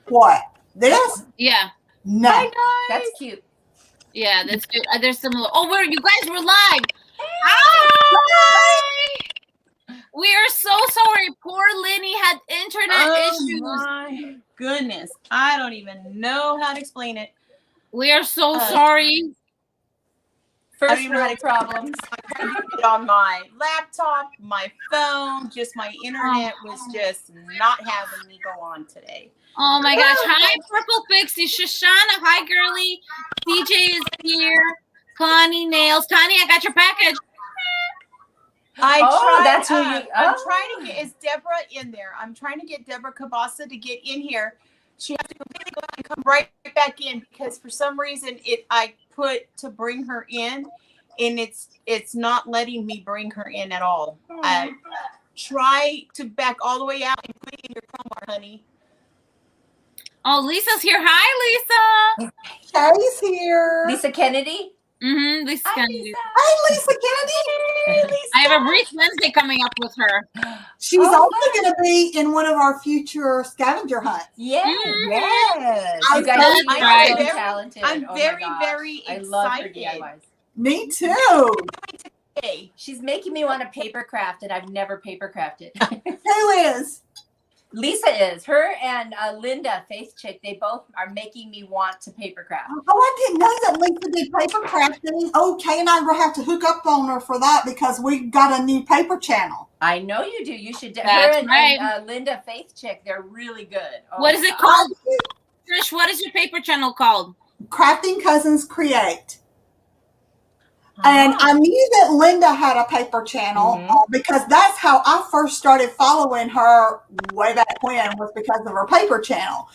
What? This? Yeah. No. Hi, guys. That's cute. Yeah, that's good. There's some. Oh, you guys were live. Hi. We are so sorry. Poor Lenny had internet issues. Oh my goodness. I don't even know how to explain it. We are so sorry. First world problems. I tried to get it on my laptop, my phone, just my internet was just not having me go on today. Oh my gosh. Hi, Purple Pixie. Shoshana. Hi, girly. CJ is here. Connie Nails. Connie, I got your package. I'm trying to get, is Deborah in there? I'm trying to get Deborah Cabasa to get in here. She has to completely go out and come right back in because for some reason I put to bring her in and it's not letting me bring her in at all. Try to back all the way out and put it in your Chrome, honey. Oh, Lisa's here. Hi, Lisa. Kay's here. Lisa Kennedy? Mm-hmm. Lisa Kennedy. Hi, Lisa Kennedy. I have a Brief Wednesday coming up with her. She's also going to be in one of our future scavenger hunts. Yeah. Mm-hmm. Yes. You guys are so talented. I'm very excited. I love her DIYs. Me too. She's making me want to paper craft, and I've never paper crafted. Who is? Lisa is. Her and Linda, Faith Chick, they both are making me want to paper craft. Oh, I didn't know that Lisa did paper crafting. Oh, Kay and I will have to hook up on her for that because we got a new paper channel. I know you do. You should. That's her and, right. and Linda, Faith Chick, they're really good. Oh, what is it called? Trish, what is your paper channel called? Crafting Cousins Create. And I knew that Linda had a paper channel because that's how I first started following her way back when was because of her paper channel.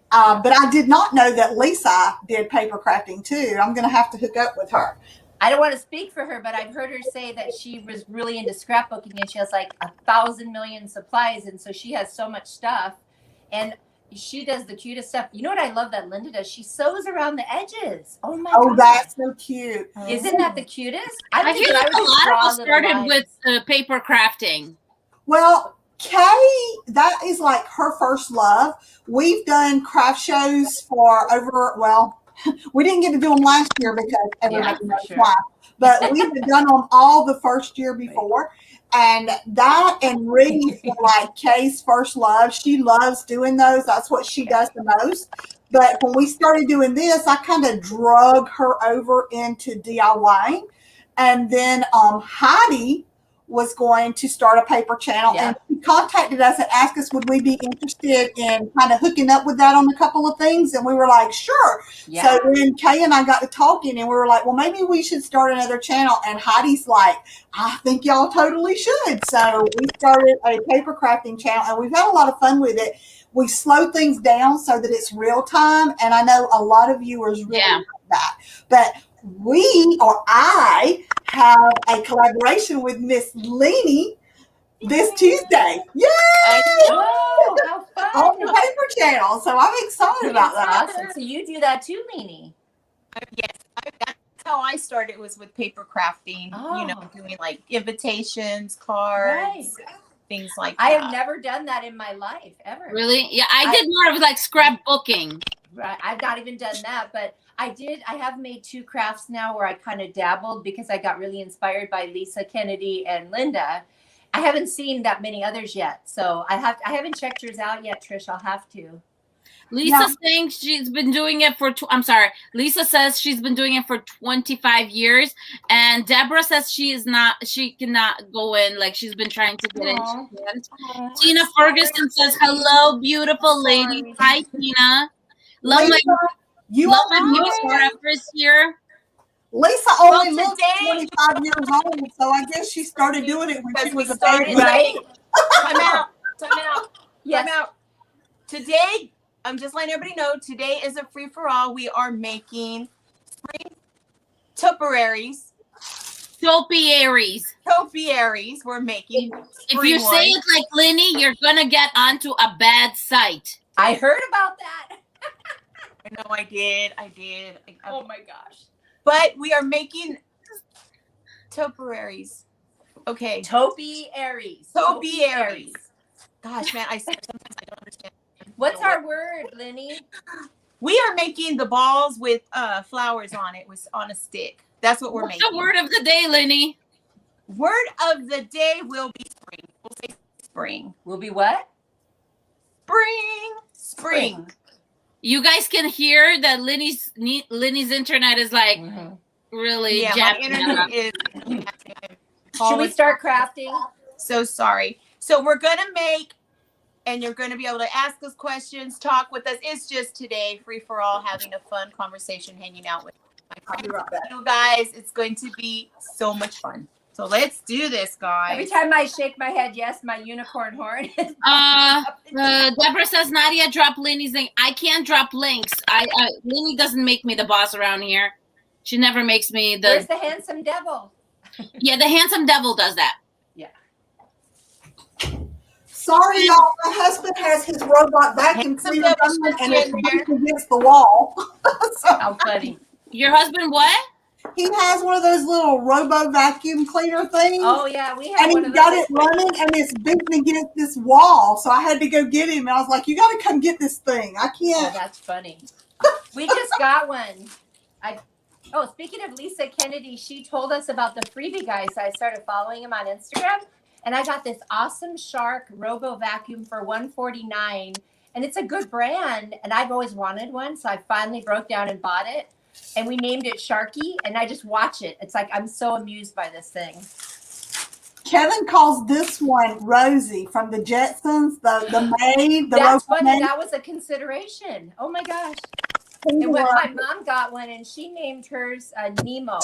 But I did not know that Lisa did paper crafting too. I'm going to have to hook up with her. I don't want to speak for her, but I've heard her say that she was really into scrapbooking and she has like 1,000 million supplies. And so she has so much stuff and she does the cutest stuff. You know what I love that Linda does? She sews around the edges. Oh my god. Oh, that's so cute. Isn't that the cutest? I feel like a lot of us started with paper crafting. Well, Kay, that is like her first love. We've done craft shows for we didn't get to do them last year because everybody knows why. But we've done them all the first year before. And that and wreaths were like Kay's first love. She loves doing those. That's what she does the most. But when we started doing this, I kind of drug her over into DIY. And then Heidi was going to start a paper channel and she contacted us and asked us would we be interested in kind of hooking up with that on a couple of things, and we were like sure. So then Kay and I got to talking and we were like, well, maybe we should start another channel, and Heidi's like, I think y'all totally should. So we started a paper crafting channel and we've had a lot of fun with it. We slow things down so that it's real time, and I know a lot of viewers really like that. But I have a collaboration with Miss Leeny this Tuesday. Yay! Whoa, how fun. On the paper channel. So I'm excited about that. Awesome. So you do that too, Leeny? Yes. That's how I started, was with paper crafting, doing like invitations, cards, things like that. I have never done that in my life, ever. Really? Yeah, I did more of like scrapbooking. Right. I've not even done that, but I have made 2 crafts now where I kind of dabbled because I got really inspired by Lisa Kennedy and Linda. I haven't seen that many others yet. So I haven't checked yours out yet, Trish. I'll have to. Lisa saying she's been doing it for, Lisa says she's been doing it for 25 years. And Deborah says she cannot go in. Like she's been trying to get in. Tina Ferguson says, hello, beautiful lady. Hi, Tina. Love my beauty photographers here. Lisa only looks 25 years old, so I guess she started doing it when she was a baby. Right? Time out. Yes. Time out. Today, I'm just letting everybody know, today is a free-for-all. We are making spring Topiaries. We're making. If you say it like Lenny, you're going to get onto a bad site. I heard about that. I know I did. Oh my gosh. But we are making Topiaries. Okay. Topiaries. Gosh, man, sometimes I don't understand. What's our word, Lenny? We are making the balls with flowers on it, with on a stick. That's what we're What's making. the word of the day, Lenny? Word of the day will be spring. We'll say spring. Will be what? Spring. You guys can hear that Lenny's internet is like really Yeah, my jamming internet up. is. Should we start crafting? So sorry. So we're gonna make, and you're gonna be able to ask us questions, talk with us. It's just today, free for all, having a fun conversation, hanging out with my friends. You guys, it's going to be so much fun. So let's do this, guys. Every time I shake my head, yes, my unicorn horn. Deborah says Nadia drop Lenny's link. I can't drop links. Lenny doesn't make me the boss around here. She never makes me the. Where's the handsome devil? Yeah, the handsome devil does that. Yeah. Sorry, y'all. My husband has his robot vacuum cleaner going, and it's against the wall. How funny. Your husband what? He has one of those little robo vacuum cleaner things. Oh yeah, we have And one he of got those. it running, and it's beating against this wall. So I had to go get him. And I was like, "You got to come get this thing. I Oh, can't." that's funny. We just got one. Speaking of Lisa Kennedy, she told us about the freebie guy. So I started following him on Instagram, and I got this awesome Shark Robo Vacuum for $149, and it's a good brand. And I've always wanted one, so I finally broke down and bought it. And we named it Sharky, and I just watch it. It's like I'm so amused by this thing. Kevin calls this one Rosie from the Jetsons, the maid. That's robot funny. maid. That was a consideration. Oh my gosh. And when my mom got one, and she named hers Nemo.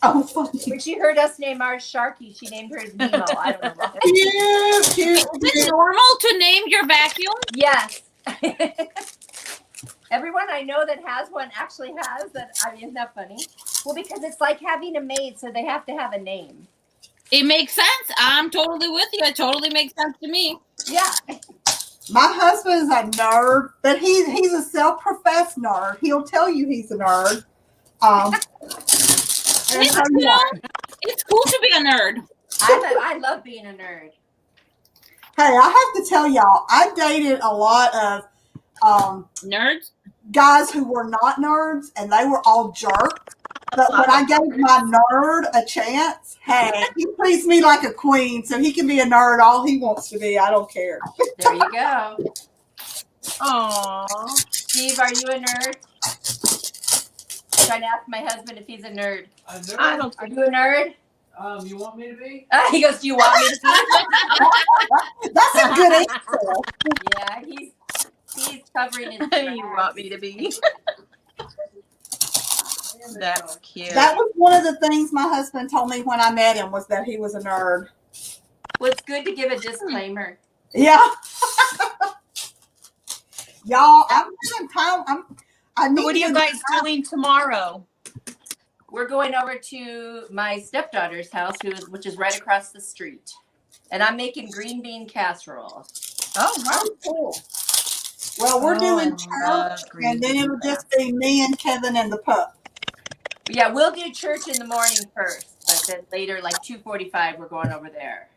Oh, funny. When she heard us name ours Sharky, she named hers Nemo. I don't know what. Cute. Is it normal to name your vacuum? Yes. Everyone I know that has one actually has that. I mean, isn't that funny? Well, because it's like having a maid, so they have to have a name. It makes sense. I'm totally with you. It totally makes sense to me. Yeah. My husband is a nerd, but he's a self-professed nerd. He'll tell you he's a nerd. It's cool to be a nerd. I love being a nerd. Hey, I have to tell y'all, I dated a lot of Nerds? guys who were not nerds, and they were all jerks. But when I gave my nerd a chance, hey, he treats me like a queen, so he can be a nerd all he wants to be. I don't care. There you go. Aww. Steve, are you a nerd? I'm trying to ask my husband if hehe's a nerd. A nerd? I don't. Are you a nerd? You want me to be? He goes, do you want me to be? That's a good answer. Yeah, he's covering his You want me to be? That's cute. That was one of the things my husband told me when I met him, was that he was a nerd. Well, it's good to give a disclaimer. Yeah. Y'all, I'm having time. I need What are you to- guys doing tomorrow? We're going over to my stepdaughter's house, which is right across the street. And I'm making green bean casserole. Oh, wow. Cool. Well, we're doing I love church, green and then bean it'll just be me and Kevin and the pup. Yeah, we'll do church in the morning first, but then later, like 2:45, we're going over there.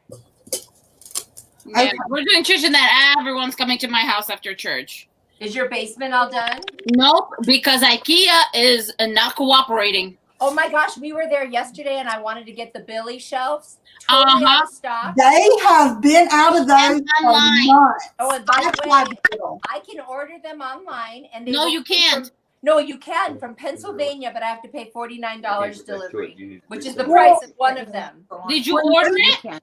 Yeah, Okay. we're doing church and that everyone's coming to my house after church. Is your basement all done? Nope, because IKEA is not cooperating. Oh my gosh, we were there yesterday, and I wanted to get the Billy shelves. Totally out of stock. They have been out of those for online. months. Oh, and by That's the why way, they don't. I can order them online, and they No, will you come can't. from- no, you can from Pennsylvania, but I have to pay $49 delivery, which is the Well- price of one of them. Did you order it?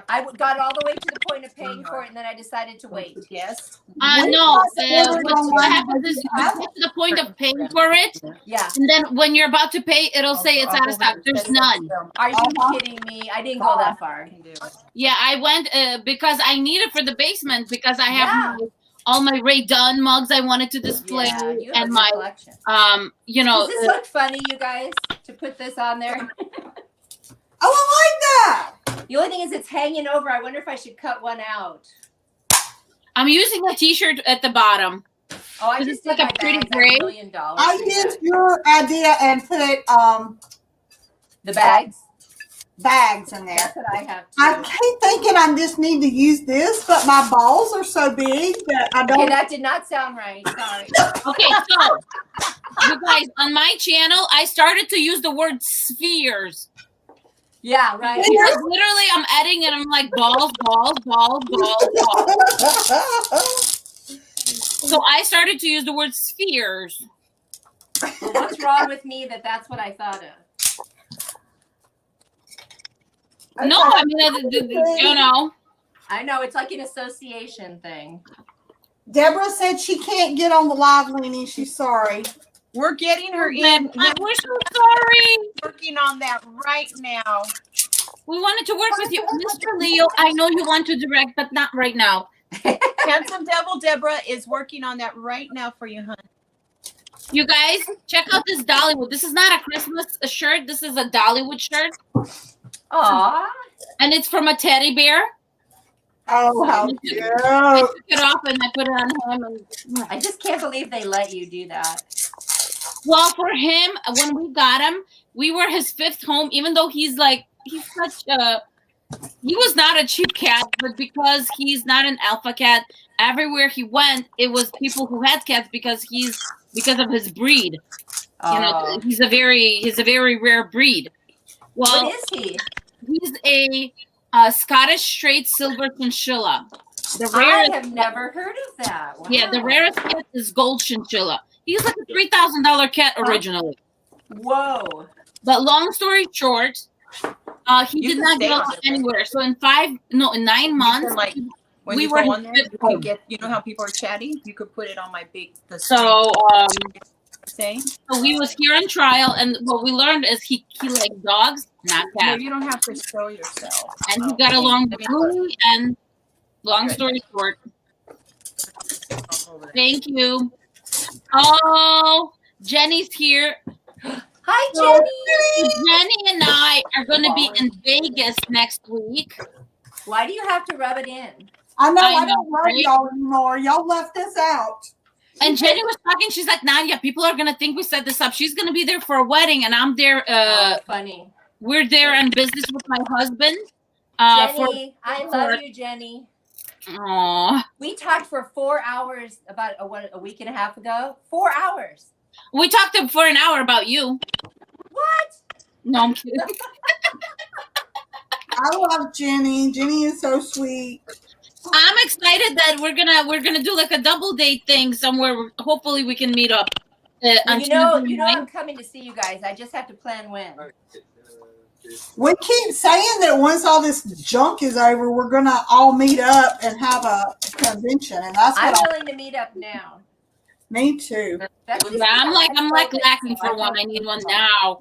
I got all the way to the point of paying for it, and then I decided to wait. Yes. No. When ordered What online, happens is you get to the point of paying for it, Yeah. and then when you're about to pay, it'll say it's out of stock. There's none. Are you kidding me? I didn't go that far. Yeah, I went because I need it for the basement because I have Yeah. all my Ray Dunn mugs I wanted to display Yeah, you have and a my collection. Does Does this look funny, you guys, to put this on there? Oh, I like that. The only thing is it's hanging over. I wonder if I should cut one out. I'm using a T-shirt at the bottom. Oh, I Is just this like did a my pretty bags. gray? $1 million. I for used that. your idea and put The bags. bags in there. That's what I have too. I keep thinking I just need to use this, but my balls are so big that I don't. Okay, that did not sound right. Sorry. Okay, so you guys, on my channel, I started to use the word spheres. Yeah, right. Because literally, I'm editing and I'm like balls. So I started to use the word spheres. Well, what's wrong with me that's what I thought of? No, I mean, you know. I know, it's like an association thing. Deborah said she can't get on the live, Leeny. She's sorry. We're getting her in. We're so sorry. Working on that right now. We wanted to work with you. Mr. Leo, I know you want to direct, but not right now. Handsome Devil Deborah is working on that right now for you, hon. You guys, check out this Dollywood. This is not a Christmas shirt. This is a Dollywood shirt. Aww. And it's from a teddy bear. Oh, how cute. I took it off and I put it on him. And I just can't believe they let you do that. well, for him, when we got him, we were his fifth home, even though he's such a, he was not a cheap cat, but because he's not an alpha cat, everywhere he went, it was people who had cats because of his breed. You know, he's a very rare breed. Well, What is he? he's a Scottish straight silver chinchilla. The rarest, I have never heard of that. Wow. yeah, the rarest cat is gold chinchilla. He's like a $3,000 cat originally. Whoa. But long story short, he You did can not stay get on off it. anywhere. So in 9 months, Like when we you were go on there, his you fifth can get. You know how people are chatting? You could put it on my the so saying. so he was here on trial, and what we learned is he likes dogs, not No, cats. you don't have to show yourself. And he got along with Let me look. Louie, and long story short, Over there. thank you. Oh, Jenny's here. Hi, So, Jenny. Jenny and I are going to be in Vegas next week. Why do you have to rub it in? I know. I I know, don't love right? y'all anymore. Y'all left us out. And Jenny was talking. She's like, Nadia, people are going to think we set this up. She's going to be there for a wedding, and I'm there. Funny. We're there on business with my husband. Jenny, I love you, Jenny. Aww. We talked for 4 hours about a week and a half ago. 4 hours. We talked for an hour about you. What? No, I'm kidding. I love Jenny. Jenny is so sweet. I'm excited that we're gonna do like a double date thing somewhere. Hopefully, we can meet up. On You know, Tuesday night. I'm coming to see you guys. I just have to plan when. We keep saying that once all this junk is over, we're gonna all meet up and have a convention, and that's I'm what willing to meet up now. me too. That's just Yeah, I'm like lacking for one. I need one now.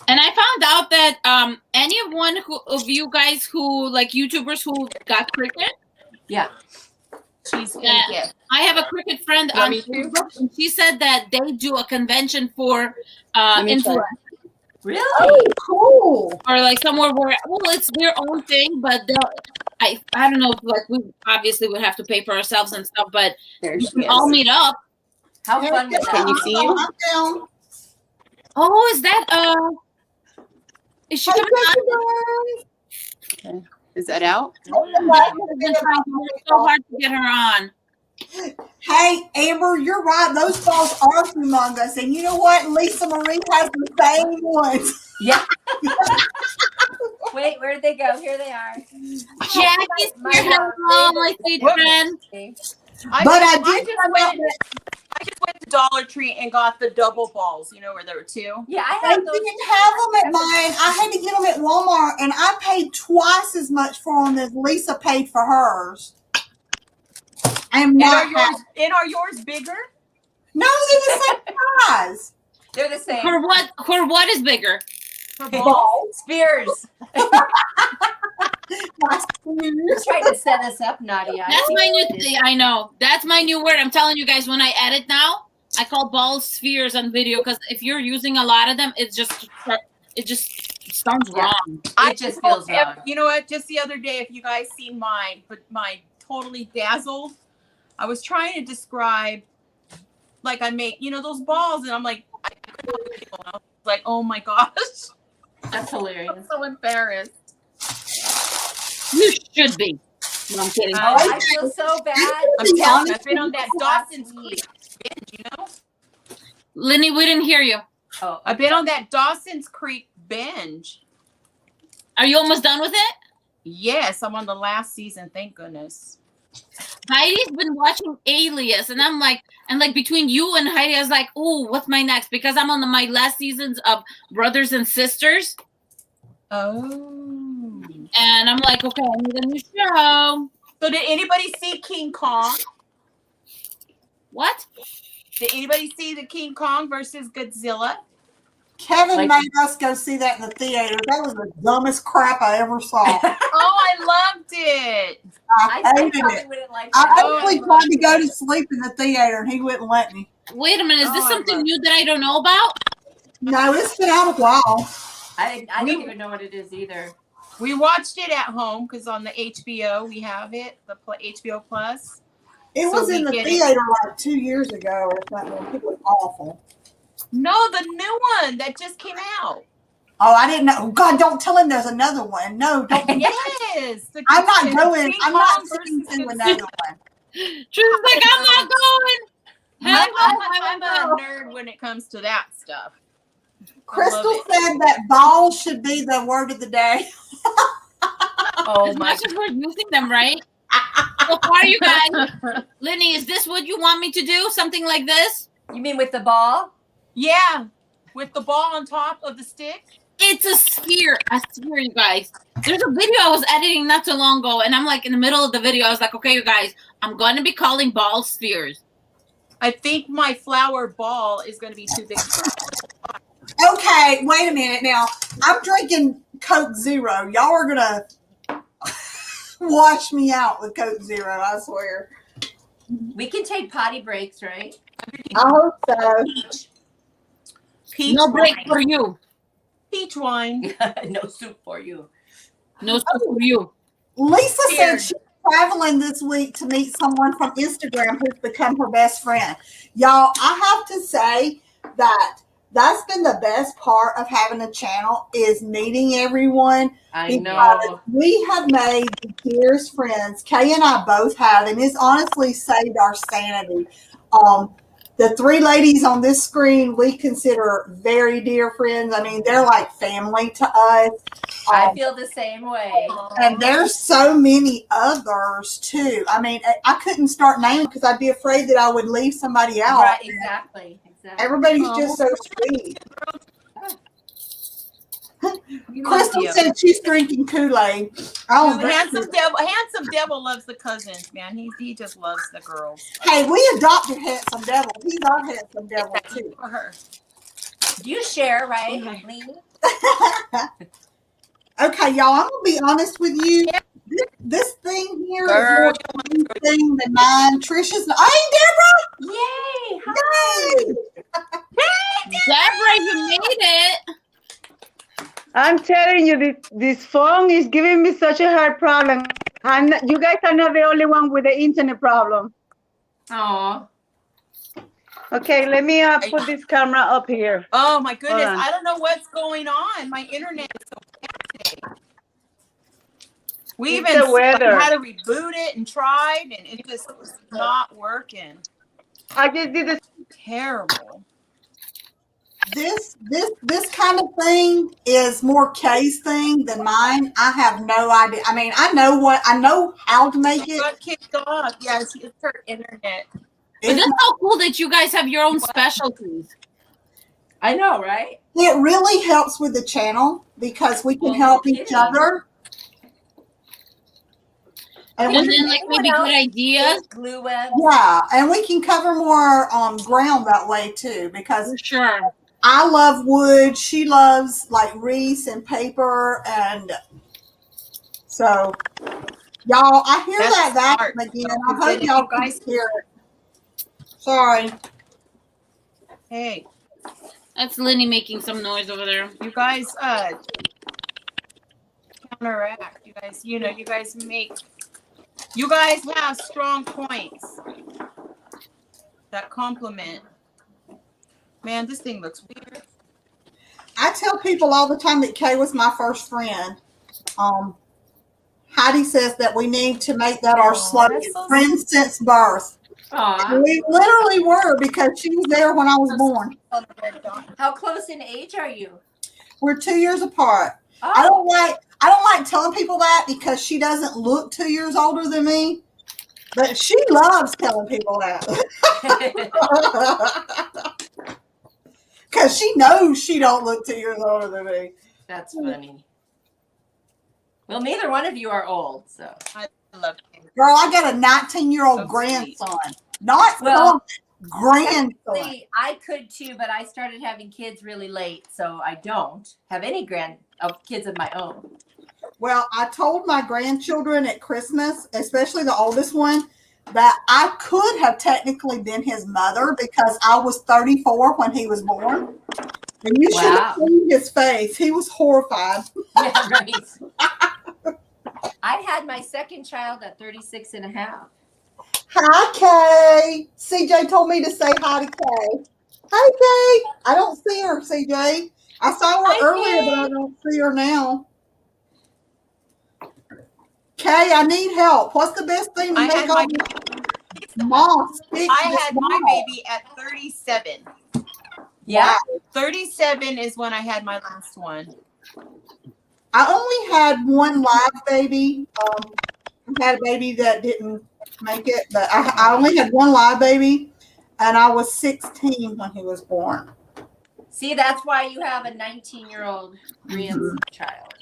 And I found out that anyone of you guys who like YouTubers who got cricket, Yeah. She's gonna Yeah. get. I have a cricket friend Let on me too. Facebook, and she said that they do a convention for Let me try. influencers, Really? Oh, cool. or like somewhere where it's their own thing, but I don't know if like we obviously would have to pay for ourselves and stuff, but There we she can is. all meet up. How fun was Can you that? see you? I'm down. Oh, is that is she Hey, coming on? guys. Is that out? I've been trying so hard to get her on. Hey, Amber, you're right. Those balls are humongous. And you know what? Lisa Marie has the same ones. Yeah. Wait, where did they go? Here they are. Jackie's My here. Hello, my sweet What? friend. I just went to Dollar Tree and got the double balls. You know where there were two. Yeah, I They have those. didn't have them at mine. I had to get them at Walmart, and I paid twice as much for them as Lisa paid for hers. I'm not happy. Are yours bigger? No, they're the same size. They're the same. For what is bigger? For Balls. Spears. My You're trying to set us up, Nadia. That's my new I know. That's my new word. I'm telling you guys, when I edit now, I call balls spheres on video, because if you're using a lot of them, it just sounds wrong. It just feels wrong. You know what? Just the other day, if you guys seen mine, but my totally dazzled, I was trying to describe, like I made, those balls, and I'm like, I couldn't help it. I was like, oh my gosh. That's hilarious. I'm so embarrassed. You should be. No, I'm kidding. I feel so bad. I'm telling you, I've been on that Dawson's Creek binge, you know? Lenny, we didn't hear you. Oh, I've been on that Dawson's Creek binge. Are you almost done with it? Yes, I'm on the last season, thank goodness. Heidi's been watching Alias, and I'm like, between you and Heidi, I was like, "Ooh, what's my next?" Because I'm on my last seasons of Brothers and Sisters. Oh. And I'm like, okay, I need a new show. So did anybody see King Kong? What? Did anybody see the King Kong versus Godzilla? Kevin made us go see that in the theater. That was the dumbest crap I ever saw. Oh, I loved it. I hated it. I actually tried to go to sleep in the theater, and he wouldn't let me. Wait a minute, is this something new that I don't know about? No, it's been out a while. I don't even know what it is either. We watched it at home because on the HBO we have it, the HBO Plus. It was in the theater like 2 years ago or something. It was awful. No, the new one that just came out. Oh, I didn't know. Oh, God, don't tell him there's another one. No, don't. Yes. I'm not going. I'm not sitting through another one. She's like, I'm not going. I'm a nerd when it comes to that stuff. Crystal said that balls should be the word of the day. Oh my! As much as we're using them, right? So far, you guys. Lenny, is this what you want me to do? Something like this? You mean with the ball? Yeah, with the ball on top of the stick. It's a sphere, you guys. There's a video I was editing not too long ago, and I'm like in the middle of the video. I was like, okay, you guys, I'm going to be calling balls spheres. I think my flower ball is going to be too big. Okay, wait a minute now. I'm drinking Coke Zero. Y'all are going to wash me out with Coke Zero, I swear. We can take potty breaks, right? I hope so. Peach no break wine. for you. Peach wine. No soup for you. No soup for you. Lisa said she's traveling this week to meet someone from Instagram who's become her best friend. Y'all, I have to say that that's been the best part of having a channel is meeting everyone. I know. We have made the dearest friends. Kay and I both have, and it's honestly saved our sanity. The three ladies on this screen, we consider very dear friends. I mean, they're like family to us. I feel the same way. And there's so many others, too. I mean, I couldn't start naming because I'd be afraid that I would leave somebody out. Right, exactly. Everybody's just so sweet. Crystal said she's drinking Kool-Aid. Oh, handsome devil loves the cousins, man. He just loves the girls. Hey, we adopted Handsome Devil. He's our Handsome Devil too. For her. You share, right, Leeny? Okay, y'all. I'm gonna be honest with you. This thing here is more a thing than mine. Trisha's. Hey, Deborah! Yay! Hi! Deborah, you made it. I'm telling you, this phone is giving me such a hard problem. You guys are not the only one with the internet problem. Aw. Okay, let me put this camera up here. Oh my goodness, I don't know what's going on. My internet is so bad today. We even had to reboot it and tried, and it just was not working. I just did this. Terrible. This kind of thing is more Kay's thing than mine. I have no idea. I mean, I know how to make it. Got kicked off. Yes, it's her internet. But that's so cool that you guys have your own specialties. I know, right? It really helps with the channel because we can help each other. And then like maybe good ideas. Glue web. Yeah, and we can cover more ground that way too because sure. I love wood. She loves like wreaths and paper, and so y'all. I hear that vacuum again. I hope y'all guys hear it. Sorry. Hey, that's Lenny making some noise over there. You guys counteract. You guys have strong points that complement. Man, this thing looks weird. I tell people all the time that Kay was my first friend. Heidi says that we need to make that our slogan, so friends since birth. Aw. We literally were, because she was there when I was born. How close in age are you? We're 2 years apart. Oh. I don't like telling people that because she doesn't look 2 years older than me, but she loves telling people that. Because she knows she don't look 2 years older than me. That's funny. Well, neither one of you are old, so. I love it. Girl, I got a 19-year-old So grandson. Not son, grandson. See, I could too, but I started having kids really late, so I don't have any kids of my own. Well, I told my grandchildren at Christmas, especially the oldest one, that I could have technically been his mother because I was 34 when he was born. And you should have seen his face. He was horrified. Yeah, right. I had my second child at 36 and a half. Hi, Kay. CJ told me to say hi to Kay. Hi, Kay. I don't see her, CJ. I saw her earlier, but I don't see her now. Kay, I need help. What's the best thing to make all moss? I had my baby at 37. Yeah. Wow. 37 is when I had my last one. I only had one live baby. I had a baby that didn't make it, but I only had one live baby, and I was 16 when he was born. See, that's why you have a 19-year-old grandchild.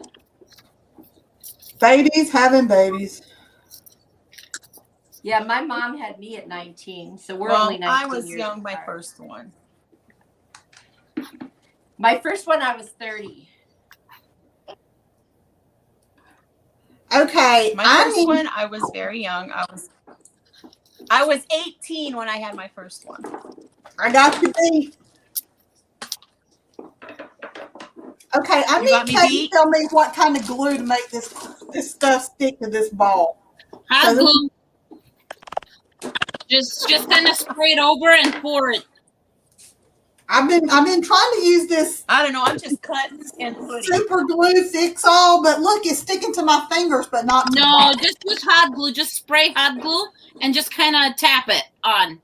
Babies having babies. Yeah, my mom had me at 19, so we're only 19 I was years young, my apart. first one. My first one, I was 30. Okay, My first one, I was very young. I was 18 when I had my first one. I got you beat. Okay, I need Kay to tell me what kind of glue to make this stuff stick to this ball. Hot glue. Just kind of spray it over and pour it. I've been trying to use this. I don't know. I'm just cutting and putting. Super glue fix all, but look, it's sticking to my fingers, but not. To No, just use hot glue. Just spray hot glue and just kind of tap it on.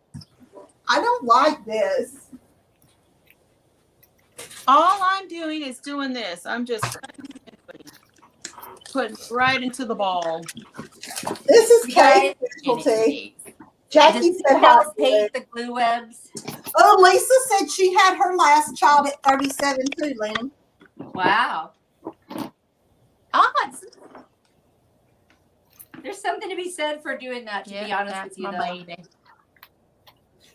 I don't like this. All I'm doing is doing this. I'm just putting right into the ball. This is Kay's specialty. Jackie said how paint the glue webs. Oh, Lisa said she had her last child at 37 too, Lenny. Wow. There's something to be said for doing that, to be honest with you, though.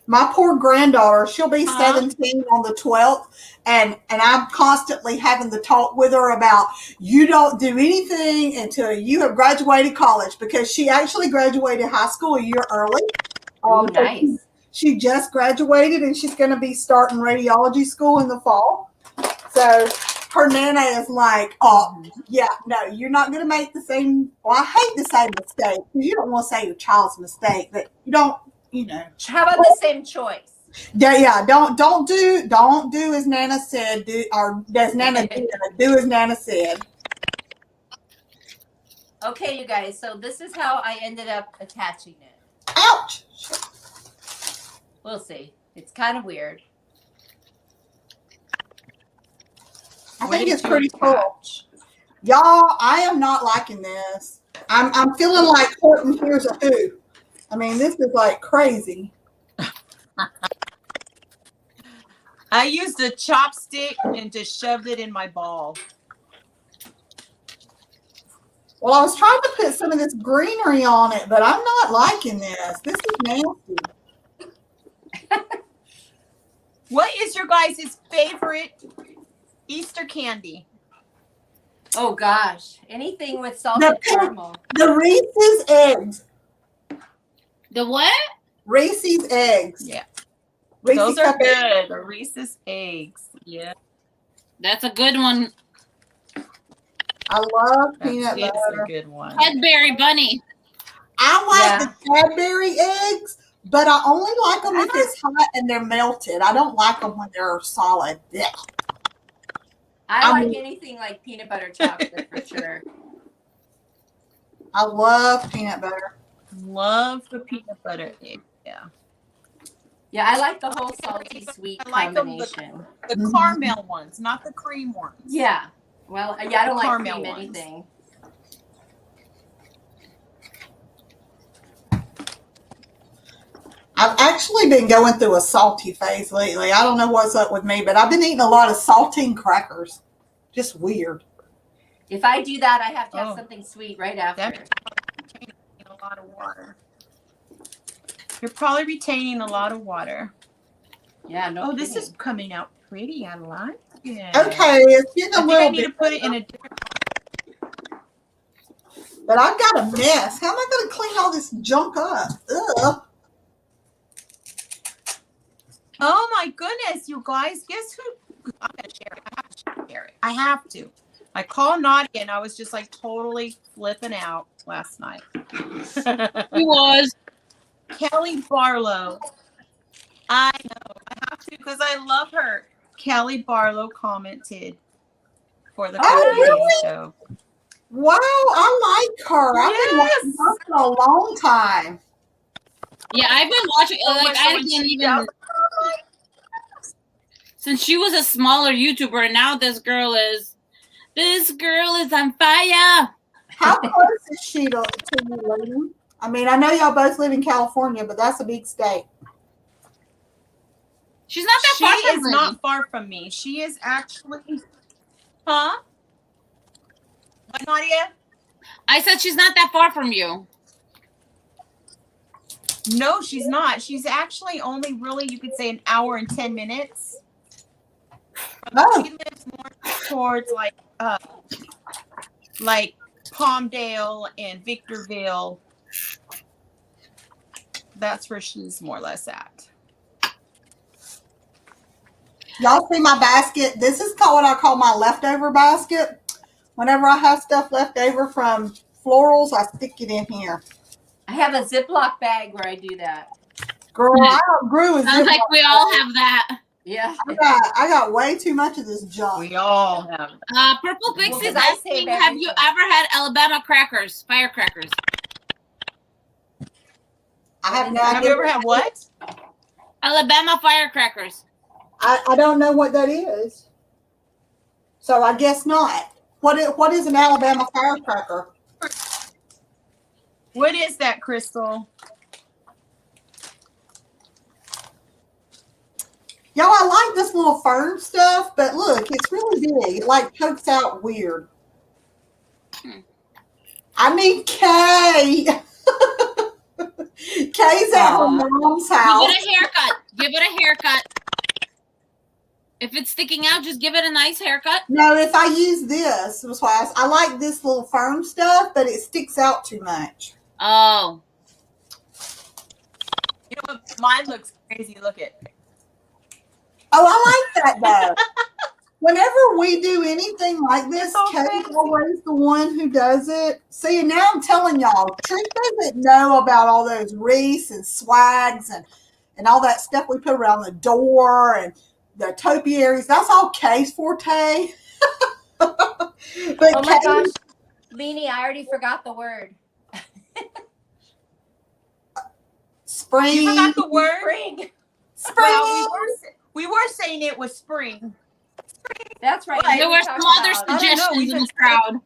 My poor granddaughter, she'll be 17 on the 12th, and I'm constantly having to talk with her about you don't do anything until you have graduated college, because she actually graduated high school a year early. Oh, nice. She just graduated, and she's going to be starting radiology school in the fall. So her nana is like, oh, yeah, no, you're not going to make the same. Well, I hate to say mistake, because you don't want to say your child's mistake, but you don't. You know, how about the same choice? Yeah. Don't do as Nana said. As Nana did. Do as Nana said. Okay, you guys. So this is how I ended up attaching it. Ouch. We'll see. It's kind of weird. I think it's pretty cool. Y'all, I am not liking this. I'm feeling like Horton Hears a Who. I mean, this is like crazy. I used a chopstick and just shoved it in my ball. Well, I was trying to put some of this greenery on it, but I'm not liking this. This is nasty. What is your guys' favorite Easter candy? Oh, gosh. Anything with salted caramel. The Reese's eggs. The what? Reese's eggs. Yeah. Reese's Those are good. The Reese's eggs. Yeah. That's a good one. I love peanut butter. It's a good one. Cadbury bunny. I like the Cadbury eggs, but I only like them if it's hot and they're melted. I don't like them when they're solid. Yeah. I like anything like peanut butter chocolate for sure. I love peanut butter. Love the peanut butter. Yeah. Yeah, I like the whole salty sweet I like them, combination. the caramel ones, not the cream ones. Yeah. Well, yeah, I don't like caramel cream ones. anything. I've actually been going through a salty phase lately. I don't know what's up with me, but I've been eating a lot of saltine crackers. Just weird. If I do that, I have to have something sweet right after. That's a lot of water. You're probably retaining a lot of water. Yeah, no. Oh, this is coming out pretty. I like it. Okay, it's getting a little I need bit. to put it in a different. But I've got a mess. How am I going to clean all this junk up? Ugh. Oh my goodness, you guys! Guess who? I'm gonna share it. I have to share it. I have to. I called Nadia and I was just like totally flipping out last night. He was. Kelly Barlow. I know. I have to because I love her. Kelly Barlow commented for the Krafty Leeny Show. Wow, I like her. I've been watching her for a long time. Yeah, I've been watching. Like I can't even. Since she was a smaller YouTuber, and now this girl is on fire. How close is she to you, Lena? I mean, I know y'all both live in California, but that's a big state. She's not that far from me. She is not far from me. She is actually, huh? What, Nadia? I said she's not that far from you. No, she's not. She's actually only really, you could say, an hour and 10 minutes. Oh. She lives more towards like Palmdale and Victorville. That's where she's more or less at. Y'all see my basket? This is what I call my leftover basket. Whenever I have stuff left over from florals, I stick it in here. I have a Ziploc bag where I do that. Girl, I outgrew a Sounds Ziploc like we all have that. Yeah. I got way too much of this junk. We all have. Purple Pixie is I asking, save have you everything. ever had Alabama crackers, firecrackers? I have no Have idea. you ever had what? Alabama firecrackers. I don't know what that is. So I guess not. What is an Alabama firecracker? What is that, Crystal? Y'all, I like this little fern stuff, but look, it's really big. It like pokes out weird. I need Kay. Kay's at her mom's house. Give it a haircut. Give it a haircut. If it's sticking out, just give it a nice haircut. No, if I use this, that's why I like this little fern stuff, but it sticks out too much. Oh. You know what? Mine looks crazy. Look at. Oh, I like that though. Whenever we do anything like this, Kay's always the one who does it. See, and now I'm telling y'all, Trish doesn't know about all those wreaths and swags and all that stuff we put around the door and the topiaries. That's all Kay's forte. But Oh my gosh, Leeny, I already forgot the word. Spring. You forgot the word? Spring. Spring. Well, we were saying it was spring. That's right. There were some other suggestions in the crowd.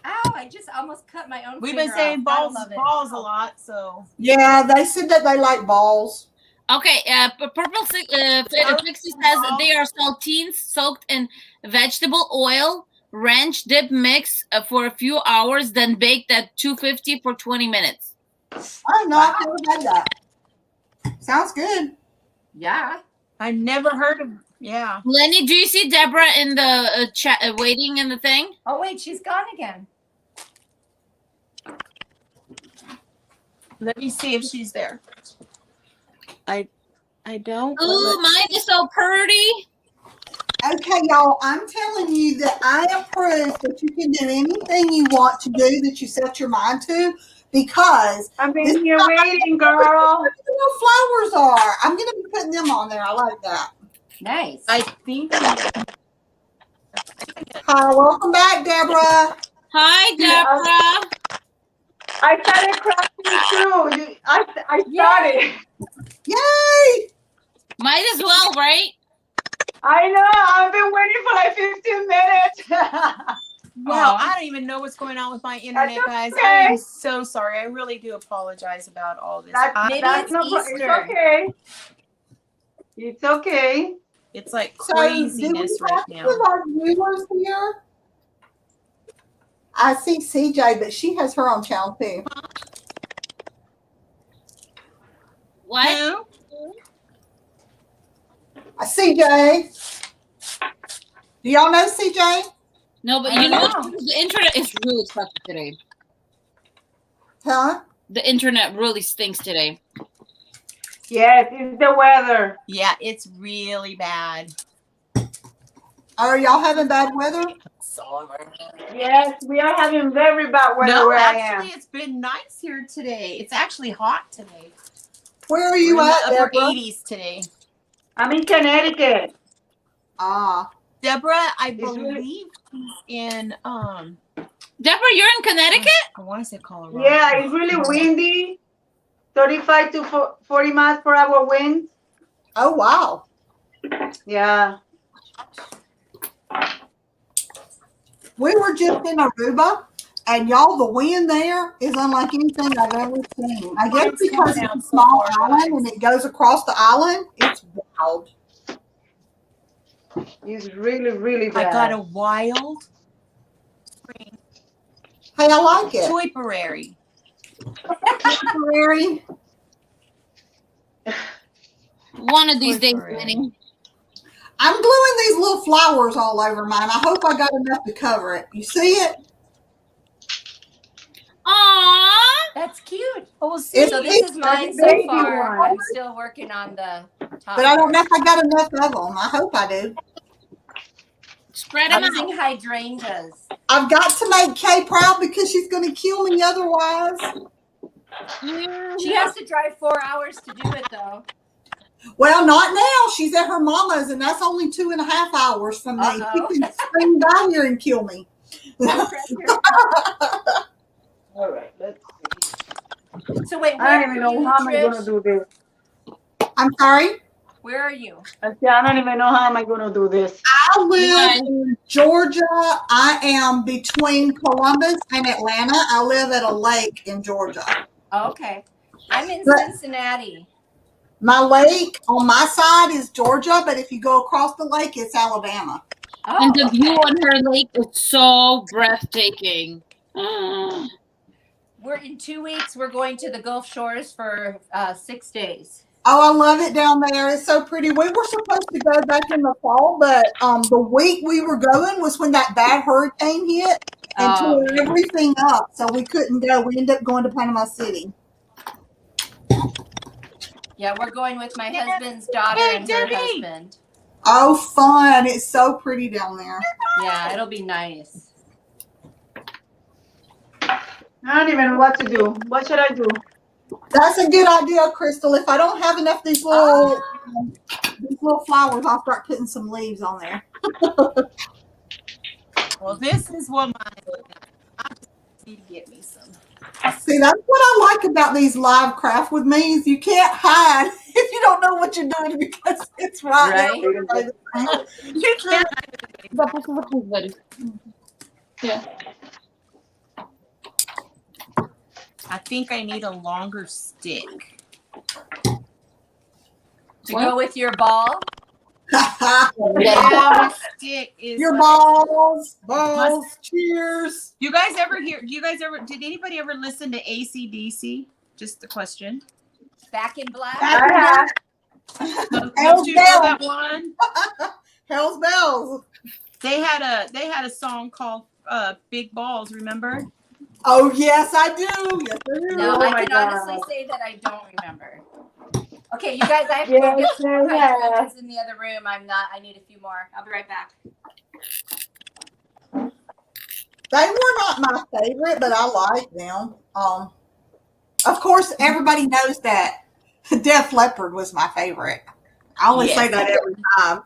Ow, I just almost cut my own We've finger been saying off. balls a lot, so. Yeah, they said that they like balls. Okay, Purple Pixie says they are saltines soaked in vegetable oil, ranch dip mix for a few hours, then baked at 250 for 20 minutes. I know, I've never had that. Sounds good. Yeah. I've never heard of, yeah. Lenny, do you see Deborah in the chat waiting in the thing? Oh, wait, she's gone again. Let me see if she's there. I don't. Ooh, mine is so pretty. Okay, y'all, I'm telling you that I approve that you can do anything you want to do that you set your mind to, because I've been here waiting, girl. where the flowers are. I'm going to be putting them on there. I like that. Nice. I think. Hi, welcome back, Deborah. Hi, Deborah. I started crafting too. I started. Yay! Might as well, right? I know. I've been waiting for like 15 minutes. Wow, I don't even know what's going on with my internet, guys. I am so sorry. I really do apologize about all this. Maybe it's Easter. It's okay. It's okay. It's like So, craziness do we right have now. some of our viewers here? I see CJ, but she has her own channel too. What? Who? CJ. Do y'all know CJ? No, but you know the internet is really sucky today. Huh? The internet really stinks today. Yes, it's the weather. Yeah, it's really bad. Are y'all having bad weather? Yes, we are having very bad weather No, where I actually, am. it's been nice here today. It's actually hot today. Where are you We're in at, the upper Deborah? 80s today. I'm in Connecticut. Ah. Deborah, I It's really- believe she's in Deborah, you're in Connecticut? I want to say Colorado. Yeah, it's really windy. 35 to 40 miles per hour wind. Oh, wow. Yeah. We were just in Aruba, and y'all, the wind there is unlike anything I've ever seen. I guess Mine's because coming it's out a so small far, island guys. and it goes across the island, it's wild. It's really, really I bad. got a wild spring. Hey, I like it. Topiary. Temporary. One of these days, Topiary. Lenny. I'm gluing these little flowers all over mine. I hope I got enough to cover it. You see it? Aww. That's cute. Oh, see, So this is mine so baby far. one. I'm still working on the top. But I don't know if I got enough of them. I hope I do. Spread I'm them out. using hydrangeas. I've got to make Kay proud because she's going to kill me otherwise. She has to drive 4 hours to do it, though. Well, not now. She's at her mama's, and that's only 2.5 hours from me. Uh-oh. She can spring by here and kill me. No pressure. All right, let's see. So wait, I where don't even are know you, how am I going to Trish? do this. I'm sorry? Where are you? I don't even know how am I going to do this. I live in Georgia. I am between Columbus and Atlanta. I live at a lake in Georgia. Oh, okay. I'm in But- Cincinnati. My lake on my side is Georgia, but if you go across the lake, it's Alabama. Oh, And the okay. view on her lake is so breathtaking. We're in 2 weeks. We're going to the Gulf Shores for 6 days. Oh, I love it down there. It's so pretty. We were supposed to go back in the fall, but the week we were going was when that bad hurricane hit and tore everything up. So we couldn't go. We ended up going to Panama City. Yeah, we're going with my husband's daughter and her husband. Oh, fun. It's so pretty down there. Yeah, it'll be nice. I don't even know what to do. What should I do? That's a good idea, Crystal. If I don't have enough of these little flowers, I'll start putting some leaves on there. well, this is what mine look like. I just need to get me some. See, that's what I like about these live craft with me is you can't hide if you don't know what you're doing because it's right. You can't. Yeah. I think I need a longer stick. To go with your ball. Yeah, my stick is. Your like, balls, cheers. You guys ever hear? Did anybody ever listen to AC/DC? Just a question. Back in Black. Don't Hell's you know Bells. that one? Hell's Bells. They had a song called "Big Balls." Remember? Oh yes, I do. Yes, I do. No, Oh I my can God. honestly say that I don't remember. Okay, you guys, I have to go get some hydrangeas in the other room. I need a few more. I'll be right back. They were not my favorite, but I like them. Of course, everybody knows that Def Leppard was my favorite. I only say that every time.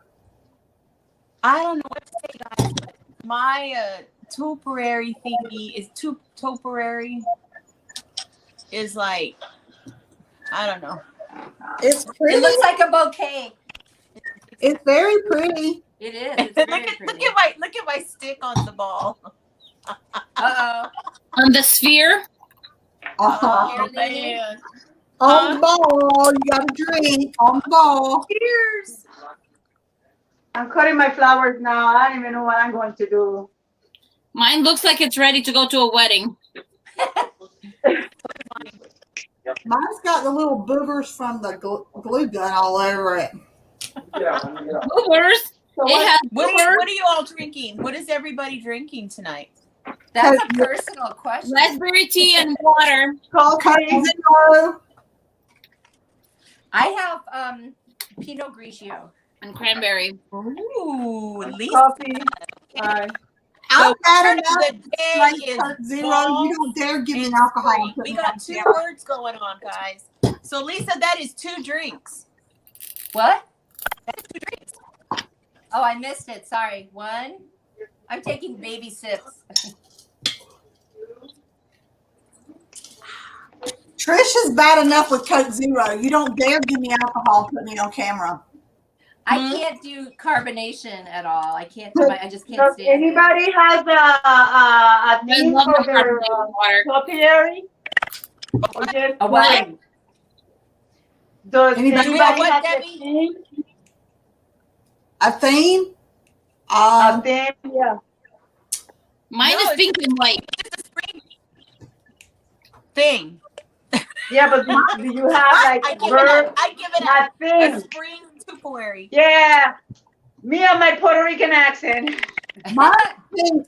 I don't know what to say, guys. But Topiary thingy is Topiary is like, I don't know. It's pretty. It looks like a bouquet. It's very pretty. It is. It's very pretty. Look at my stick on the ball. Uh-oh. On the sphere. Oh, Man. on the ball, you got a drink on the ball. Cheers. I'm cutting my flowers now. I don't even know what I'm going to do. Mine looks like it's ready to go to a wedding. Mine's got the little boogers from the glue gun all over it. Boogers. It has What boogers. are you all drinking? What is everybody drinking tonight? That's a personal question. Raspberry tea and water. Coffee. Zero. I have Pinot Grigio. And cranberry. Ooh, Lisa. Coffee. Bye. I've had The enough. day Like is Coke Zero. balls You don't dare give me and alcohol. spring. and put We me got on 2 camera. words going on, guys. So Lisa, that is 2 drinks. What? That's 2 drinks. Oh, I missed it. Sorry. 1. I'm taking baby sips. Trish is bad enough with Coke Zero. You don't dare give me alcohol and put me on camera. I can't do carbonation at all. I can't do I just can't Does stand it. anybody has a I thing love for my their carbonated water. topiary? Or just A what? Does Anybody anybody what, have Debbie? a thing? A theme? A thing? Yeah. Mine No, is it's pink and white. It's a spring thing. Yeah, but do you have like I a give verb? it Not a thing. spring Topiary. Yeah. Me and my Puerto Rican accent. My thing.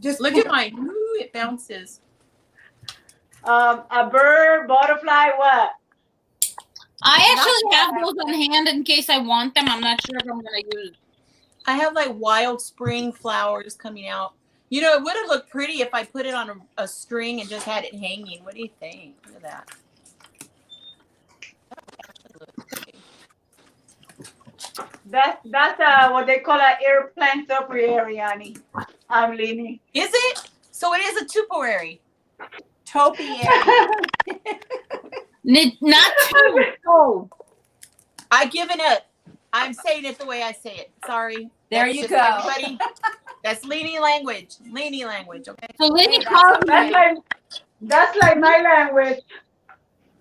Just Look at mine. Ooh, it bounces. A bird, butterfly, what? I actually have those on hand in case I want them. I'm not sure if I'm gonna use. I have like wild spring flowers coming out. You know, it would have looked pretty if I put it on a string and just had it hanging. What do you think? Look at that. That's what they call an airplane topiary, Annie. I'm leaning. Is it? So it is a Topiary. Topiary. Not too. Oh, I give it a. I'm saying it the way I say it. Sorry. There That's you just go. Everybody, that's Leeny language. Leeny language. Okay. so Lenny Hey, calls me. That's like my language.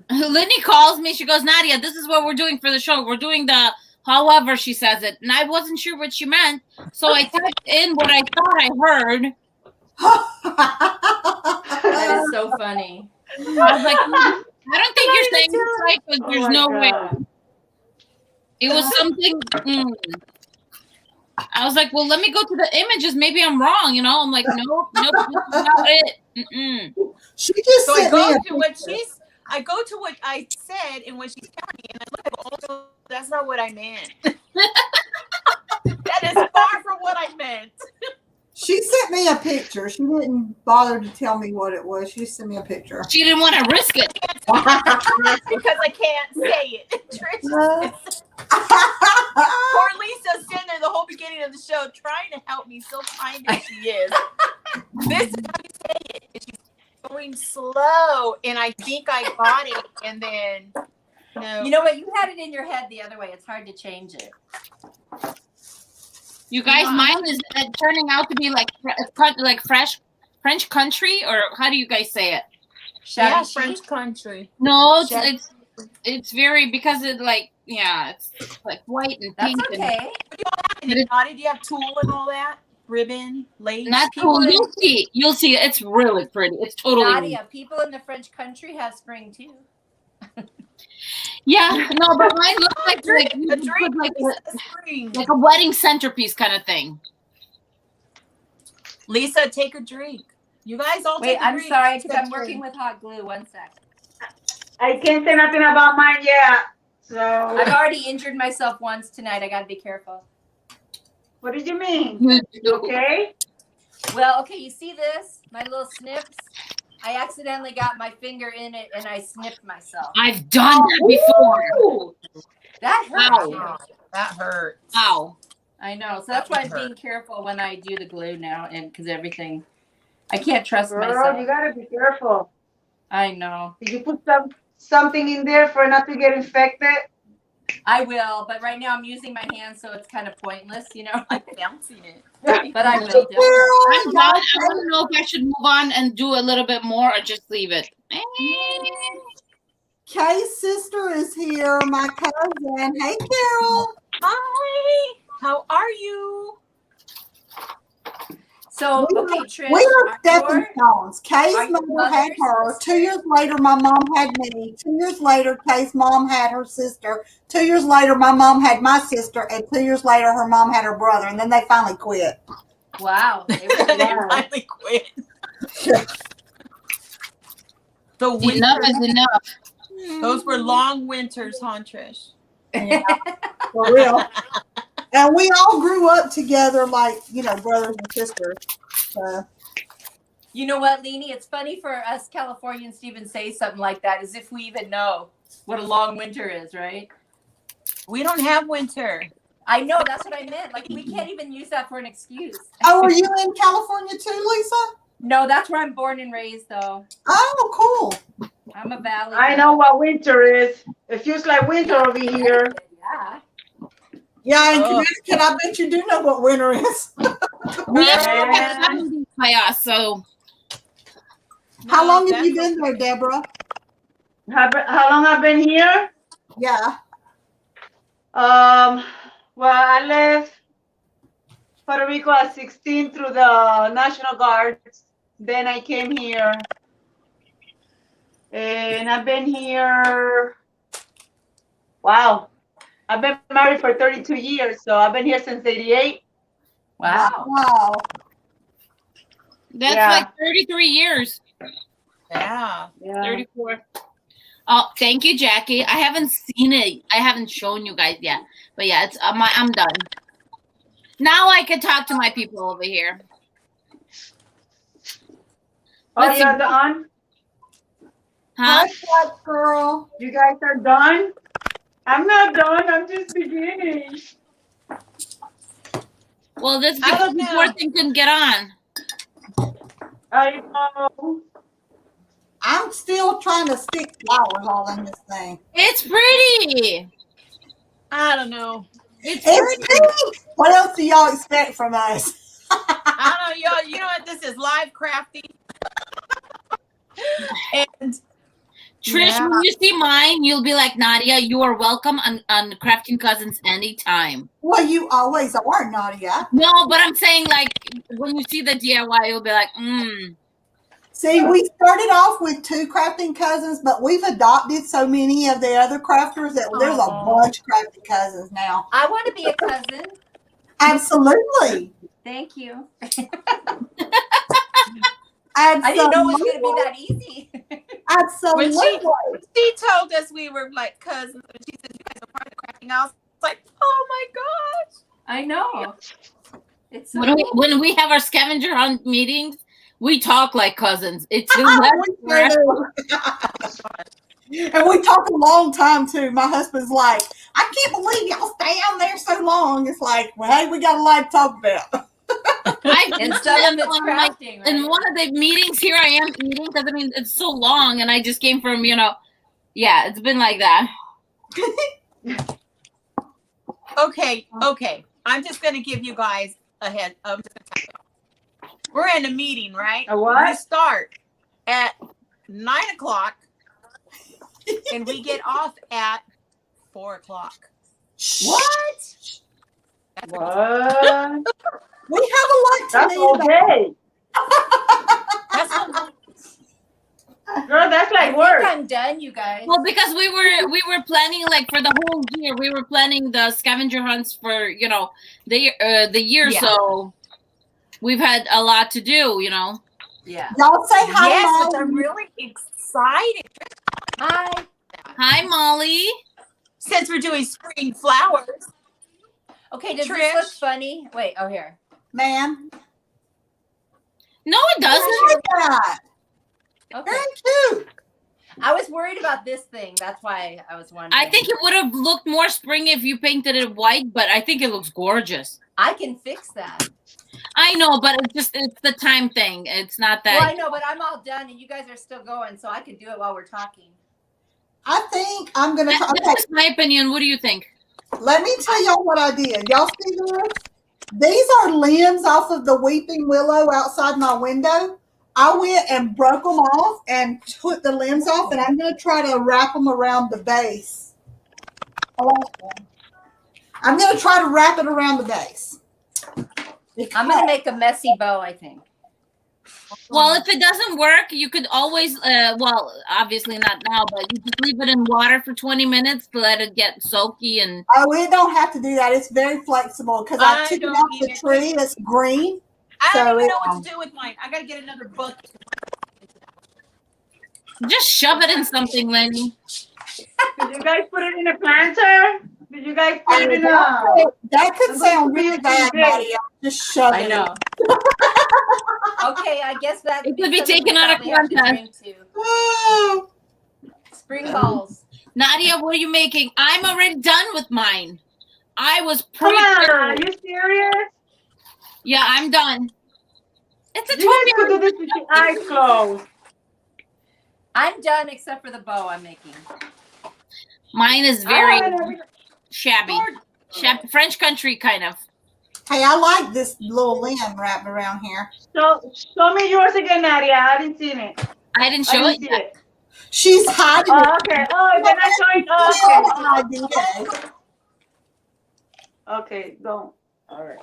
Lenny calls me. She goes, Nadia, this is what we're doing for the show. We're doing the however she says it, and I wasn't sure what she meant, so I typed in what I thought I heard. That is so funny. I was like, I don't think you're saying this right, because there's no way. It was something. I was like, well, let me go to the images. Maybe I'm wrong, you know. I'm like, nope, this is not it. She just So I sent me go a to what she's. I go to what I said and what she's telling me, and I look at oh, that's not what I meant. That is far from what I meant. She sent me a picture. She didn't bother to tell me what it was. She just sent me a picture. She didn't want to risk it. Because I can't say it. Trish. Poor Lisa's sitting there the whole beginning of the show trying to help me, so kind as she is. This is how you say it. And she's going slow, and I think I got it, and then no. You know what? You had it in your head the other way. It's hard to change it. You guys, mine is turning out to be like fresh French country, or how do you guys say it? Yeah, Shabby French chic? country. No, Shabby. it's very because it like it's like white and That's pink okay. And then, did you have tulle and all that? Ribbon, lace. and not People cool. in- You'll see. It's really pretty. It's totally Nadia, people in the French country have spring too. yeah. No, but mine looks like you a could drink, put spring. like a wedding centerpiece kind of thing. Lisa, take a drink. You guys all Wait, take a I'm drink. sorry because Take I'm a working drink. with hot glue. 1 sec. I can't say nothing about mine yet. So I've already injured myself once tonight. I got to be careful. what did you mean? Okay. Well, okay, you see this? My little snips? I accidentally got my finger in it and I snipped myself. I've done that before. Ooh. That hurt. Ow. you. That hurts. Ow. I know. So that's why I'm being careful when I do the glue now, and because everything, I can't trust Girl, myself. you gotta be careful. I know. Did you put something in there for not to get infected? I will, but right now I'm using my hands, so it's kind of pointless, you know. I'm bouncing it. But I will. Definitely. I'm done. I don't know if I should move on and do a little bit more or just leave it. Kay's sister is here, my cousin. Hey, Carol. Hi. How are you? So, okay, Trish. We are stepping your- stones. Kay's are your mother had brothers, her. 2 years later, my mom had me. 2 years later, Kay's mom had her sister. 2 years later, my mom had my sister. And 2 years later, her mom had her brother. And then they finally quit. Wow. They were They young. finally quit. The Enough winter, is enough. those were long winters, huh, Trish? Yeah, for real. And we all grew up together like, brothers and sisters. So. You know what, Leeny? It's funny for us Californians to even say something like that, as if we even know what a long winter is, right? We don't have winter. I know, that's what I meant. Like, we can't even use that for an excuse. Oh, are you in California too, Lisa? No, that's where I'm born and raised, though. Oh, cool. I'm a valley. I know what winter is. It feels like winter over here. Yeah. Yeah, in Oh. Connecticut, I bet you do know what winter is. We actually have 70 by us, so How No, long have you that's been there, Deborah? How long I've been here? Yeah. Well, I left Puerto Rico at 16 through the National Guard. Then I came here. And I've been here, wow. I've been married for 32 years, so I've been here since 88. Wow. Wow. that's Yeah. like 33 years. Yeah. Yeah. 34. Oh, thank you, Jackie. I haven't seen it. I haven't shown you guys yet. But yeah, it's I'm done. Now I can talk to my people over here. Oh, Let's you're see. done? Huh? Hi, girl. You guys are done? I'm not done. I'm just beginning. Well, this I because don't know. before thing couldn't get on. I know. I'm still trying to stick flowers all in this thing. It's pretty. I don't know. It's It's pretty. pink. What else do y'all expect from us? I don't know, y'all. You know what? This is live crafty. And Trish, Yeah. when you see mine, you'll be like, Nadia, you are welcome on Crafting Cousins anytime. Well, you always are, Nadia. No, but I'm saying, like, when you see the DIY, you'll be like, See, we started off with 2 crafting cousins, but we've adopted so many of the other crafters that there's a Aw. bunch of crafting cousins now. I want to be a cousin. Absolutely. Thank you. Absolutely. I didn't know it was going to be that easy. Absolutely. When she told us we were like cousins, and she said you guys are part of crafting, I was like, oh my gosh. I know. It's so when we have our scavenger hunt meetings, we talk like cousins. It's And we talk a long time too. My husband's like, I can't believe y'all stay down there so long. It's like, well, hey, we got a lot to talk about. And some of it's crafting, right? In one of the meetings here, I am eating because I mean it's so long, and I just came from yeah, it's been like that. Okay. I'm just gonna give you guys a head. We're in a meeting, right? A what? We start at 9:00 and we get off at 4:00. What? What? We have a lot to That's do. all day. That's what, Girl, that's I like think work. I'm done, you guys. Well, because we were planning like for the whole year. We were planning the scavenger hunts for the year. Yeah. So we've had a lot to do. Yeah. Y'all say hi yes, to but Molly. I'm really excited Hi. Hi, Molly. since we're doing spring flowers. Okay, does Trish? this look funny? Wait, oh, here. Man. No, it doesn't. Look at that. Okay. Very cute. I was worried about this thing. That's why I was wondering. I think it would have looked more springy if you painted it white, but I think it looks gorgeous. I can fix that. I know, but it's the time thing. It's not that. Well, I know, but I'm all done and you guys are still going, so I could do it while we're talking. I think I'm going to try. That's just my opinion. What do you think? Let me tell y'all what I did. Y'all see this? These are limbs off of the weeping willow outside my window. I went and broke them off and took the limbs off, and I'm going to try to wrap them around the base. I'm going to try to wrap it around the base. I'm going to make a messy bow, I think. Well, if it doesn't work, you could always, well, obviously not now, but you just leave it in water for 20 minutes to let it get soaky. And oh, we don't have to do that. It's very flexible because I took it off the tree. It's green. I don't even know what to do with mine. I got to get another book. Just shove it in something, Lenny. Did you guys put it in a planter? Did you guys put it in a... That could sound really bad, buddy. Just shove it. I know. Okay, I guess that it could be taken out of context. Spring balls. Nadia, what are you making? I'm already done with mine. I was Come pretty on, sure. are you serious? Yeah, I'm done. It's a You guys could do topiary. this with your eyes closed. I'm done except for the bow I'm making. Mine is very shabby. French country kind of. Hey, I like this little limb wrapped around here. So show me yours again, Nadia. I haven't seen it. I didn't show it see yet. it. She's hiding Oh, it. okay. Oh, then I showing. Oh, okay. Okay, don't. All right.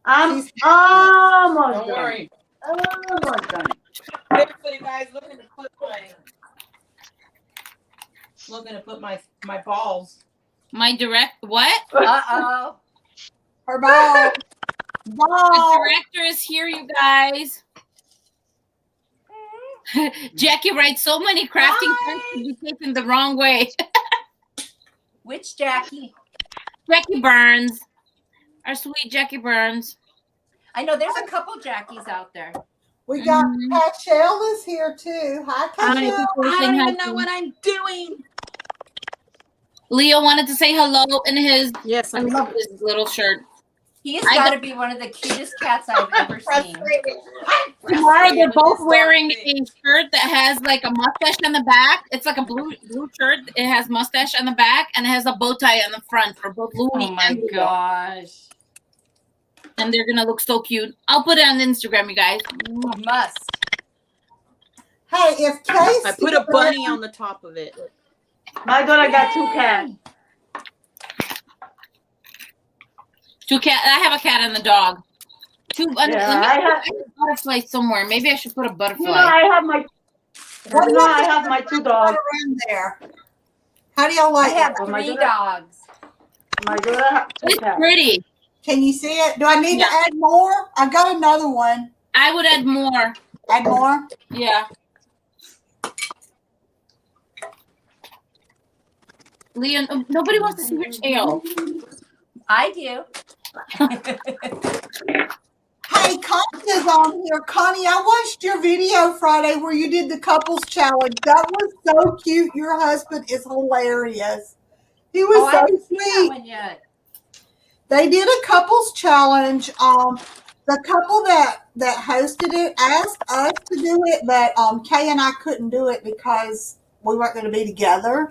I'm almost Don't done. worry. Almost done. Everybody, guys, looking to put my balls. My direct what? Uh-oh. Her ball. The Ball. director is here, you guys. Jackie writes so many crafting things to be taken the wrong way. Which Jackie? Jackie Burns. Our sweet Jackie Burns. I know there's a couple Jackies out there. We got Cashel is here too. Hi, Hi, Cashel. people saying hi to- I'm doing. Leo wanted to say hello in his. Yes, I love this little shirt. He's got to be one of the cutest cats I've ever seen. Tomorrow they're both wearing a shirt that has like a mustache on the back. It's like a blue shirt. It has mustache on the back and it has a bow tie on the front for both Louis Oh my and Leo. gosh. And they're gonna look so cute. I'll put it on Instagram, you guys. You must. Hey, if Case I put a bunny on the top of it. My daughter got 2 cats. 2 cat. I have a cat and a dog. 2. Yeah, I have a butterfly somewhere. Maybe I should put a butterfly. You know, I have my 2 dogs. around there. How do y'all I like have it? 3 dogs. My daughter has 2 It's cats. pretty. Can you see it? Do I need to add more? I got another one. I would add more. Add more? Yeah. Leon, nobody wants to see your tail. I do. Hey, Connie's on here. Connie, I watched your video Friday where you did the couples challenge. That was so cute. Your husband is hilarious. He was I so haven't seen that sweet. one yet. They did a couples challenge. The couple that hosted it asked us to do it, but Kay and I couldn't do it because we weren't going to be together,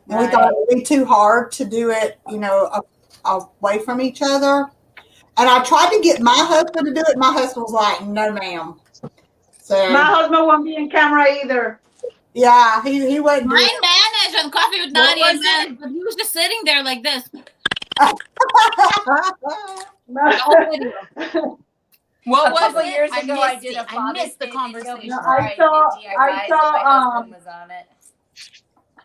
and we thought it would be too hard to do it, away from each other. And I tried to get my husband to do it. My husband was like, "No, ma'am." So My husband won't be in camera either. yeah, he wasn't. Mine managed on Coffee with Nadia, was man, but he was just sitting there like this. What A was couple it? years ago, I did a I Father's missed the Day video conversation. before I did saw- DIYs, I and saw, my husband was on it.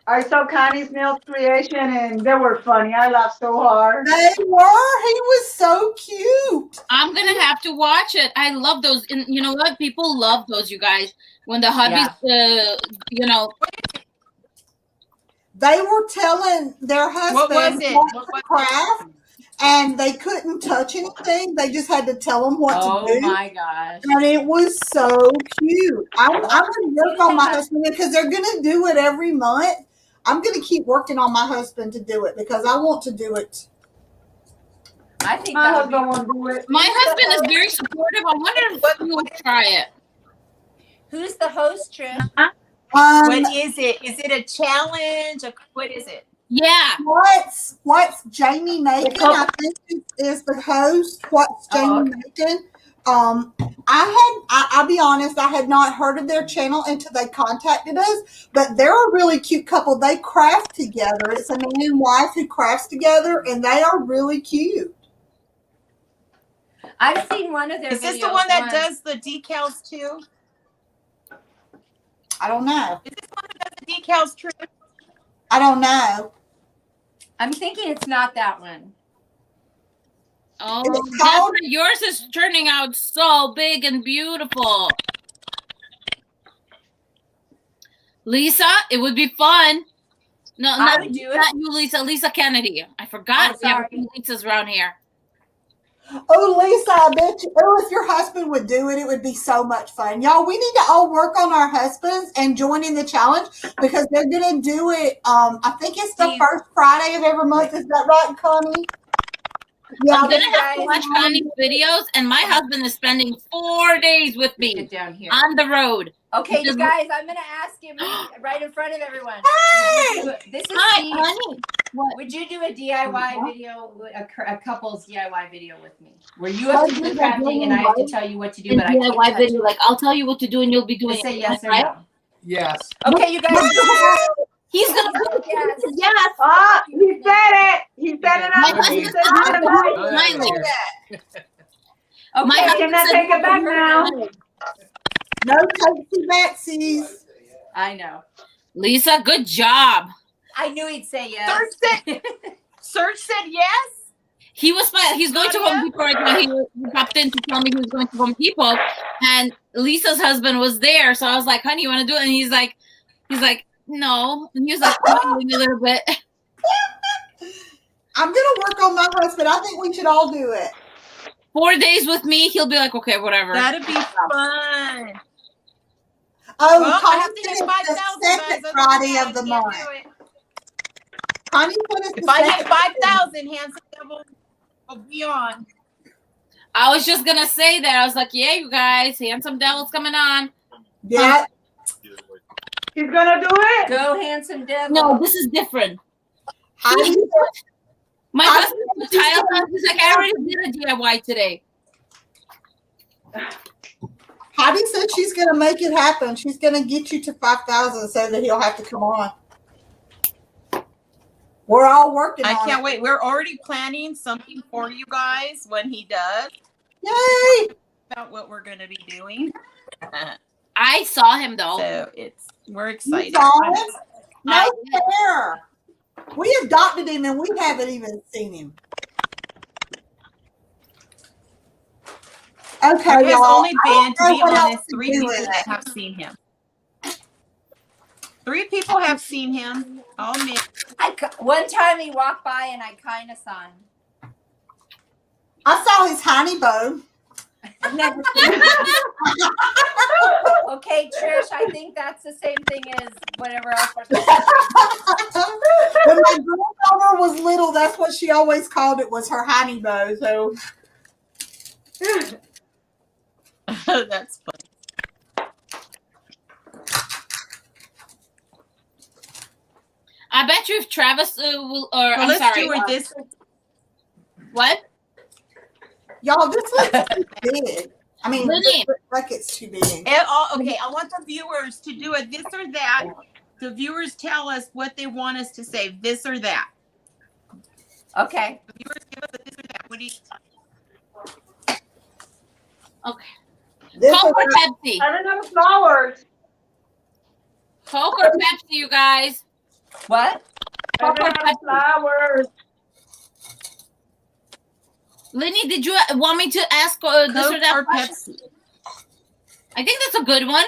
I saw Connie's nail creation and they were funny. I laughed so hard. They were. He was so cute. I'm gonna have to watch it. I love those. And you know what? People love those, you guys. When the hubbies, They were telling their husband What was it? what What to was craft, and they couldn't touch anything. They just had to tell them what to do. Oh my gosh. And it was so cute. I'm going to work on my husband because they're going to do it every month. I'm going to keep working on my husband to do it because I want to do it. I think My that would be husband won't do it. My husband is very supportive. I wonder if he would try it. Who's the host, Trish? What is it? Is it a challenge? What is it? Yeah. What's Jamie Macon? I think is the host. What's Jamie Macon? I'll be honest, I had not heard of their channel until they contacted us, but they're a really cute couple. They craft together. It's a man and wife who crafts together, and they are really cute. I've seen one of their videos. Is this the one that does the decals too? I don't know. Is this the one that does the decals too? I don't know. I'm thinking it's not that one. Oh, It's called- Deborah, yours is turning out so big and beautiful. Lisa, it would be fun. No, I not, would do it. not you, Lisa. Lisa Kennedy. I forgot. Oh, We have sorry. two Lisas around here. Oh, Lisa, I bet you. Oh, if your husband would do it, it would be so much fun. Y'all, we need to all work on our husbands and join in the challenge because they're going to do it. I think it's the first Friday of every month. Is that right, Connie? Yeah, I'm going to have to guys- watch Connie's videos, and my husband is spending 4 days with me Get down here. on the road. Okay, you Just- guys, I'm going to ask him right in front of everyone. This is Hi, Steve. honey. What? Would you do a DIY video, a couple's DIY video with me? Where you have to do the crafting and I have to tell you what to do, but I can't DIY touch video, it. like I'll tell you what to do and you'll be doing Just say it. yes or right? no. Yes. Okay, you guys. He's gonna do Yes. it. Yes. Ah, he said it. He said it My out. husband He is said on the it road out. smiling. Okay, My I husband cannot said take it back now. no Casey Betsy's. I know. Lisa, good job. I knew he'd say yes. Serge said yes. He was he's going to Home Depot right now. He popped in to tell me he was going to Home Depot, and Lisa's husband was there. So I was like, "Honey, you want to do it?" And he's like, "No." And he was like, "Waiting a little bit." I'm gonna work on my husband. I think we should all do it. 4 days with me, he'll be like, "Okay, whatever." That'd be fun. Oh, Well, I Connie have to said hit it's 5,000 the second guys. Friday Otherwise, of the I can't month. do it. Connie said it's If the I hit second 5,000, handsome devil will be on. I was just gonna say that. I was like, "Yeah, you guys, Handsome Devil's coming on." Yeah. He's gonna do it. Go, handsome devil. No, this is different. My husband put tiles on. He's like, "I already did a DIY today." Heidi said she's going to make it happen. She's going to get you to 5,000 so that he'll have to come on. We're all working I on can't it. wait. We're already planning something for you guys when he does Yay! about what we're going to be doing. I saw him though. So we're You excited. saw him? No I- fair. We adopted him and we haven't even seen him. Okay, There has y'all. only I been, don't to be know what else honest, 3 do people with that it. have seen him. 3 people have seen him. All men. One time he walked by and I kind of saw him. I saw his honey bone. I've never seen him. Okay, Trish, I think that's the same thing as whatever else we're supposed to When my granddaughter was little, that's what she always called it, was her honey bone. So That's funny. I bet you if Travis will, or Well, I'm let's sorry, do it this. what? y'all, this looks too big. I mean, Really? this looks like it's too big. Okay, I want the viewers to do it this or that. The viewers tell us what they want us to say, this or that. Okay. The viewers give us a this or that. What do you? This Coke or is- Pepsi? I don't know flowers. Coke or Pepsi, you guys? What? I don't have flowers. Lenny, did you want me to ask this or Coke that or question? Pepsi? I think that's a good one.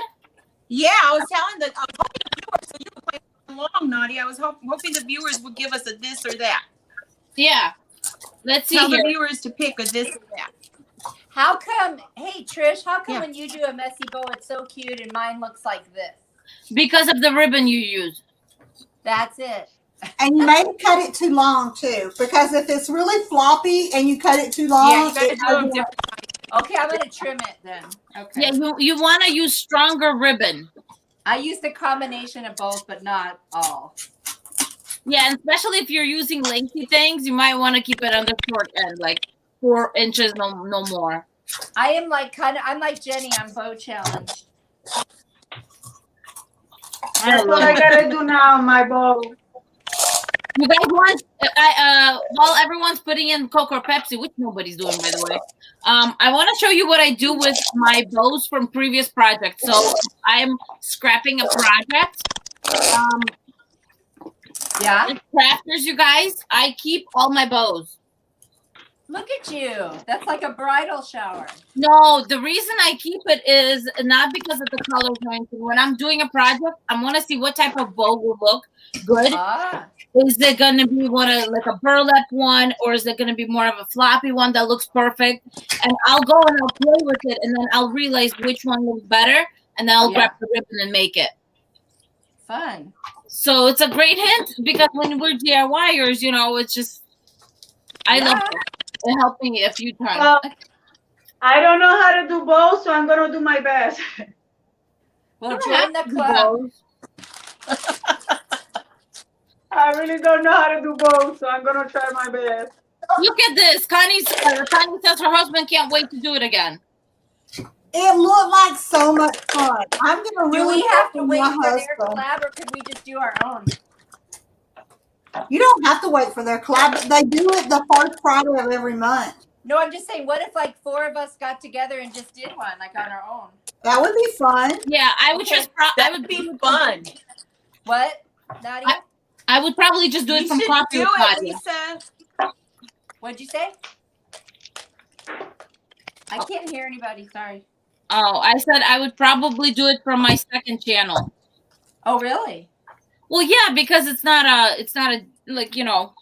Yeah, I was telling I was hoping the viewers, so you could play along, Naughty. I was hoping the viewers would give us a this or that. Yeah. Let's see Tell here. the viewers to pick a this or that. How come, hey Trish, how come Yeah. when you do a messy bow, it's so cute and mine looks like this? Because of the ribbon you use. That's it. And you may cut it too long too, because if it's really floppy and you cut it too Yeah, long, you gotta it do them doesn't- different. Okay, I'm gonna trim it then. Okay. Yeah, you want to use stronger ribbon. I used a combination of both, but not all. Yeah, and especially if you're using lengthy things, you might want to keep it on the short end, like 4 inches, no more. I am like I'm like Jenny on bow challenge. That's what I gotta do now on my bow. You guys want? While everyone's putting in Coke or Pepsi, which nobody's doing, by the way. I want to show you what I do with my bows from previous projects. So I'm scrapping a project. Yeah. As crafters, you guys, I keep all my bows. Look at you. That's like a bridal shower. No, the reason I keep it is not because of the colors or anything. When I'm doing a project, I want to see what type of bow will look good. Ah. Is it going to be like a burlap one, or is it going to be more of a floppy one that looks perfect? And I'll go and I'll play with it, and then I'll realize which one looks better, and then I'll grab the ribbon and make it. Fun. So it's a great hint, because when we're DIYers, you know, it's just, I love it. It helped me a few times. Well, I don't know how to do both, so I'm gonna do my best. Well, join the club. I really don't know how to do both, so I'm gonna try my best. Look at this. Connie says her husband can't wait to do it again. It looked like so much fun. I'm gonna Do really we have to welcome wait my for their husband. collab, or could we just do our own? You don't have to wait for their collab. But they do it the first Friday of every month. No, I'm just saying, what if like 4 of us got together and just did one, like on our own? That would be fun. Yeah, I would just. That would be fun. What, Nadia? I would probably just do it You from should Coffee do with it, Nadia. Lisa. What'd you say? I can't hear anybody. Sorry. Oh, I said I would probably do it from my second channel. Oh, really? Well, yeah, because it's not a like, you know.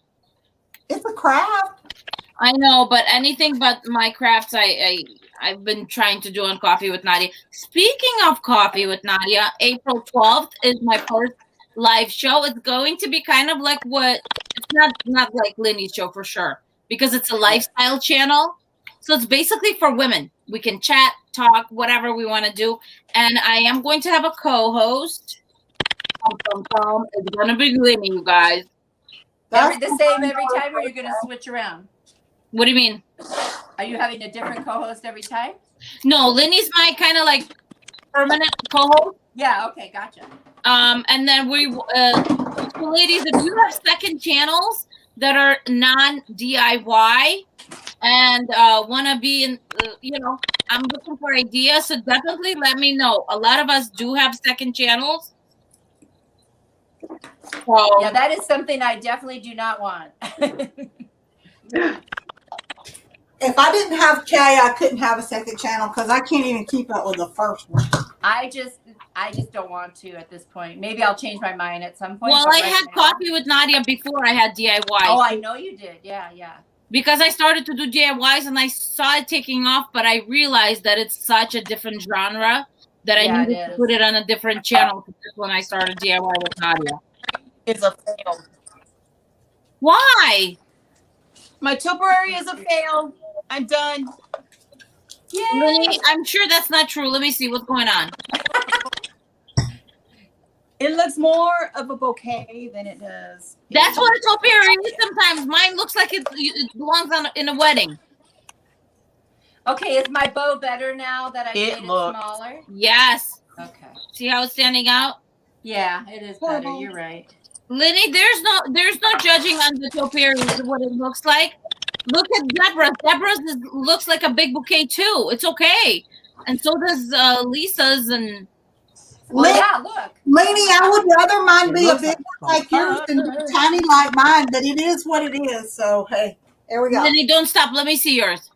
It's a craft. I know, but anything but my crafts, I've been trying to do on Coffee with Nadia. Speaking of Coffee with Nadia, April 12th is my first live show. It's going to be kind of like it's not like Leeny Show for sure, because it's a lifestyle channel. So it's basically for women. We can chat, talk, whatever we want to do. And I am going to have a co-host. It's going to be Leeny, you guys. The same every time, or you're going to switch around? What do you mean? Are you having a different co-host every time? No, Leany's my kind of like permanent co-host. Yeah, okay, gotcha. And then so ladies, if you have second channels that are non-DIY and want to be in, you know, I'm looking for ideas, so definitely let me know. A lot of us do have second channels. So, Yeah, that is something I definitely do not want. If I didn't have Kay, I couldn't have a second channel because I can't even keep up with the first one. I just don't want to at this point. Maybe I'll change my mind at some point. well, but I right had now- Coffee with Nadia before I had DIY. Oh, I know you did. Yeah, yeah. Because I started to do DIYs and I saw it taking off, but I realized that it's such a different genre that Yeah, I it needed to is. put it on a different channel. That's when I started DIY with Nadia. It's a fail. Why? My Topiary is a fail. I'm done. Lily, I'm sure that's not true. Let me see what's going on. It looks more of a bouquet than it does. That's what a topiary is sometimes. Mine looks like it belongs in a wedding. Okay, is my bow better now that I made it looked- smaller? Yes. Okay. See how it's standing out? Yeah, it is better. You're right. Lily, there's no judging on the topiary what it looks like. Look at Deborah's. Deborah's looks like a big bouquet too. It's okay. And so does Lisa's and Well, yeah, look. Lainey, I would rather mine be a looks big one like yours than tiny like mine, but it is what it is. So, hey, there we go. Lily, don't stop. Let me see yours.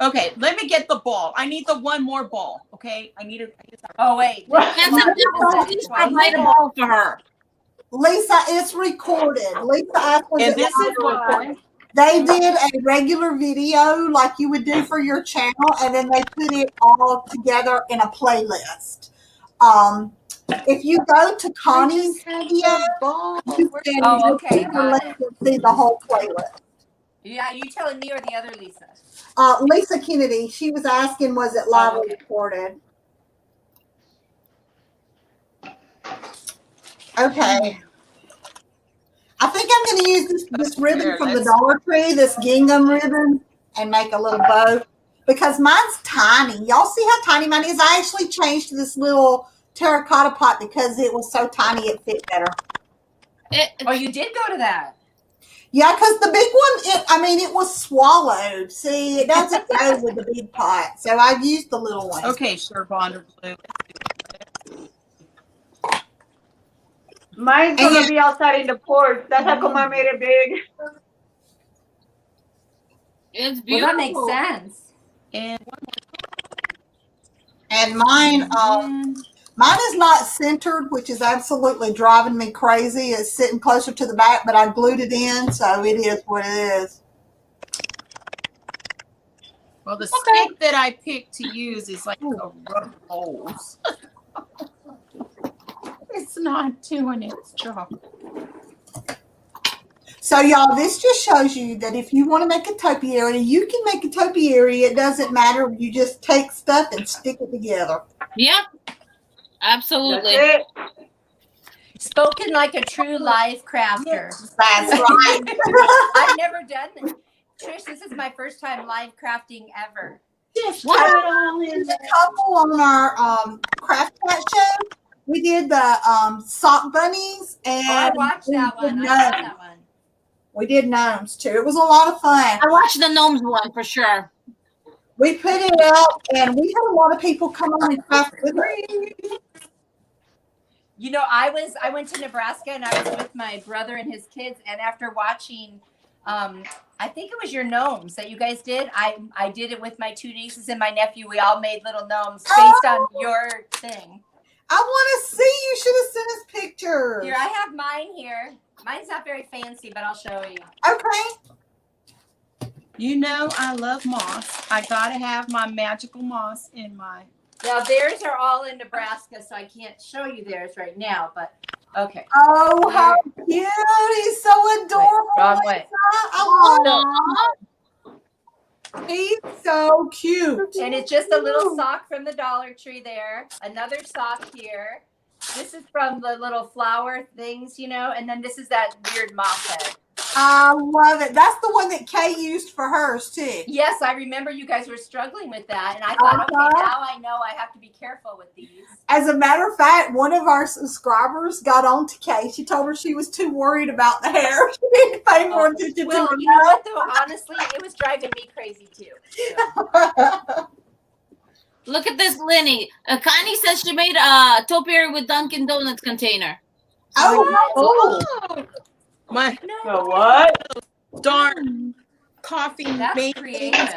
Okay, let me get the ball. I need the one more ball. Okay, I need it. Oh, wait. Handsome, just provide a ball for her. Lisa, it's recorded. Lisa asked, was And it this live is or why. recorded? They did a regular video like you would do for your channel, and then they put it all together in a playlist. If you go to Connie's video, you can Oh, just okay, click the got link it. and see the whole playlist. Yeah, you telling me or the other Lisa? Lisa Kennedy, she was asking, was it live or recorded? Okay. I think I'm going to use this ribbon from the Dollar Tree, this gingham ribbon, and make a little bow because mine's tiny. Y'all see how tiny mine is? I actually changed to this little terracotta pot because it was so tiny it fit better. Oh, you did go to that? Yeah, because the big one, it was swallowed. See, it doesn't go with the big pot. So I used the little one. Okay, sure, Bonder Blue. Mine's gonna be outside in the porch. That's how come I made it big. It's beautiful. Well, that makes sense. And mine, mine is not centered, which is absolutely driving me crazy. It's sitting closer to the back, but I glued it in, so it is what it is. Well, the stick that I picked to use is like a rope hose. It's not doing its job. So, y'all, this just shows you that if you want to make a topiary, you can make a topiary. It doesn't matter. You just take stuff and stick it together. Yep. Absolutely. That's it. Spoken like a true life crafter. That's right. I've never done this. Trish, this is my first time live crafting ever. There's a couple on our craft chat show. We did the sock bunnies, and I watched that one. I saw that one. We did gnomes too. It was a lot of fun. I watched the gnomes one for sure. We put it out, and we had a lot of people come on and craft with us. You know, I went to Nebraska and I was with my brother and his kids, and after watching, I think it was your gnomes that you guys did. I did it with my two nieces and my nephew. We all made little gnomes based on your thing. I want to see. You should have sent us pictures. Here, I have mine here. Mine's not very fancy, but I'll show you. Okay. You know I love moss. I gotta have my magical moss in my. Now theirs are all in Nebraska, so I can't show you theirs right now. But okay. Oh, how cute! He's so adorable. Wait, wrong way. I love him. He's so cute. And it's just a little sock from the Dollar Tree there. Another sock here. This is from the little flower things, you know, and then this is that weird moth head. I love it. That's the one that Kay used for hers too. Yes, I remember you guys were struggling with that, and I thought, okay, now I know I have to be careful with these. As a matter of fact, one of our subscribers got on to Kay. She told her she was too worried about the hair. She didn't pay more attention to her. You know what, though? Honestly, it was driving me crazy too. So. Look at this, Lenny. Connie says she made a topiary with Dunkin' Donuts container. Oh. My what? Darn coffee creative.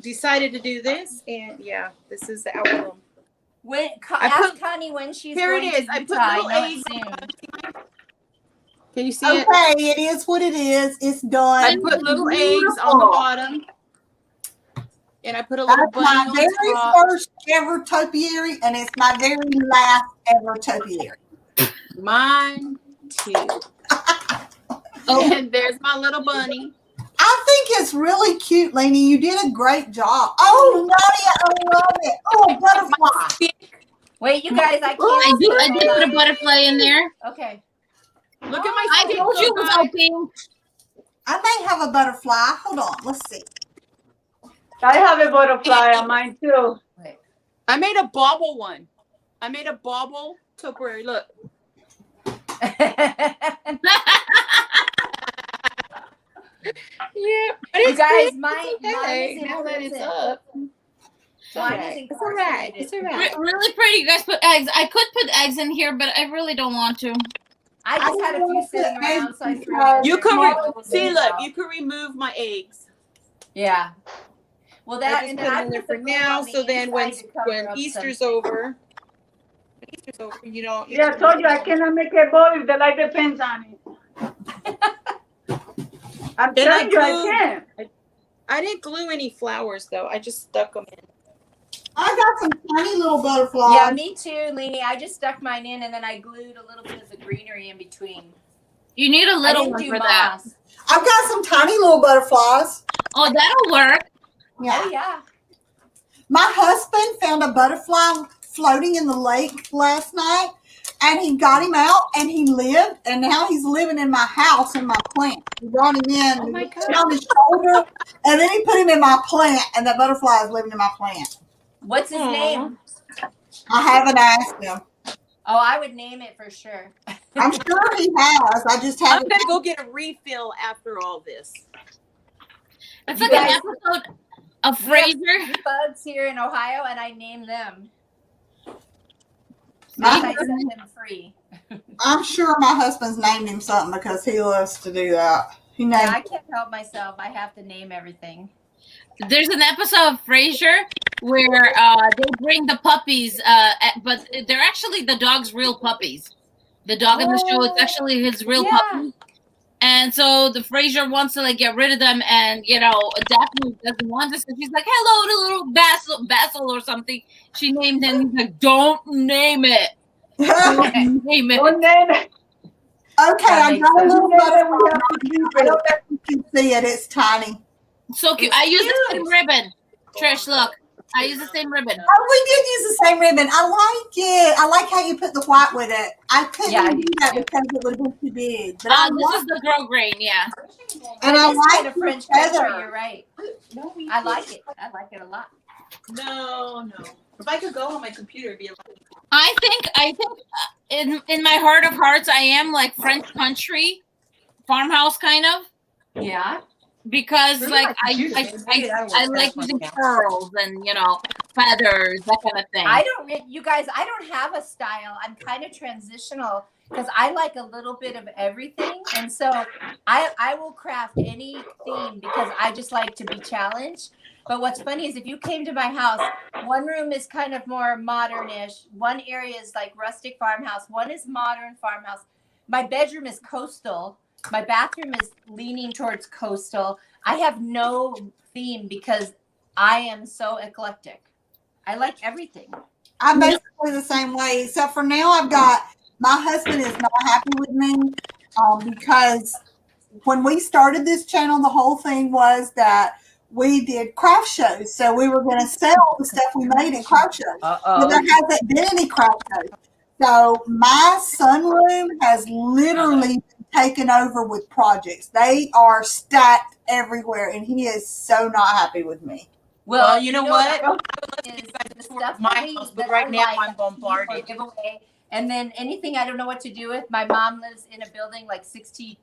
Decided to do this, and yeah, this is the outcome. When ask Connie when she's here going it is. To I Utah. put little I know eggs. it's soon. Can you see it? Okay, it is what it is. It's done. I put little eggs on the bottom, and I put a little bunny my on very top. first ever topiary, and it's my very last ever topiary. Mine too. And there's my little bunny. I think it's really cute, Lainey. You did a great job. Oh, Nadia, I love it. Oh, butterfly. Wait, you guys, I can't. I did put a butterfly in there. Okay. Look at my I stick. told you it was open. I may have a butterfly. Hold on. Let's see. I have a butterfly on mine too. I made a bauble one. I made a bauble topiary. Look. Yeah, you guys, mine okay. is Now that it's in up. It's all right. It's all right. Really pretty. You guys put eggs. I could put eggs in here, but I really don't want to. I just had a few sitting around, so I threw them in You there. could see. Look, you could remove my eggs. Yeah. Well, I just put them in there for now. So then when Easter's over, Easter's over. You don't. Yeah, I told you I cannot make a bowl if the light depends on it. I'm Then telling you, I glued- can. I didn't glue any flowers though. I just stuck them in. I got some tiny little butterflies. Yeah, me too, Leanie. I just stuck mine in and then I glued a little bit of the greenery in between. You need a I little didn't one do for that. moss. I've got some tiny little butterflies. Oh, that'll work. Yeah. Oh yeah. My husband found a butterfly floating in the lake last night, and he got him out, and he lived, and now he's living in my house in my plant. He brought him in, Oh my and put him on his shoulder, and then he put him in my plant, and that butterfly is living in my plant. What's his name? I haven't asked him. Oh, I would name it for sure. I'm sure he has. I just I'm haven't. gonna go get a refill after all this. It's You like an guys- episode of We have Frasier. bugs here in Ohio, and I name them. My- I set them free. I'm sure my husband's named him something because he loves to do that. He named. Yeah, I can't help myself. I have to name everything. There's an episode of Frasier where they bring the puppies, but they're actually the dog's real puppies. The dog in the show is actually his real Yeah. puppy. And so the Frasier wants to like get rid of them, and Daphne doesn't want this. And she's like, "Hello, to little Basil or something." She named him. He's like, "Don't name it. Don't name it." Don't name it. Okay, I makes got a sense. little We butterfly. have to keep I it. don't know if you can see it. It's tiny. So cute. It's I use the cute. same ribbon. Trish, look. I use the same ribbon. Oh, we did use the same ribbon. I like it. I like how you put the white with it. I couldn't Yeah, I do do that too. because it would have been too big. But I This like is the girl grain, yeah. and It I is like kind of the French country. feather. You're right. No, we I like it. I like it a lot. No. If I could go on my computer, it'd be a lot. I think in my heart of hearts, I am like French country farmhouse kind of, Yeah. because Really like like I computer games. Maybe that'll work I better like for using me. pearls and feathers, that kind of thing. You guys, I don't have a style. I'm kind of transitional because I like a little bit of everything. And so I will craft any theme because I just like to be challenged. But what's funny is if you came to my house, one room is kind of more modern-ish. One area is like rustic farmhouse. One is modern farmhouse. My bedroom is coastal. My bathroom is leaning towards coastal. I have no theme because I am so eclectic. I like everything. I'm basically the same way, except for now I've got my husband is not happy with me because when we started this channel, the whole thing was that we did craft shows. So we were going to sell the stuff we made in craft shows. But there hasn't been any craft shows. So my sunroom has literally been taken over with projects. They are stacked everywhere, and he is so not happy with me. Well, you know what? Is the stuff My that we- house, that but right I now like, I'm bombarded. or give away. And then anything I don't know what to do with. My mom lives in a building like 62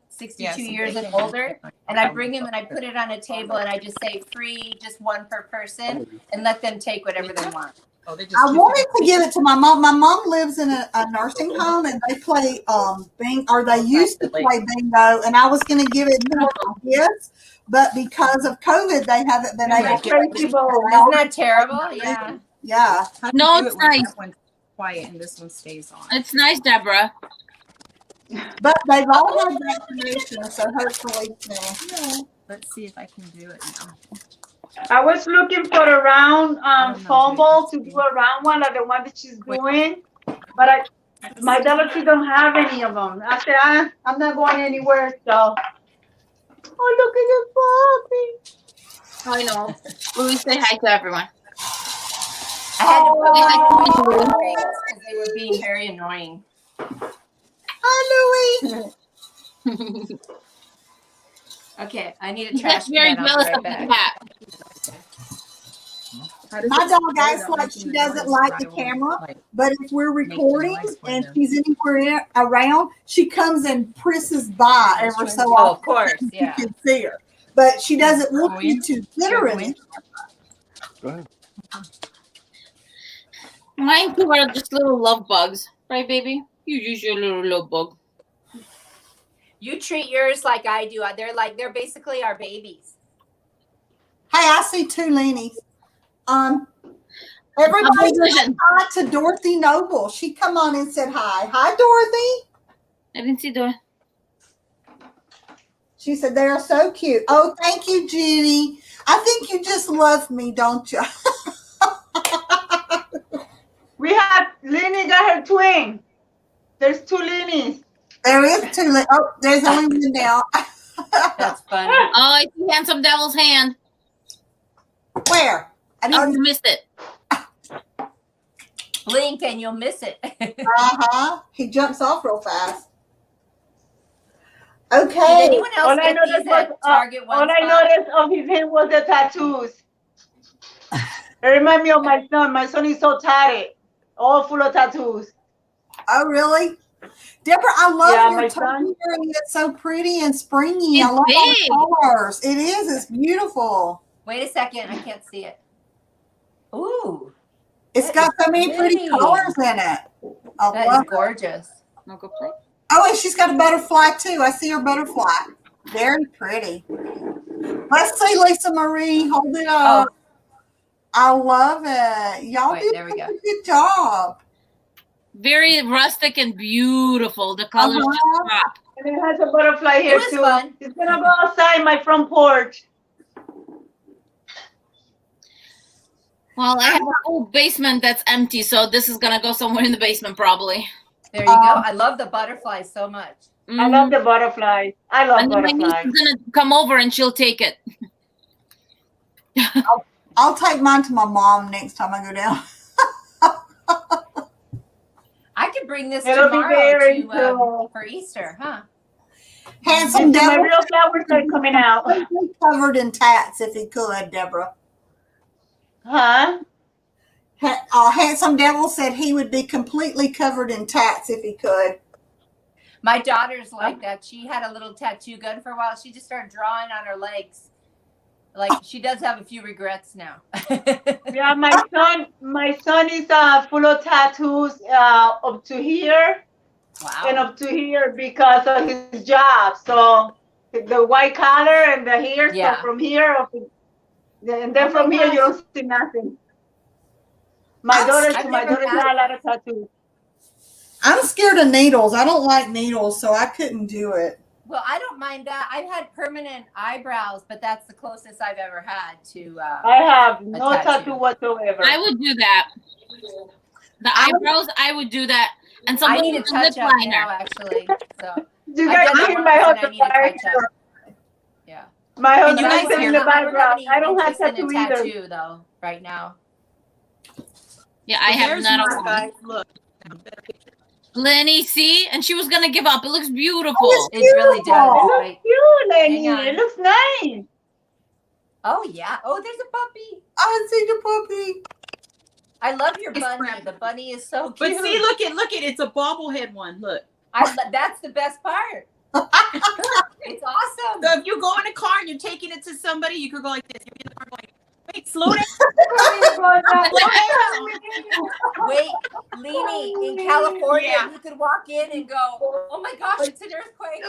years and older. And I bring him and I put it on a table and I just say free, just one per person, and let them take whatever they want. Oh, they just I wanted to give it to my mom. My mom lives in a nursing home, and they play they used to play bingo, and I was going to give it to my kids, but because of COVID, they haven't been able to. Crazy bowl. Isn't that terrible? Yeah. Yeah. No, it's nice. That one's quiet and this one stays on. It's nice, Deborah. But they've all had vaccinations, so hopefully, Let's see if I can do it now. I was looking for a round don't know. foam ball to do a round one like the one that she's doing, but my Dollar Tree don't have any of them. I said I'm not going anywhere, so. Oh, look at I know. Louis, say hi to everyone. I had to put my toys in rings because they were being very annoying. hi, Louie. Okay, I need a He's trash very can. I'll jealous be of right the back. cat. My dog acts like she doesn't like the camera, but if we're recording and she's anywhere around, she comes and presses by ever so Oh, of often. course, You yeah. can see her, but she doesn't want you to get her in it. Go ahead. Mine too are just little love bugs, right, baby? You use your little love bug. You treat yours like I do. They're basically our babies. Hey, I see two Leenies. Everybody said hi to Dorothy Noble. She come on and said hi. Hi, Dorothy. I didn't see Dora. She said they are so cute. Oh, thank you, Judy. I think you just love me, don't you? We have Leeny got her twin. There's two Leenys. There is two. Oh, there's only one now. That's funny. Oh, I see Handsome Devil's hand. Where? I Oh, didn't. you missed it. Blink and you'll miss it. He jumps off real fast. Did Okay. anyone else All I get noticed these at Target all one I spot? noticed of his hand was the tattoos. It reminds me of my son. My son is so tatted, all full of tattoos. Oh, really? Deborah, I love Yeah, your my son. topiary. It's so pretty and springy. It's I love big. all the colors. It is. It's beautiful. Wait a second, I can't see it. Ooh, It's That got is so many pretty pretty. colors in it. I that love is gorgeous. I'll go play. Oh, and she's got a butterfly too. I see her butterfly. Very pretty. Let's see, Lisa Marie. Hold it up. I love it. Y'all Wait, did there we such go. a good job. Very rustic and beautiful. The colors just pop. And it has a butterfly here It was too. fun. It's gonna go outside my front porch. Well, I have a whole basement that's empty, so this is gonna go somewhere in the basement probably. There you go. I love the butterflies so much. I love the butterflies. I love And then my niece butterflies. is gonna come over and she'll take it. I'll take mine to my mom next time I go down. I could bring this It'll be very tomorrow cool. for Easter, huh? Handsome My Deborah real flowers are coming out. covered in tats if he could, Deborah. Huh? Handsome Devil said he would be completely covered in tats if he could. My daughter's like that. She had a little tattoo gun for a while. She just started drawing on her legs. Like she does have a few regrets now. Yeah, my son is full of tattoos up to here and Wow. up to here because of his job. So the white collar and the hair, Yeah. so from here up, and then Oh from my here you gosh. don't see nothing. My I've daughter never got had a lot of tattoos. I'm scared of needles. I don't like needles, so I couldn't do it. Well, I don't mind that. I've had permanent eyebrows, but that's the closest I've ever had to. I have no tattoo. tattoo whatsoever. I would do that. The eyebrows, I would do that. And I someone need a with a lip touch up liner. now, actually. So You I guys did see that my once and I husband. need a touch up. Yeah. My Can husband you is guys sitting hear in the that? I don't have background. any I don't have interest in tattoo a either. tattoo though right now. Yeah, I have There's none my of them. guy. Look. Lenny, see? And she was gonna give up. It looks beautiful. It really does. It looks Right. cute, Lenny. Hang on. It looks nice. Oh yeah. Oh, there's a puppy. I see the puppy. I love your It's bunny. brown. The bunny is so But cute. see, look it. It's a bobblehead one. Look. That's the best part. It's awesome. So if you go in a car and you're taking it to somebody, you could go like this. You're in the car going, wait, slow down. Wait, Leeny, in California, Yeah. you could walk in and go, oh my gosh, it's an earthquake.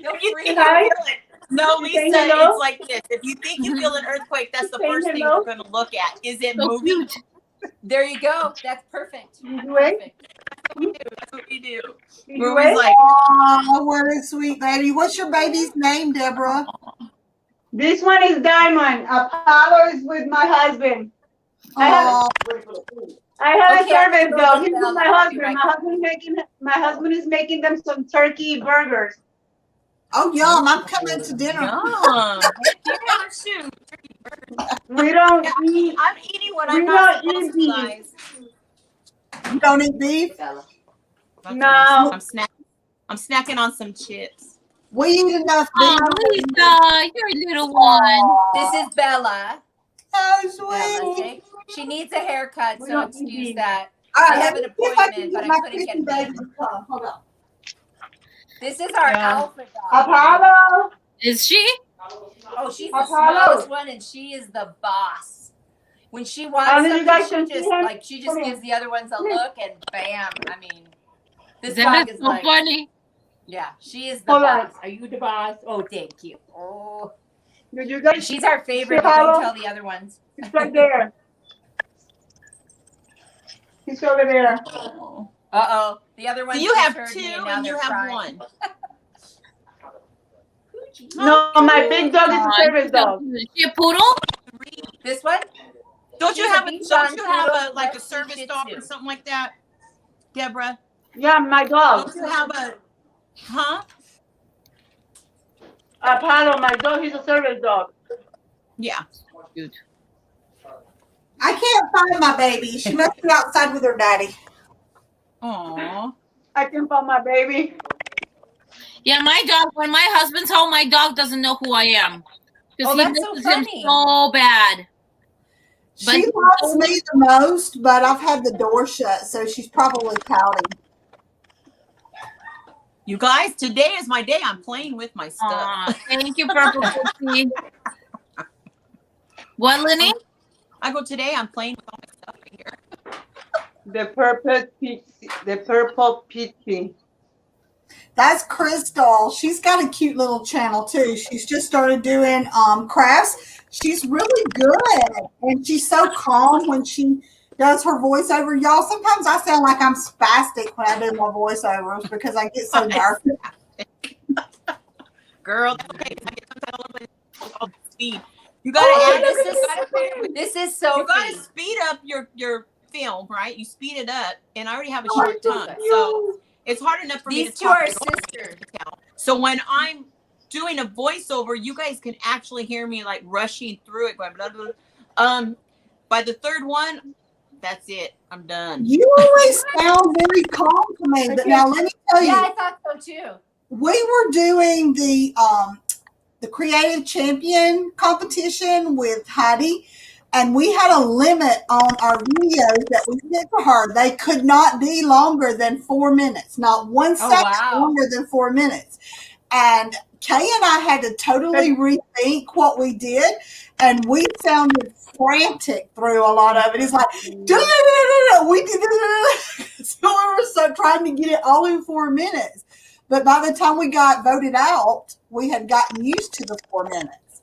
You'll You freak think out. you feel it. No, You say Lisa, hello? it's like this. If you think you feel an earthquake, that's the You say first thing hello? we're going to look at. Is it So moving? cute. There you go. That's perfect. Wait. Perfect. That's what we do. You We're always wait? like, Oh, what a sweet baby. What's your baby's name, Deborah? This one is Diamond. Apollo is with my husband. I have a Okay, I'm gonna servant go though. get He's with Bella. my I'll be husband. right My husband is making them some turkey burgers. Oh, yum. I'm coming to dinner. yum. Yeah, shoot. We don't eat. I'm eating what We I'm not don't supposed eat to, beef. guys. You don't eat beef? Bella. No. I'm snacking on some chips. We eat enough Oh, beef. Lisa, you're a little one. This is Bella. Oh, Bella, sweet. see? She needs a haircut, We so don't excuse eat. that. All right, I have let an me see if I can appointment, but get I my couldn't kissy get baby in. to come. Hold on. This is our Yeah. alpha dog. Apollo. Is she? Oh, she's the Apollo. smallest one, and she is the boss. When she wants Apollo, you guys something, can see him? she just Come here. gives the other ones a look, and bam! I mean, this That dog is is so like, funny. yeah, she is the Hold on. boss. Are you the boss? Oh, thank you. Oh, Did you guys? She's our favorite. Say hello? Don't tell the other ones. He's right there. He's over there. Uh-oh. The other ones. So you just have heard two me and now and you they're have crying. one. No, my big dog is a service dog. Is she a poodle? This one? Don't you She's a have Bichon a like a Rescue service Shih dog Tzu. or something like that, Deborah? Yeah, my dog. Don't you have a huh? Apollo, my dog, he's a service dog. Yeah. I can't find my baby. She must be outside with her daddy. Aww. I can find my baby. Yeah, my dog. When my husband's home, my dog doesn't know who I am because Oh, he that's so misses him funny. so bad. She loves me the most, but I've had the door shut, so she's probably pouting. You guys, today is my day. I'm playing with my stuff. Aw, thank you, Purple Cookie. What, Lenny? I go today. I'm playing with all my stuff right here. The purple peachy. That's Crystal. She's got a cute little channel too. She's just started doing crafts. She's really good, and she's so calm when she does her voiceover. Y'all, sometimes I sound like I'm spastic when I do my voiceovers because I get so nervous. Girl, that's okay. I get sometimes a little bit of speed. You gotta This is so you gotta cute. speed up your film, right? You speed it up, and I already have a short tongue, so it's hard enough for me These to two talk. are to sisters. So when I'm doing a voiceover, you guys can actually hear me like rushing through it, going blah blah. Blah. By the third one, that's it. I'm done. You always sound very calm to me, but now let me tell you, Yeah, I thought so too. we were doing the Creative Champion competition with Heidi, and we had a limit on our videos that we did for her. They could not be longer than 4 minutes, not one second wow. longer than 4 minutes. And Kay and I had to totally rethink what we did, and we sounded frantic through a lot of it. It's like, we did so we were so trying to get it all in 4 minutes. But by the time we got voted out, we had gotten used to the 4 minutes.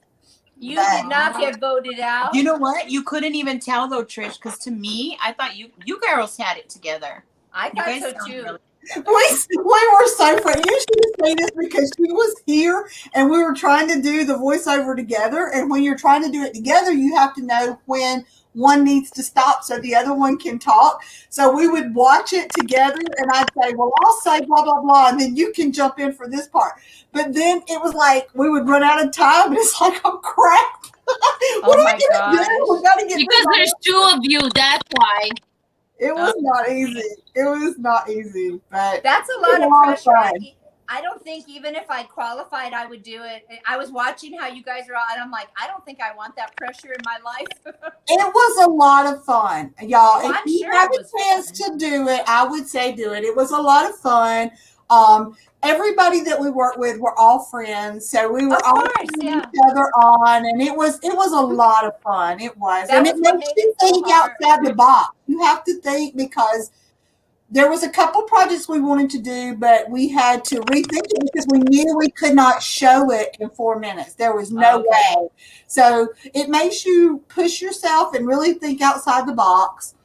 You did not get voted out. You know what? You couldn't even tell though, Trish, because to me, I thought you girls had it together. I You thought guys so sound too. really- We were so funny. You should have seen this because she was here and we were trying to do the voiceover together. And when you're trying to do it together, you have to know when one needs to stop so the other one can talk. So we would watch it together and I'd say, well, I'll say blah, blah, blah. And then you can jump in for this part. But then it was like we would run out of time and it's like, I'm crap. What are we going to do? We got to get Because there's two of you, that's why. It was not easy. It was not easy, but That's a lot of was pressure. fun. I don't think even if I qualified, I would do it. I was watching how you guys are all, and I'm like, I don't think I want that pressure in my life. It was a lot of fun, y'all. Well, if I'm you sure have it a was chance fun. to do it, I would say do it. It was a lot of fun. Everybody that we worked with were all friends, so we were Of all course, putting yeah. each other on, and it was a lot of fun. It was, That and was it what makes made you it so think hard. outside the box. You have to think because there was a couple projects we wanted to do, but we had to rethink it because we knew we could not show it in 4 minutes. There was no Okay. way. So it makes you push yourself and really think outside the box.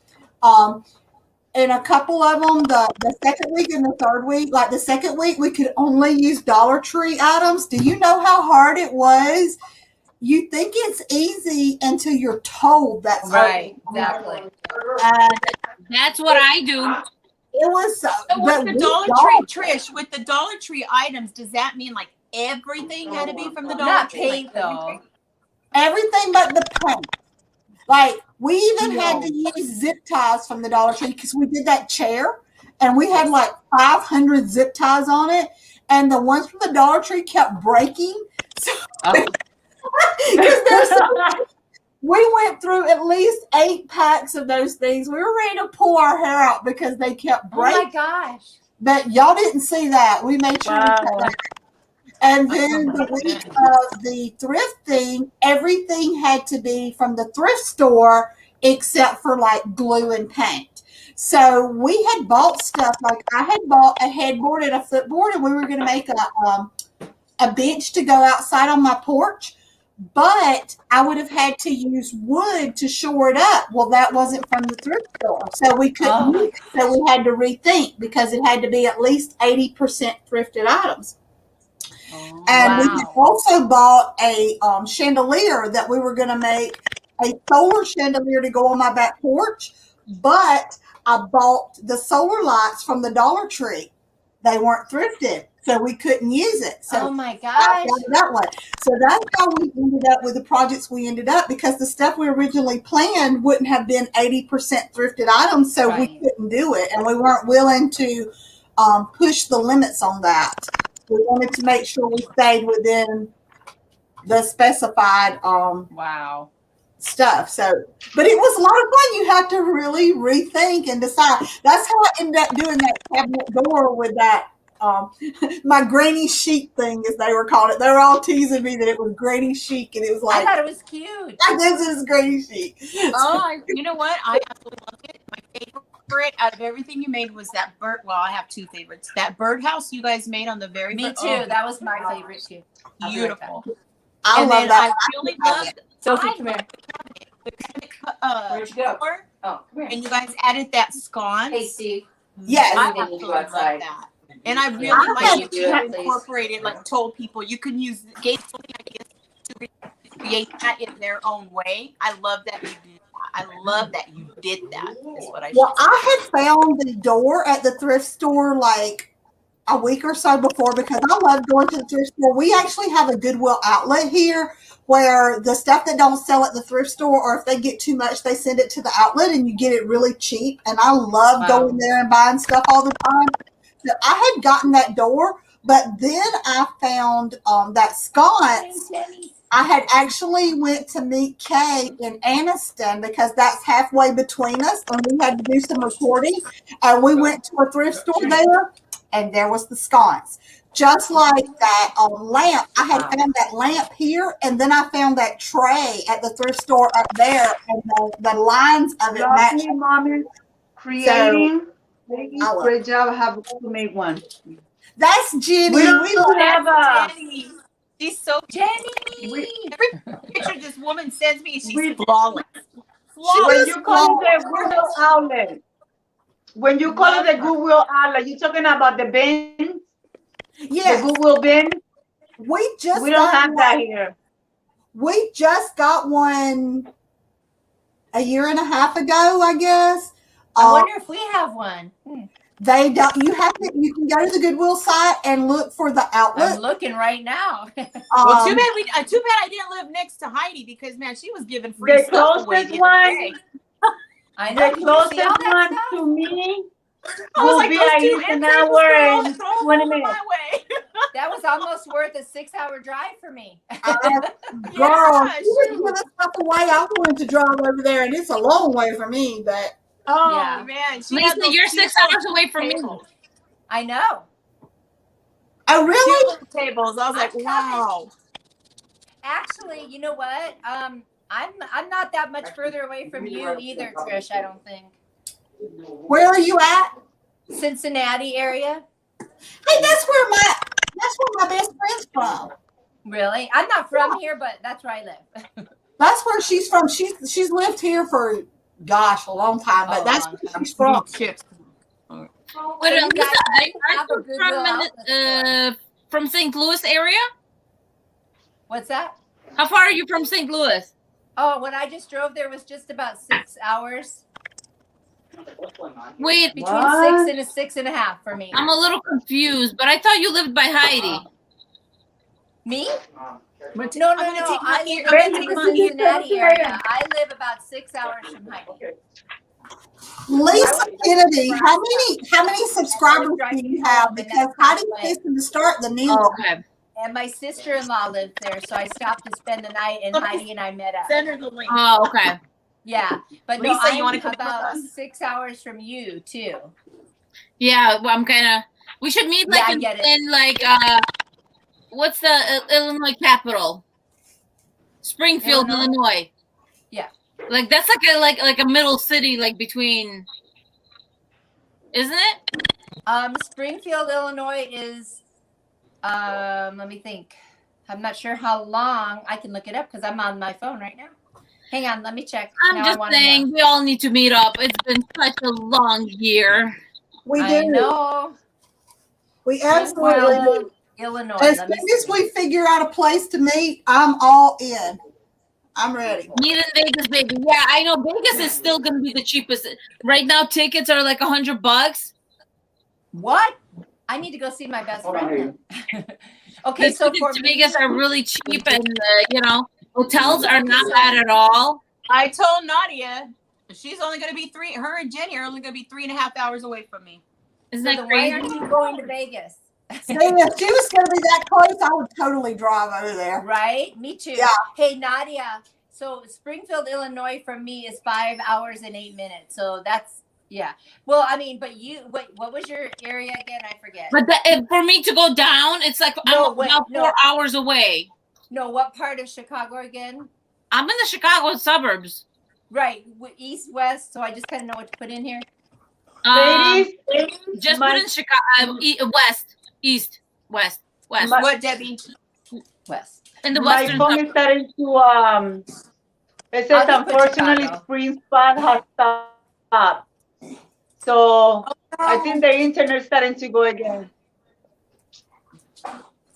And a couple of them, the second week and the third week, like the second week, we could only use Dollar Tree items. Do you know how hard it was? You think it's easy until you're told that's Right, exactly. And That's what I do. it was So but with the we Dollar don't. Tree, Trish, with the Dollar Tree items, does that mean like everything had to be from the Dollar Not Tree? paint though. Everything but the paint. Like we even had to use zip ties from the Dollar Tree because we did that chair and we had like 500 zip ties on it, and the ones from the Dollar Tree kept breaking. So, we went through at least 8 packs of those things. We were ready to pull our hair out because they kept Oh breaking. my gosh. But y'all didn't see that. We made sure we cut that. And then the week of the thrifting, everything had to be from the thrift store except for like glue and paint. So we had bought stuff, like I had bought a headboard and a footboard, and we were going to make a bench to go outside on my porch. but I would have had to use wood to shore it up. Well, that wasn't from the thrift store, so we couldn't use it. So we had to rethink because it had to be at least 80% thrifted items. And we had also bought a chandelier that we were going to make a solar chandelier to go on my back porch, but I bought the solar lights from the Dollar Tree. They weren't thrifted, so we couldn't use it. So oh my I gosh. got it that way. So that's how we ended up with the projects we ended up, because the stuff we originally planned wouldn't have been 80% thrifted items, so we couldn't do it, and we weren't willing to push the limits on that. We wanted to make sure we stayed within the specified stuff. So, but it was a lot of fun. You have to really rethink and decide. That's how I ended up doing that cabinet door with that my granny chic thing, as they were calling it. They were all teasing me that it was granny chic, and it was like, I thought it was cute. This is granny chic. You know what? I absolutely loved it. My favorite out of everything you made was that bird. Well, I have two favorites. That birdhouse you guys made on the very Me first. too. That was my favorite too. Beautiful. I And love then that. I really loved. Sophie, come here. Where'd you go? floor, Oh, come here. and you guys added that sconce. Hey, Steve. Yes. I need to absolutely go love outside. that. And I really I like had you to, to please. incorporate it, like told people you can use, gave so many ideas to create that in their own way. I love that you did that. I love that you did that, is what I should Well, say. I had found the door at the thrift store like a week or so before, because I love going to the thrift store. We actually have a Goodwill outlet here where the stuff that don't sell at the thrift store, or if they get too much, they send it to the outlet and you get it really cheap. And I love going there and buying stuff all the time. So I had gotten that door, but then I found that sconce. I had actually went to meet Kay in Anniston, because that's halfway between us, and we had to do some recording. And we went to a thrift store there, and there was the sconce. Just like that lamp. I had found that lamp here, and then I found that tray at the thrift store up there, and the lines of it matched. Lovely, mommy. Creating. Great job. Have to make one. That's Jenny. We don't have a. Jenny. She's so Jenny. every picture this woman sends me, she's flawless. When you call it the Goodwill outlet, when you call it the Goodwill outlet, you're talking about the bin? Yes. The Goodwill bin? We don't have that here. We just got one a year and a half ago, I guess. I wonder if we have one. They don't. You can go to the Goodwill site and look for the outlet. I'm looking right now. Well, too bad I didn't live next to Heidi, because man, she was giving free The stuff away closest the other one, day. I know. the Did you see all closest that one stuff? to me I was will like, be those at two least an end tables, hour girl, and throw them 20 over minutes. my way. That was almost worth a 6-hour drive for me. Girl, Yeah, you wouldn't give us stuff away. I wanted to drive over there, and it's a long way for me, but. Oh Yeah. man, she Lisa, had those you're cute 6 hours little away from me. tables. I know. Oh, Cute really? little tables. I was like, I'm wow. Actually, you know what? I'm not that much further away from you either, Trish. I don't think. Where are you at? Cincinnati area. Hey, that's where my best friend's from. Really? I'm not from here, but that's where I live. That's where she's from. She's lived here for a long time, but that's where she's from. Wait, you Lisa, guys are have a you Goodwill outlet from St. Louis area? What's that? How far are you from St. Louis? Oh, when I just drove there was just about 6 hours. Wait, Between 6 and 6.5 for me. I'm a little confused, but I thought you lived by Heidi. Me? No, No. I live in the Cincinnati area. I live about 6 hours from Heidi. Lisa Kennedy, how many subscribers do you have? Because Heidi pissed to start the new one. Okay. And my sister-in-law lives there, so I stopped to spend the night, and Heidi and I met up. Send her the link. Oh, okay. Yeah, but Lisa, no, you wanna I'm come with about us? 6 hours from you too. Yeah, well, I'm kind of. We should meet like Yeah, I get it. in like what's the Illinois capital? Springfield, Illinois. Yeah. Like that's like a middle city, like between. Isn't it? Springfield, Illinois is. Let me think. I'm not sure how long. I can look it up because I'm on my phone right now. Hang on, let me check. I'm Now just I wanna saying, know. we all need to meet up. It's been such a long year. We I do. know. We absolutely Springfield, do. Illinois. As Let soon me as see. we figure out a place to meet, I'm all in. I'm ready. Meet in Vegas, baby. Yeah, I know Vegas is still gonna be the cheapest. Right now, tickets are like $100. What? I need to go see my best friend then. Okay, The so tickets for to me, Vegas are really cheap, and hotels are not bad at all. I told Nadia she's only going to be her and Jenny are only going to be 3.5 hours away from me. Isn't so that then why crazy? aren't you going to Vegas? See, if she was going to be that close, I would totally drive over there. Right? Me too. Yeah. Hey, Nadia. So Springfield, Illinois from me is 5 hours and 8 minutes. So that's, yeah. Well, I mean, but what was your area again? I forget. But for me to go down, it's like I'm about 4 hours away. No, what part of Chicago again? I'm in the Chicago suburbs. Right. East, west. So I just kind of know what to put in here. Ladies, Just put in Chicago, west, east, west. What, Debbie? West. In the my western phone suburbs. is starting to it says unfortunately Spring Spot has stopped. So I think the internet's starting to go again.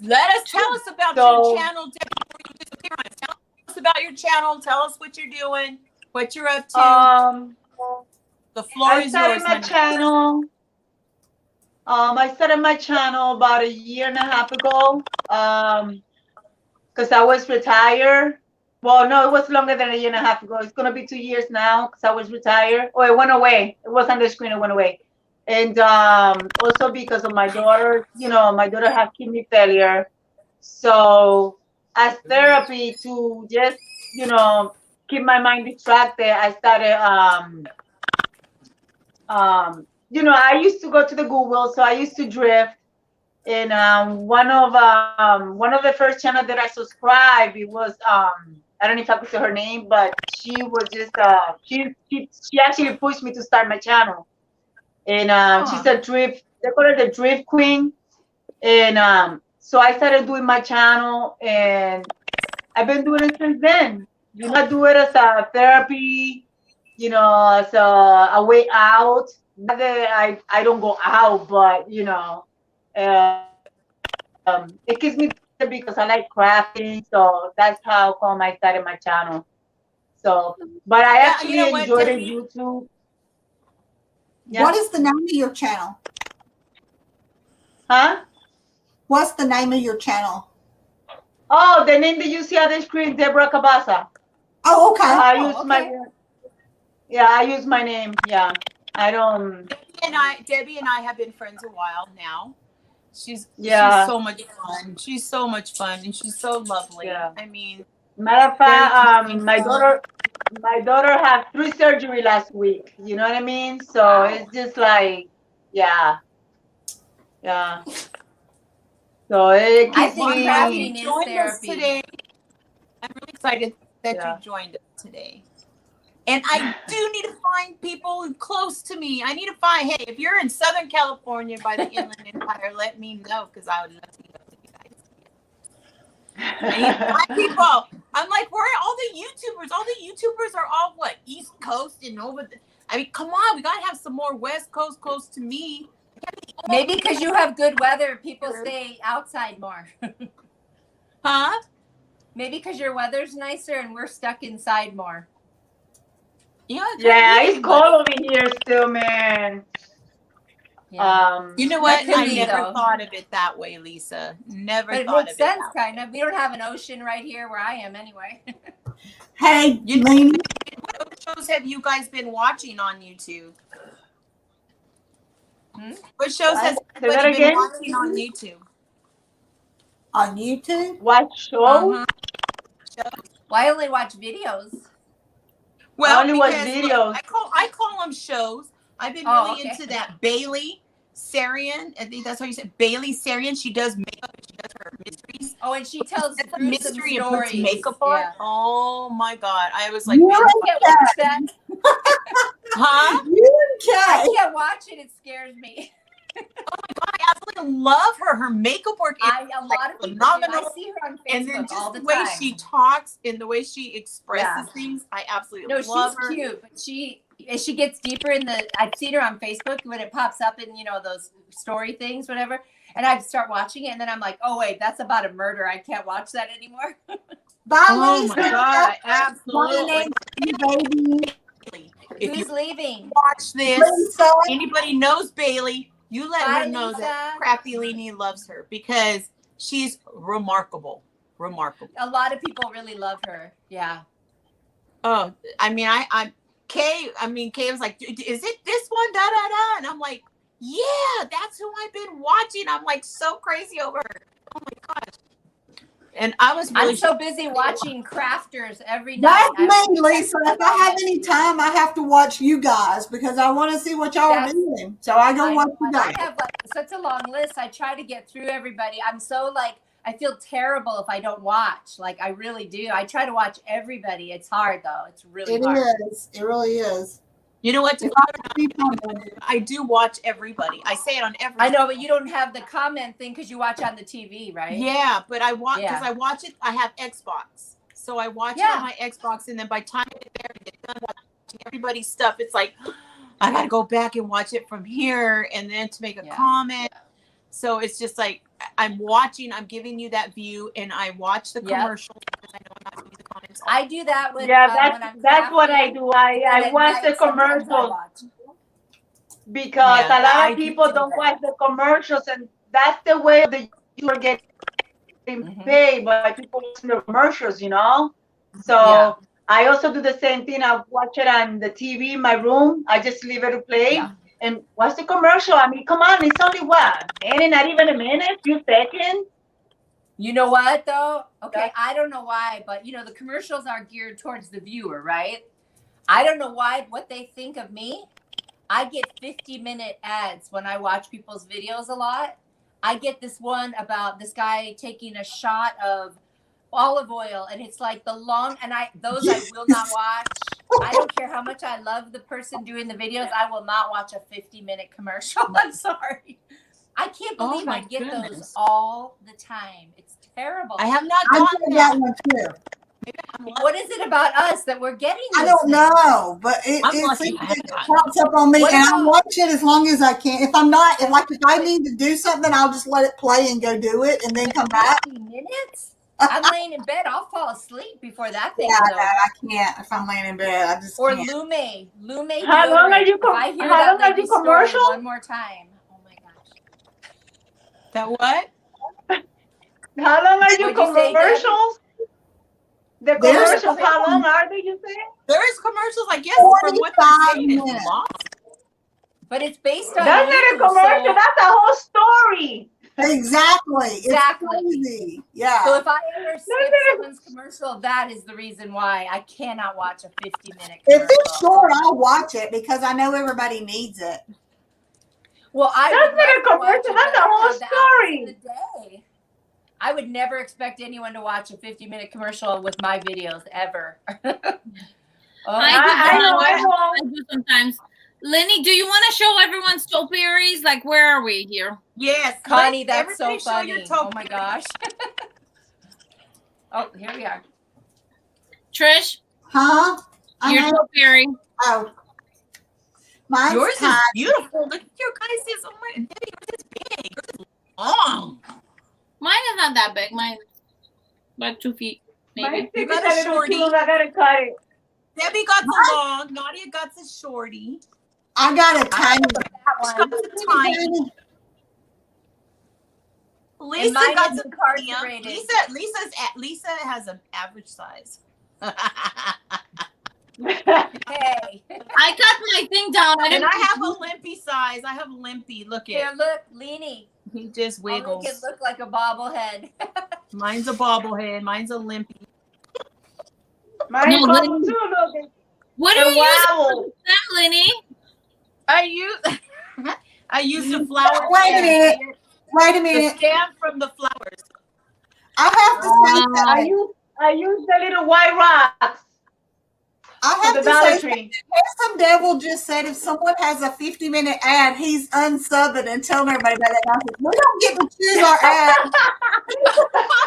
Tell us about your channel, Debbie, before you disappear on us. Tell us about your channel. Tell us what you're doing, what you're up to. The floor is yours. I started my channel about 1.5 years ago because I was retired. Well, no, it was longer than 1.5 years ago. It's going to be 2 years now because I was retired. Oh, it went away. It was on the screen. It went away. And also because of my daughter, my daughter had kidney failure. So as therapy to just, keep my mind distracted, I started, I used to go to the Google, so I used to drift. And one of the first channels that I subscribed, it was, I don't know if I could say her name, but she was just, she actually pushed me to start my channel. And she's a drift, they call her the drift queen. And so I started doing my channel, and I've been doing it since then. I do it as a therapy, as a way out. Not that I don't go out, but it gives me because I like crafting, so that's how come I started my channel. So, but I actually enjoyed it YouTube. Yeah. What is the name of your channel? Huh? What's the name of your channel? Oh, the name that you see on the screen, Deborah Cabasa. Oh, okay. I use my name. Yeah, I don't. Debbie and I have been friends a while now. She's so much fun. She's so much fun, and she's so lovely. Yeah. I mean, matter of fact, my daughter had 3 surgeries last week. You know what I mean? So it's just like, yeah. So it keeps me. Krafty joined us today. I'm really excited that you joined us today. And I do need to find people close to me. I need to find, hey, if you're in Southern California by the Inland Empire, let me know, because I would love to meet up with you guys. I need to find people. I'm like, where are all the YouTubers? All the YouTubers are all what? East Coast and over the, I mean, come on, we gotta have some more West Coast close to me. Maybe because you have good weather, people stay outside more. Huh? Maybe because your weather's nicer and we're stuck inside more. Yeah, it's cold over here still, man. Yeah. You know what? I never thought of it that way, Lisa. Never thought of it. But it makes sense, kind of. We don't have an ocean right here where I am, anyway. Hey, what shows have you guys been watching on YouTube? What shows has everybody been watching on YouTube? On YouTube? What shows? Well, I only watch videos. Well, I only watch videos. Look, I call them shows. I've been really into that Bailey Sarian. I think that's how you say Bailey Sarian. She does makeup and she does her mysteries. Oh, and she tells a mystery and puts stories. makeup on. Yeah. Oh my God. I was like, that. Huh? I can't watch it. It scares me. Oh my God, I absolutely love her. Her makeup work is a lot of people phenomenal. do. I see her on And then Facebook just all the the way time. she talks and the way she expresses things, I absolutely love her. She's cute, but as she gets deeper in the, I've seen her on Facebook when it pops up in, you know, those story things, whatever. And I start watching it, and then I'm like, oh wait, that's about a murder. I can't watch that anymore. Bye, Oh Lisa. my God, absolutely. Baby. If you Who's leaving? watch this, Lisa. anybody knows Bailey, you let Bye, her know Lisa. that Krafty Leeny loves her because she's remarkable. Remarkable. A lot of people really love her. Yeah. Oh, I mean, Kay was like, is it this one? Da da da. And I'm like, yeah, that's who I've been watching. I'm like so crazy over her. Oh my gosh. And I'm so busy watching crafters every night. That's me, Lisa. If I have any time, I have to watch you guys because I want to see what y'all are doing. So I go watch you guys. I have such a long list. I try to get through everybody. I'm so I feel terrible if I don't watch. Like I really do. I try to watch everybody. It's hard though. It's really hard. It is. It really is. You know what? I do watch everybody. I say it on every. I know, but you don't have the comment thing because you watch on the TV, right? Yeah, but I watch because I watch it. I have Xbox, so I watch it on my Xbox, and then by the time I get there and get done watching everybody's stuff, it's like I gotta go back and watch it from here, and then to make a comment. So it's just like I'm watching. I'm giving you that view, and I watch the commercials because I know I'm not reading the comments. I do that with that's what I do. I watch the commercials because a lot of people don't watch the commercials, and that's the way that you're getting paid by people watching the commercials, you know. So I also do the same thing. I watch it on the TV in my room. I just leave it to play. And watch the commercial. I mean, come on, it's only what? Not even a minute, few seconds. You know what though? Okay, I don't know why, but you know, the commercials are geared towards the viewer, right? I don't know what they think of me. I get 50-minute ads when I watch people's videos a lot. I get this one about this guy taking a shot of olive oil, and it's like the long, and I will not watch. I don't care how much I love the person doing the videos. I will not watch a 50-minute commercial. I'm sorry. I can't believe I get those all the time. It's terrible. I have not gotten that one too. What is it about us that we're getting this I don't know, but it pops up on me, and I watch it as long as I can. If I'm not, if I need to do something, I'll just let it play and go do it, and then come back. 50 minutes? I'm laying in bed. I'll fall asleep before that thing. Yeah, I can't. If I'm laying in bed, I just or can't. Lume. How long are you? How long are you commercial? One more time. Oh my gosh. That what? How long are you commercials? The commercials, how long are they? You say? There is commercials, I guess, from what they're saying is long. But it's based on. That's not a commercial. That's a whole story. Exactly. It's crazy. Yeah. So if I ever skip someone's commercial, that is the reason why I cannot watch a 50-minute commercial. If it's short, I'll watch it because I know everybody needs it. Well, that's not a commercial. That's a whole story. I would never expect anyone to watch a 50-minute commercial with my videos ever. I do sometimes. Lenny, do you want to show everyone's topiaries? Like, where are we here? Yes, Connie, that's so funny. Oh my gosh. Oh, here we are. Trish? Huh? Your topiary. Oh. Mine's yours is beautiful. Look at your guys' is yours is big. Yours is long. Mine is not that big. Mine about 2 feet. Maybe. You got a shorty. I gotta cut it. Debbie got the long. Nadia got the shorty. I got a tiny one. Lisa got the medium. Lisa has an average size. Hey. I got my thing down. And I have a limpy size. I have limpy. Look at here. Look, Leeny. He just wiggles. I'll make it look like a bobblehead. Mine's a bobblehead. Mine's a limpy. Mine's too. What do you use for them, Lenny? I use the flower. Wait a minute. The stamp from the flowers. I have to say that I use the little white rocks. I to have the to Dollar say, Tree. some devil just said if someone has a 50-minute ad, he's unsubbing and telling everybody about that nonsense. We don't get to choose our ad.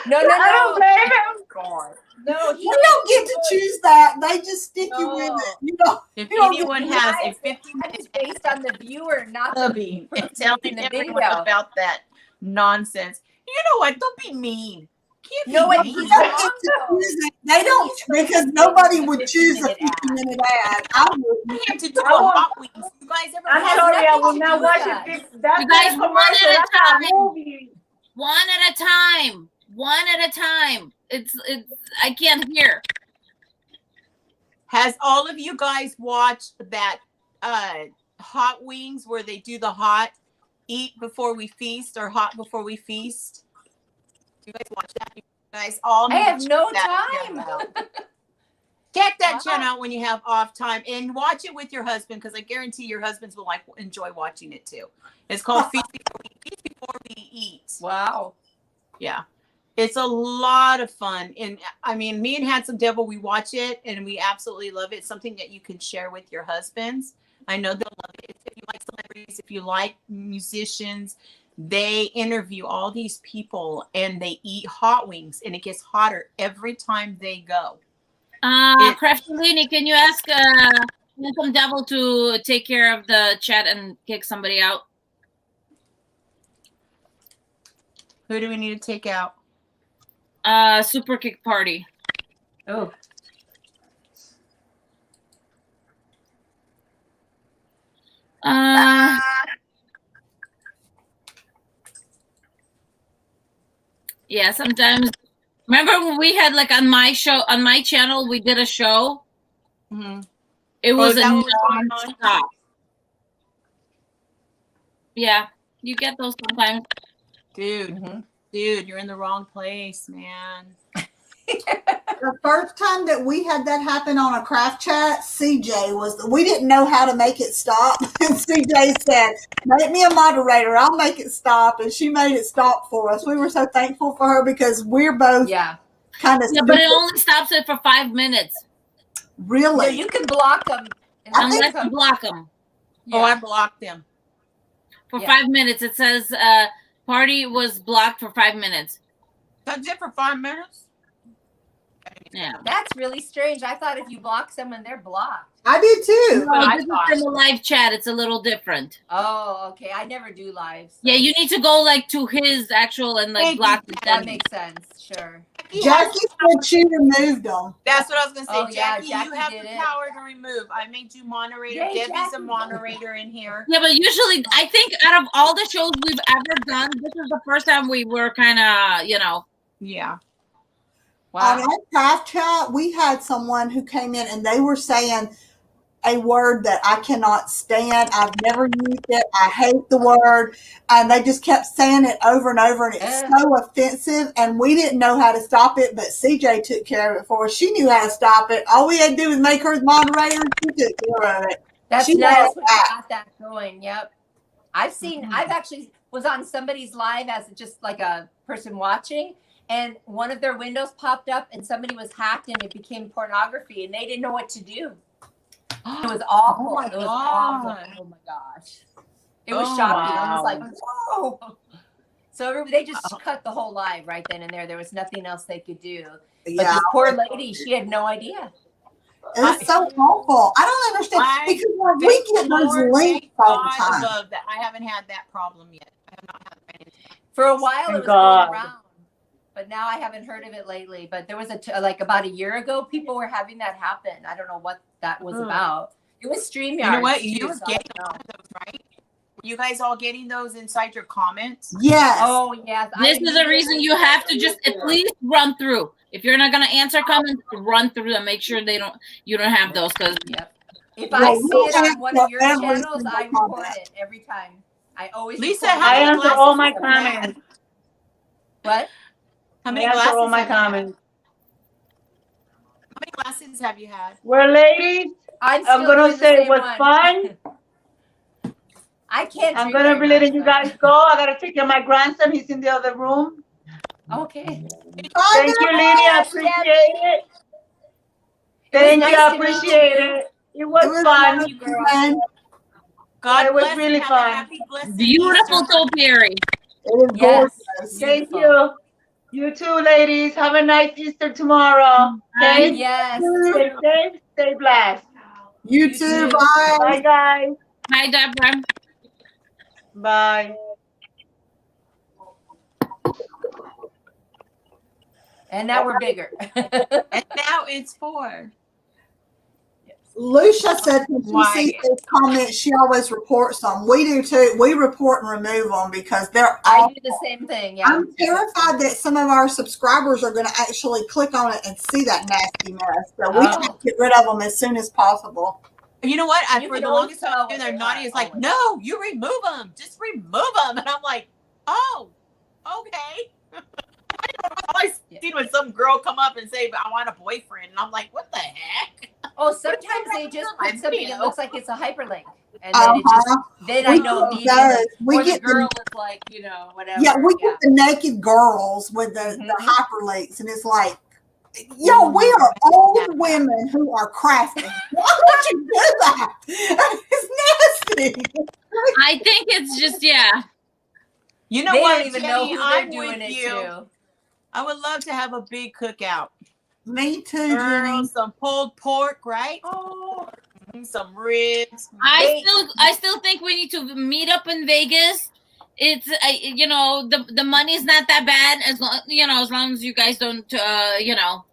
No, I don't blame him. God. No, We don't get to choose that. They just stick you with No. it. You know, If you don't anyone get to has Guys, a 50 that is based on the viewer, not the hubby and telling in the everyone video. about that nonsense, you know what? Don't be mean. Can't No, be and mean. he's they don't wrong, get to though. choose it. They don't because nobody would choose a 50-minute ad. I would. I had to do a I won't- Hot Wings. You guys ever I'm had sorry, I nothing will to not do watch with it. that. That's You not guys, a one commercial. at a That's not a time. movie. One at a time. One at a time. It's I can't hear. Has all of you guys watched that Hot Wings where they do the hot eat before we feast or hot before we feast? Do you guys watch that? You guys all I need to have check no that time. channel out. Check that Wow. channel out when you have off time and watch it with your husband because I guarantee your husbands will enjoy watching it too. It's called Feast Before We Eat. Wow. Yeah. It's a lot of fun. And I mean, me and Handsome Devil, we watch it and we absolutely love it. It's something that you can share with your husbands. I know they'll love it. If you like celebrities, if you like musicians, they interview all these people and they eat hot wings and it gets hotter every time they go. Krafty Leeny, can you ask Handsome Devil to take care of the chat and kick somebody out? Who do we need to take out? Super Kick Party. Oh. Yeah, sometimes. Remember when we had like on my show, on my channel, we did a show. Mm-hmm. It was is that what was going on? non-stop. Yeah, you get those sometimes. Dude, you're in the wrong place, man. The first time that we had that happen on a craft chat, CJ we didn't know how to make it stop. And CJ said, make me a moderator. I'll make it stop. And she made it stop for us. We were so thankful for her because we're both kind of Yeah, but it only stops it for 5 minutes. Really? No, you can block them. Unless you block them. Yeah. Oh, I blocked them. For 5 minutes. It says party was blocked for 5 minutes. That's it for 5 minutes? Yeah. That's really strange. I thought if you block someone, they're blocked. I did too. No, this is from a live chat. It's a little different. Oh, okay. I never do lives. So. Yeah, you need to go like to his actual and like block it. That makes sense. Sure. Jackie said she removed them. That's what I was going to say. Oh, yeah, Jackie, Jackie you have did the it. power to remove. I made you moderator. Yay, Debbie's Jackie. a moderator in here. Yeah, but usually I think out of all the shows we've ever done, this is the first time we were kind of, Yeah. On our craft chat, we had someone who came in and they were saying a word that I cannot stand. I've never used it. I hate the word. And they just kept saying it over and over. And it's so offensive. And we didn't know how to stop it. But CJ took care of it for us. She knew how to stop it. All we had to do was make her moderator. And she took care of it. That's She nice. knows We that. got that going. Yep. I've actually was on somebody's live as just like a person watching. And one of their windows popped up and somebody was hacked and it became pornography and they didn't know what to do. It was awful. Oh my it was God. awful. Oh my gosh. It was shocking. I was like, whoa. So they just cut the whole live right then and there. There was nothing else they could do. But this poor lady, she had no idea. It's so awful. I don't understand. Because like, we get those links all the time. Above that. I haven't had that problem yet. I have not had that. For a while, it was going around. But now I haven't heard of it lately. But there was like about a year ago, people were having that happen. I don't know what that was about. It was StreamYard. You know what? You were getting those, right? Were you guys all getting those inside your comments? Yes. Oh, yes. This is the reason you have to just at least run through. If you're not gonna answer comments, run through them. Make sure you don't have those because if I see it on one of your channels, I report it every time. I always Lisa, I answer all my comments. What? How many I answer all glasses my have you had? comments. How many glasses have you had? Well, ladies, I'm gonna say it was fun. I can't. I'm gonna be letting you guys go. I gotta take care of my grandson. He's in the other room. Okay. Thank you, Leeny. I appreciate it. Thank you. nice I to meet appreciate you. it. It was fun. fun. You girl. And God It was bless. really Have fun. a happy, blessed Beautiful Easter. topiary. it was Yes. gorgeous. Thank Beautiful. you. You too, ladies. Have a nice Easter tomorrow. Okay? Yes. Stay safe. Stay blessed. You You too. too. Bye. Bye, guys. Hi, Deborah. Bye. And now we're bigger. And now it's 4. Lucia said when she Why? sees those comments, she always reports them. We do too. We report and remove them because they're I all. do the same thing. Yeah. I'm terrified that some of our subscribers are going to actually click on it and see that nasty mess. So we Oh. can get rid of them as soon as possible. You know what? You For can the always longest tell time, when they're they naughty. are, It's like, always. no, you remove them. Just remove them. And I'm like, oh, okay. All I seen was some girl come up and say, I want a boyfriend. And I'm like, what the heck? Oh, sometimes they just My put something video. that looks like it's a hyperlink. And then it just, then I know We immediately. We Or the get girl the, is like, you know, whatever. yeah, we get the naked girls with the Mhm. hyperlinks, and it's like, yo, we are old women who are crafty. Why would you do that? It's nasty. I think it's just, yeah. You know They what, don't even know Jenny, who they're I'm doing with it you. to. I would love to have a big cookout. Me too, Girl, Jenny. some pulled pork, right? Oh, Some ribs. I still think we need to meet up in Vegas. It's you know, the money's not that bad as long, you know, as long as you guys don't you know.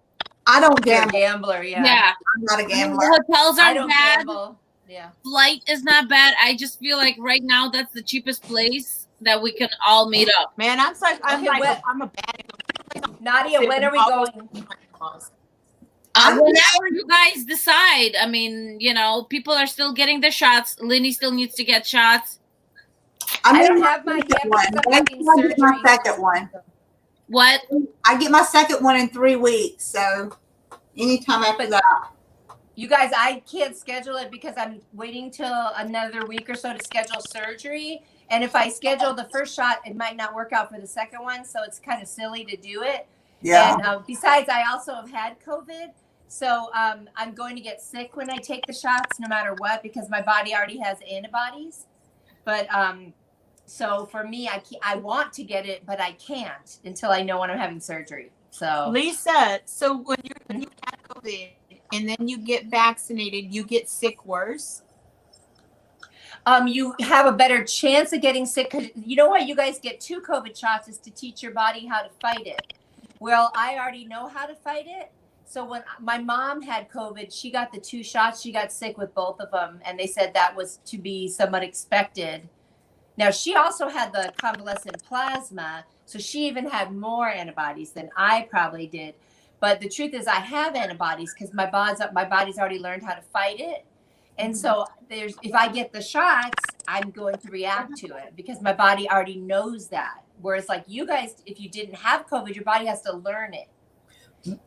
I don't you're a gamble. gambler, yeah. Yeah. I'm not a I mean, gambler. the hotels I aren't don't bad. gamble. Yeah. Flight is not bad. I just feel like right now that's the cheapest place that we can all meet up. Man, I'm Okay, a bad. Nadia, when are we going? Whenever you guys decide. I mean, you know, people are still getting their shots. Linny still needs to get shots. I don't have mine yet because I'm having I get my surgery. second one. What? I get my second one in 3 weeks, so anytime after that. You guys, I can't schedule it because I'm waiting till another week or so to schedule surgery. And if I schedule the first shot, it might not work out for the second one. So it's kind of silly to do it. Yeah. And besides, I also have had COVID. So I'm going to get sick when I take the shots, no matter what, because my body already has antibodies. But so for me, I want to get it, but I can't until I know when I'm having surgery. So Lisa, so when you had COVID and then you get vaccinated, you get sick worse? You have a better chance of getting sick because you know why you guys get 2 COVID shots is to teach your body how to fight it. Well, I already know how to fight it. So when my mom had COVID, she got the 2 shots. She got sick with both of them, and they said that was to be somewhat expected. Now, she also had the convalescent plasma, so she even had more antibodies than I probably did. But the truth is I have antibodies because my body's already learned how to fight it. And so if I get the shots, I'm going to react to it because my body already knows that. Whereas like you guys, if you didn't have COVID, your body has to learn it.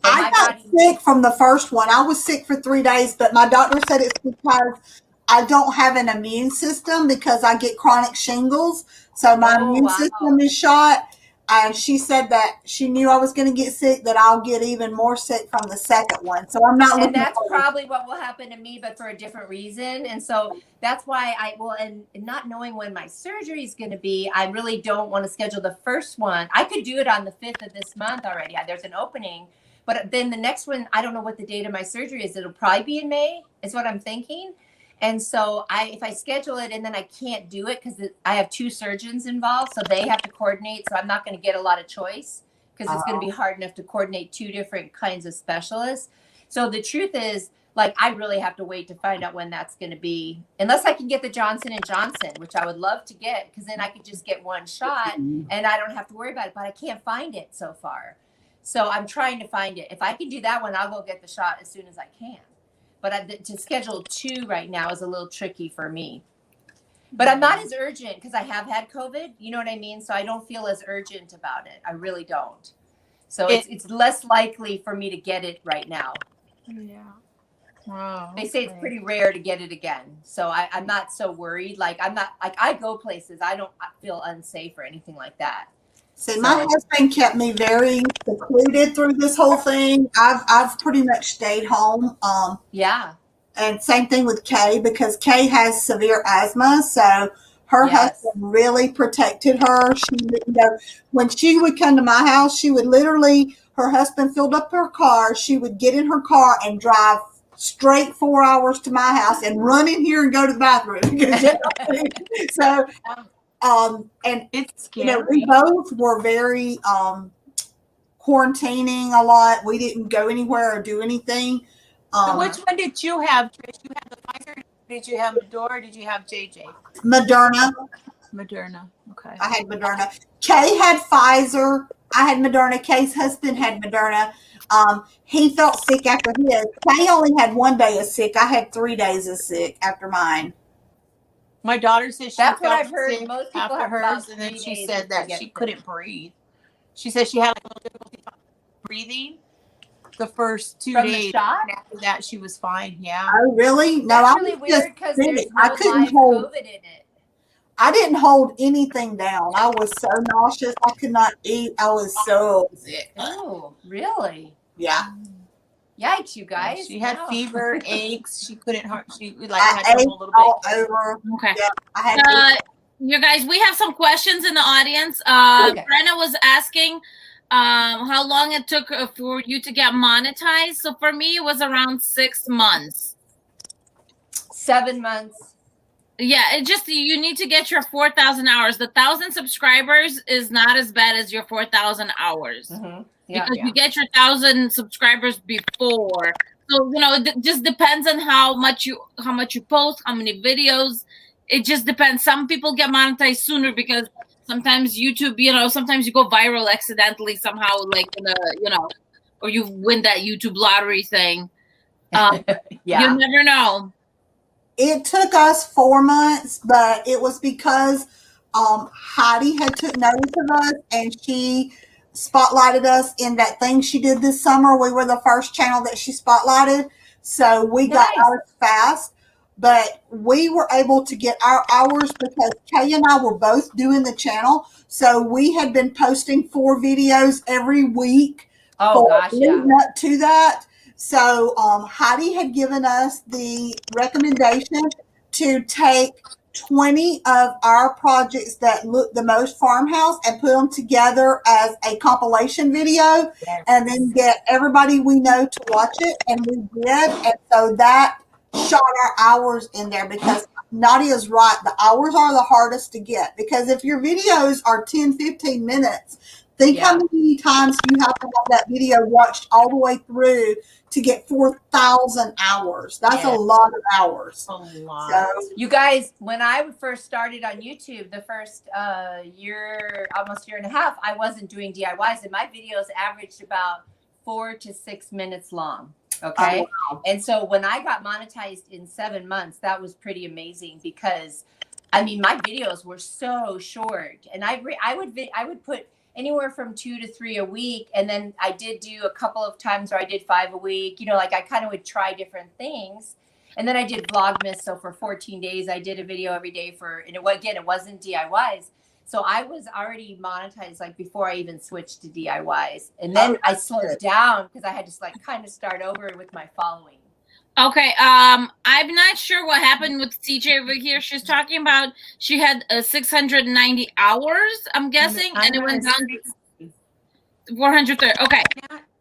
I got sick from the first one. I was sick for 3 days, but my doctor said it's because I don't have an immune system because I get chronic shingles. So my immune system is shot. And she said that she knew I was going to get sick, that I'll get even more sick from the second one. So I'm not. And that's probably what will happen to me, but for a different reason. And so that's why and not knowing when my surgery is going to be, I really don't want to schedule the first one. I could do it on the 5th of this month already. There's an opening. But then the next one, I don't know what the date of my surgery is. It'll probably be in May, is what I'm thinking. And so if I schedule it and then I can't do it because I have 2 surgeons involved, so they have to coordinate. So I'm not going to get a lot of choice because it's going to be hard enough to coordinate 2 different kinds of specialists. So the truth is, like, I really have to wait to find out when that's going to be, unless I can get the Johnson & Johnson, which I would love to get, because then I could just get 1 shot and I don't have to worry about it. But I can't find it so far. So I'm trying to find it. If I can do that one, I'll go get the shot as soon as I can. But to schedule 2 right now is a little tricky for me. But I'm not as urgent because I have had COVID. You know what I mean? So I don't feel as urgent about it. I really don't. So it's less likely for me to get it right now. Yeah. Wow. They say it's pretty rare to get it again. So I'm not so worried. Like I go places. I don't feel unsafe or anything like that. See, my husband kept me very secluded through this whole thing. I've pretty much stayed home. Yeah. And same thing with Kay, because Kay has severe asthma, so her husband really protected her. She, when she would come to my house, she would literally, her husband filled up her car. She would get in her car and drive straight 4 hours to my house and run in here and go to the bathroom. So, and it's scary. We both were very quarantining a lot. We didn't go anywhere or do anything. So which one did you have, Trish? You have the Pfizer? Did you have Moderna? Or did you have JJ? Moderna. Moderna. Okay. I had Moderna. Kay had Pfizer. I had Moderna. Kay's husband had Moderna. He felt sick after his. Kay only had 1 day of sick. I had 3 days of sick after mine. My daughter says she That's felt what I've heard. sick Most people after have hers, about and then 3 she days said that she couldn't breathe. She said she had like a little difficulty breathing the first 2 From the days. shot? And after that, she was fine. Yeah. Oh, really? No, That's I really was just weird because sick. there's I no couldn't live hold. COVID in it. I didn't hold anything down. I was so nauseous. I could not eat. I was so sick. Oh, really? Yeah. Yikes, you guys. She had Wow. fever, aches. She couldn't hurt. She like I had ate a little all bit. over. Okay. Yeah, I had You guys, we have some questions in the audience. Okay. Brenna was asking how long it took for you to get monetized. So for me, it was around 6 months. 7 months. Yeah, it just, you need to get your 4,000 hours. The 1,000 subscribers is not as bad as your 4,000 hours. Mm-hmm. Yeah, because you get your 1,000 subscribers before. So, it just depends on how much you post, how many videos. It just depends. Some people get monetized sooner because sometimes YouTube, sometimes you go viral accidentally somehow, like or you win that YouTube lottery thing. Yeah. You never know. It took us 4 months, but it was because Heidi had took notice of us, and she spotlighted us in that thing she did this summer. We were the first channel that she spotlighted, so we got ours fast. But we were able to get our hours because Kay and I were both doing the channel, so we had been posting 4 videos every week. Oh gosh, leading up to that. So Heidi had given us the recommendation to take 20 of our projects that look the most farmhouse and put them together as a compilation video, and then get everybody we know to watch it. And we did. And so that shot our hours in there, because Nadia's right. The hours are the hardest to get, because if your videos are 10, 15 minutes, think how many times you have to have that video watched all the way through to get 4,000 hours. That's a lot of hours. A lot. So, you guys, when I first started on YouTube, the first year, almost year and a half, I wasn't doing DIYs, and my videos averaged about 4 to 6 minutes long. Okay. Oh, wow. And so when I got monetized in 7 months, that was pretty amazing, because my videos were so short, and I would put anywhere from 2 to 3 a week. And then I did do a couple of times where I did 5 a week, I kind of would try different things. And then I did Vlogmas. So for 14 days, I did a video every day and it wasn't DIYs. So I was already monetized like before I even switched to DIYs. And then I slowed down because I had to kind of start over with my following. Okay, I'm not sure what happened with TJ over here. She's talking about she had 690 hours, I'm guessing, and it went down to 430. Okay,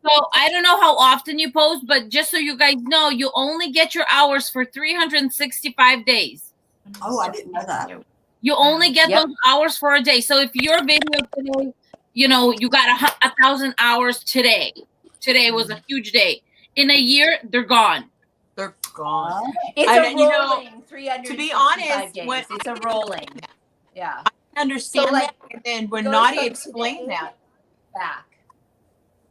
so I don't know how often you post, but just so you guys know, you only get your hours for 365 days. Oh, I didn't know that. You only get those hours for a day. So if your video today, you got 1,000 hours today. Today was a huge day. In a year, they're gone. They're gone. It's a rolling 365 to be honest, days. It's a rolling. Yeah. I understand that. And then when Nadia explained that back.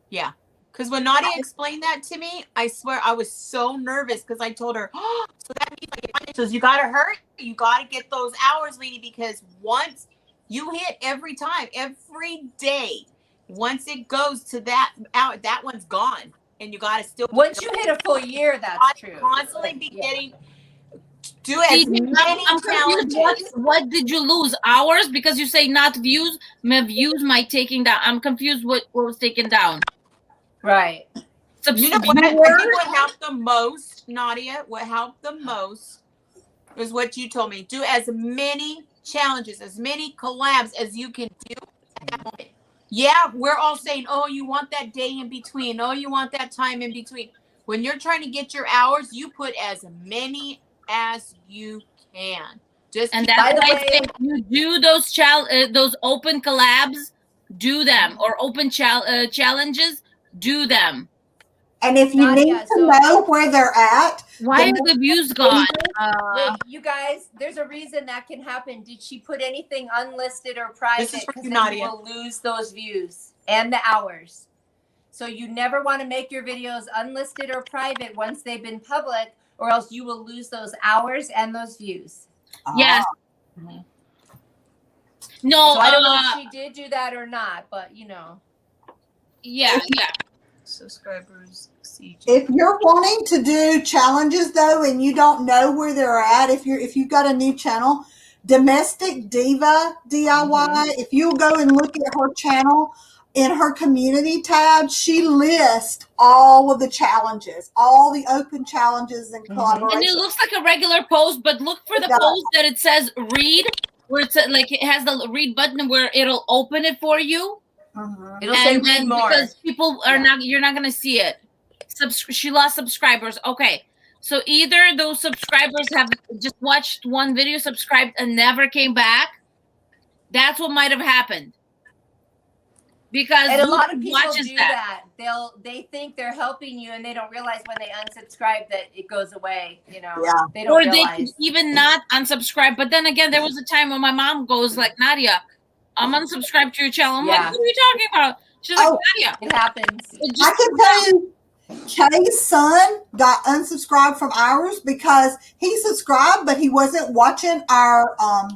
Yeah. Because when Nadia explained that to me, I swear I was so nervous, because I told her, so that means you gotta hurry. You gotta get those hours, Leeny, because once you hit every day, once it goes to that hour, that one's gone. And you got to still. Once you hit a full year, that's true. Constantly be getting Do as many I'm confused. challenges. What did you lose? Hours? Because you say not views. My views might taking down. I'm confused. What was taken down? Right. You know what? I think what helped the most, Nadia, what helped the most is what you told me. Do as many challenges, as many collabs as you can do at that moment. Yeah, we're all saying, oh, you want that day in between. Oh, you want that time in between. When you're trying to get your hours, you put as many as you can. And that's why I say you do those open collabs, do them, or open challenges, do them. And if you need to know where they're at, why are the views gone? Wait, you guys, there's a reason that can happen. Did she put anything unlisted or private? Because then you will lose those views and the hours. So you never want to make your videos unlisted or private once they've been public, or else you will lose those hours and those views. Yes. No, so I don't know if she did do that or not, but you know. Yeah. Subscribers. CG. If you're wanting to do challenges though, and you don't know where they're at, if you've got a new channel, Domestic Diva DIY, if you go and look at her channel in her community tab, she lists all of the challenges, all the open challenges and collaborations. And it looks like a regular post, but look for the post that it says read, where it's like it has the read button where it'll open it for you. It'll say read more. Because people are you're not going to see it. She lost subscribers. Okay. So either those subscribers have just watched one video, subscribed, and never came back. That's what might have happened. Because and a lot of people do that. They think they're helping you, and they don't realize when they unsubscribe that it goes away. You know, they don't realize. They could even not unsubscribe. But then again, there was a time when my mom goes like, Nadia, I'm unsubscribed to your channel. I'm like, what are you talking about? She's like, Nadia, it happens. I can tell you, Kay's son got unsubscribed from ours because he subscribed, but he wasn't watching our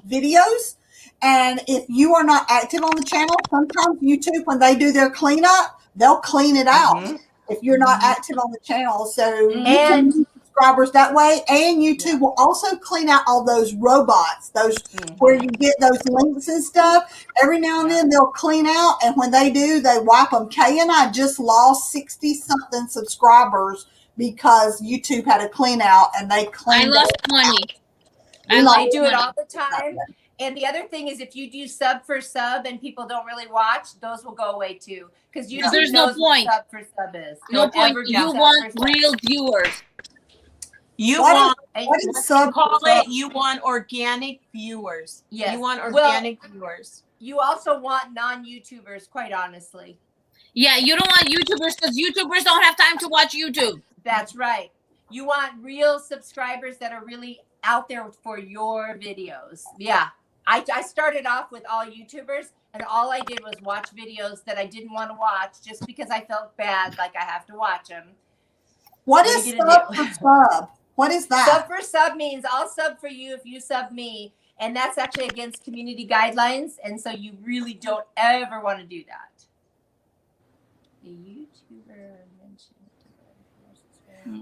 videos. And if you are not active on the channel, sometimes YouTube, when they do their cleanup, they'll clean it out if you're not active on the channel. So and subscribers that way, and YouTube will also clean out all those robots, those where you get those links and stuff. Every now and then they'll clean out, and when they do, they wipe them. Kay and I just lost 60-something subscribers because YouTube had a clean out, and they cleaned. I lost 20. I do it all the time. And the other thing is, if you do sub for sub and people don't really watch, those will go away too. Because there's no point. What sub for sub is. No point. You want real viewers. You want organic viewers. Yes. You want organic viewers. You also want non-YouTubers, quite honestly. Yeah, you don't want YouTubers because YouTubers don't have time to watch YouTube. That's right. You want real subscribers that are really out there for your videos. Yeah. I started off with all YouTubers, and all I did was watch videos that I didn't want to watch just because I felt bad, like I have to watch them. What is sub for sub? What is that? Sub for sub means I'll sub for you if you sub me, and that's actually against community guidelines, and so you really don't ever want to do that. A YouTuber mentioned.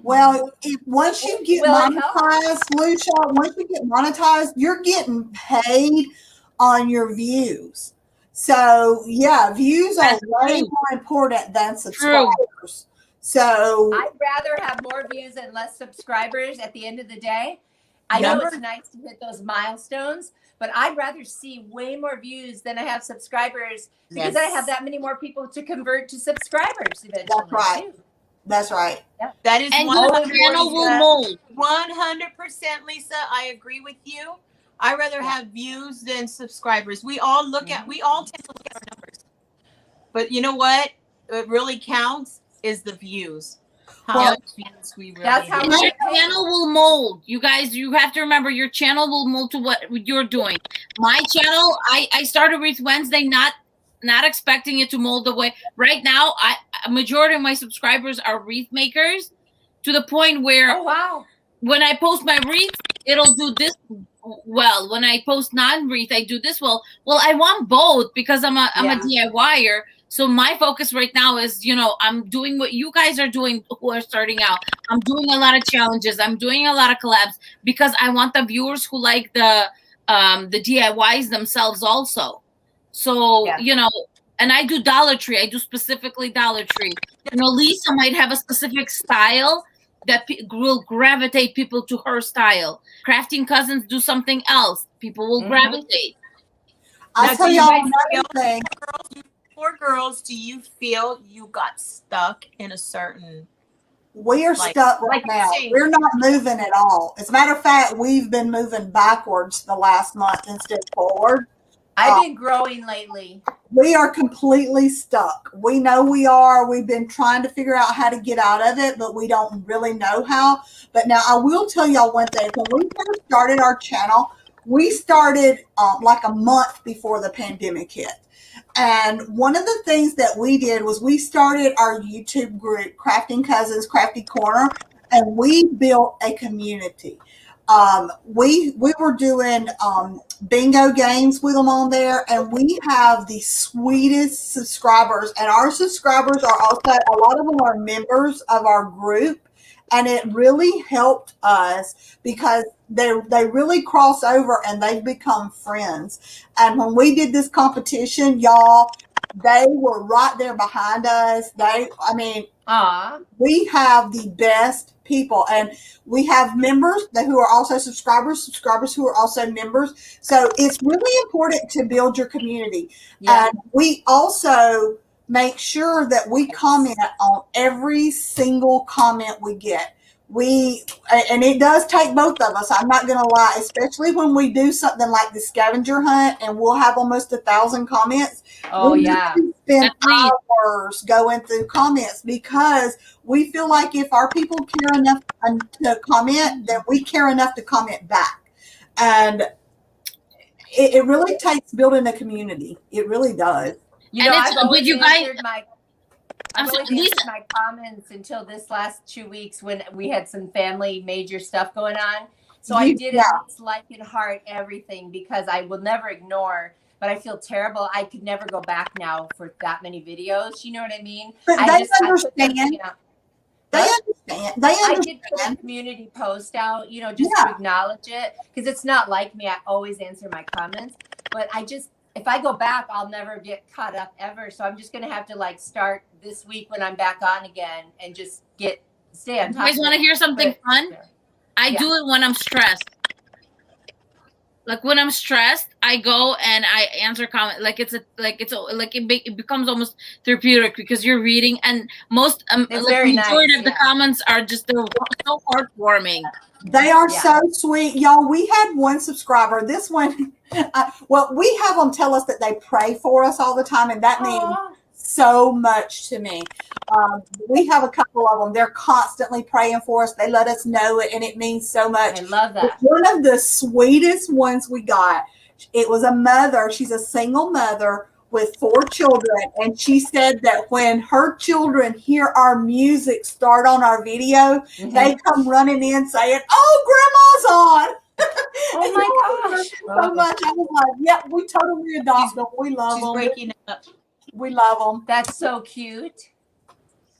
Well, once you get monetized, Lucia, once you get monetized, you're getting paid on your views. So, yeah, views are way more important than subscribers. So I'd rather have more views and less subscribers at the end of the day. I know it's nice to hit those milestones, but I'd rather see way more views than I have subscribers because I have that many more people to convert to subscribers eventually. That's right. That's right. Yep. That is and your channel will mold. 100%, Lisa. I agree with you. I rather have views than subscribers. We all tend to look at our numbers. But you know what? What really counts is the views. How much views we really that's how your channel will mold. You guys, you have to remember your channel will mold to what you're doing. My channel, I started with Wednesday, not expecting it to mold the way. Right now, a majority of my subscribers are wreath makers, to the point where when I post my wreath, it'll do this well. When I post non-wreath, I do this well. Well, I want both because I'm a DIYer. So my focus right now is, you know, I'm doing what you guys are doing who are starting out. I'm doing a lot of challenges. I'm doing a lot of collabs because I want the viewers who like the DIYs themselves also. So, Yeah. you know, and I do Dollar Tree. I do specifically Dollar Tree. You know, Lisa might have a specific style that will gravitate people to her style. Crafting Cousins do something else. People will gravitate. I'll tell y'all another thing. For girls, do you feel you got stuck in a certain? We are stuck right now. We're not moving at all. As a matter of fact, we've been moving backwards the last month instead of forward. I've been growing lately. We are completely stuck. We know we are. We've been trying to figure out how to get out of it, but we don't really know how. But now I will tell y'all one thing. When we first started our channel, we started like a month before the pandemic hit. And one of the things that we did was we started our YouTube group, Crafting Cousins, Crafty Corner, and we built a community. We were doing bingo games with them on there, and we have the sweetest subscribers. And our subscribers are also, a lot of them are members of our group. And it really helped us because they really cross over and they've become friends. And when we did this competition, y'all, they were right there behind us. We have the best people, and we have members who are also subscribers who are also members. So it's really important to build your community. Yeah. And we also make sure that we comment on every single comment we get. And it does take both of us. I'm not going to lie, especially when we do something like the scavenger hunt and we'll have almost 1,000 comments. We spend hours going through comments because we feel like if our people care enough to comment, then we care enough to comment back. And it really takes building a community. It really does. You know, I've always answered my comments until this last 2 weeks when we had some family major stuff going on. So I did like and heart everything because I will never ignore, but I feel terrible. I could never go back now for that many videos. You know what I mean? But they understand. I did put a community post out, you know, just to acknowledge it because it's not like me. I always answer my comments, but if I go back, I'll never get caught up ever. So I'm just going to have to like start this week when I'm back on again and just stay on top. You guys want to hear something fun? I do it when I'm stressed. Like when I'm stressed, I go and I answer comment. It becomes almost therapeutic because you're reading, and most majority of the comments are just they're so heartwarming. They are so sweet, y'all. We had one subscriber. This one, we have them tell us that they pray for us all the time, and that means so much to me. We have a couple of them. They're constantly praying for us. They let us know it, and it means so much. I love that. One of the sweetest ones we got, it was a mother. She's a single mother with 4 children, and she said that when her children hear our music start on our video, they come running in saying, "Oh, Grandma's on!" Oh my gosh! So much. I was like, "Yep, we totally adopt them. We love them. Breaking up. We love them. That's so cute.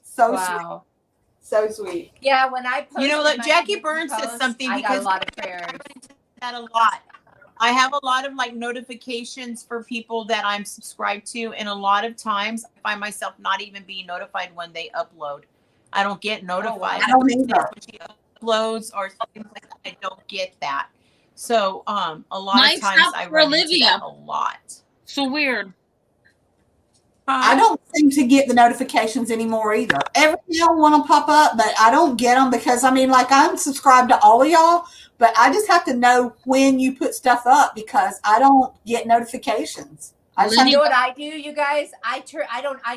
So sweet. So sweet. Yeah, when I post, look, Jackie Burns says something I because got a lot of prayers. That a lot. I have a lot of like notifications for people that I'm subscribed to, and a lot of times I find myself not even being notified when they upload. I don't get notified. I don't either. When she uploads or something like that, I don't get that. So a lot of times I run into that a lot. So weird. I don't seem to get the notifications anymore either. Every now and want to pop up, but I don't get them because I'm subscribed to all of y'all, but I just have to know when you put stuff up because I don't get notifications. You know what I do, you guys? I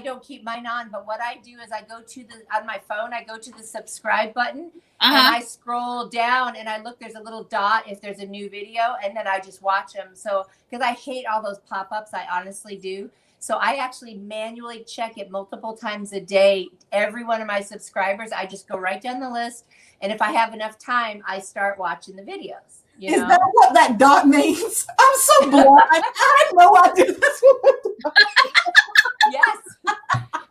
don't keep mine on, but what I do is I go to on my phone, I go to the subscribe button and I scroll down and I look, there's a little dot if there's a new video, and then I just watch them. So, because I hate all those pop-ups, I honestly do. So I actually manually check it multiple times a day. Every one of my subscribers, I just go right down the list. And if I have enough time, I start watching the videos. Is that what that dot means? I'm so blind. I had no idea that's what Yes.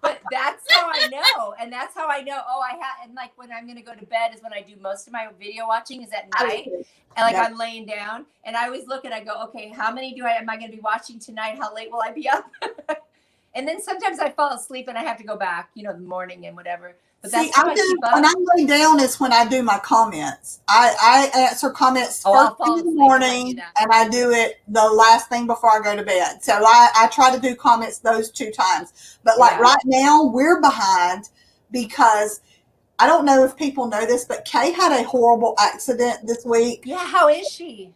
But that's how I know. And that's how I know, and like when I'm going to go to bed is when I do most of my video watching is at night. And like I'm laying down and I always look and I go, okay, how many am I going to be watching tonight? How late will I be up? And then sometimes I fall asleep and I have to go back, in the morning and whatever. But that's how I keep up. When I lay down is when I do my comments. I answer comments first thing in the morning, and I do it the last thing before I go to bed. So I try to do comments those 2 times. But like right now, we're behind because I don't know if people know this, but Kay had a horrible accident this week. Yeah, how is she?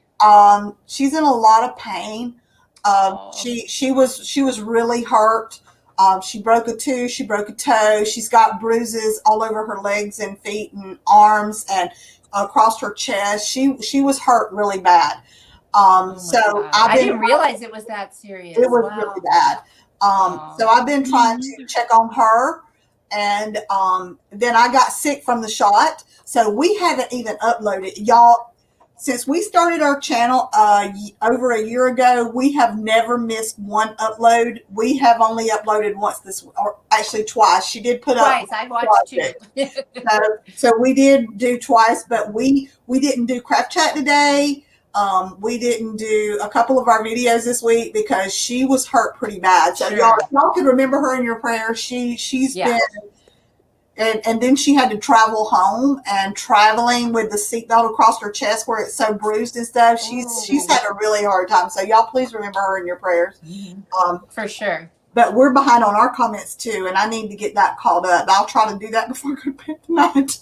She's in a lot of pain. She was really hurt. She broke a tooth, she broke a toe, she's got bruises all over her legs and feet and arms and across her chest. She was hurt really bad. I didn't realize it was that serious. It was really bad. So I've been trying to check on her, and then I got sick from the shot. So we haven't even uploaded. Y'all, since we started our channel over a year ago, we have never missed one upload. We have only uploaded once or actually twice. She did put twice. I watched 2. So we did do twice, but we didn't do Craft Chat today. We didn't do a couple of our videos this week because she was hurt pretty bad. So y'all could remember her in your prayers. She's been. And then she had to travel home, and traveling with the seatbelt across her chest where it's so bruised and stuff. She's had a really hard time. So y'all please remember her in your prayers. For sure. But we're behind on our comments too, and I need to get that caught up. I'll try to do that before I go to bed tonight.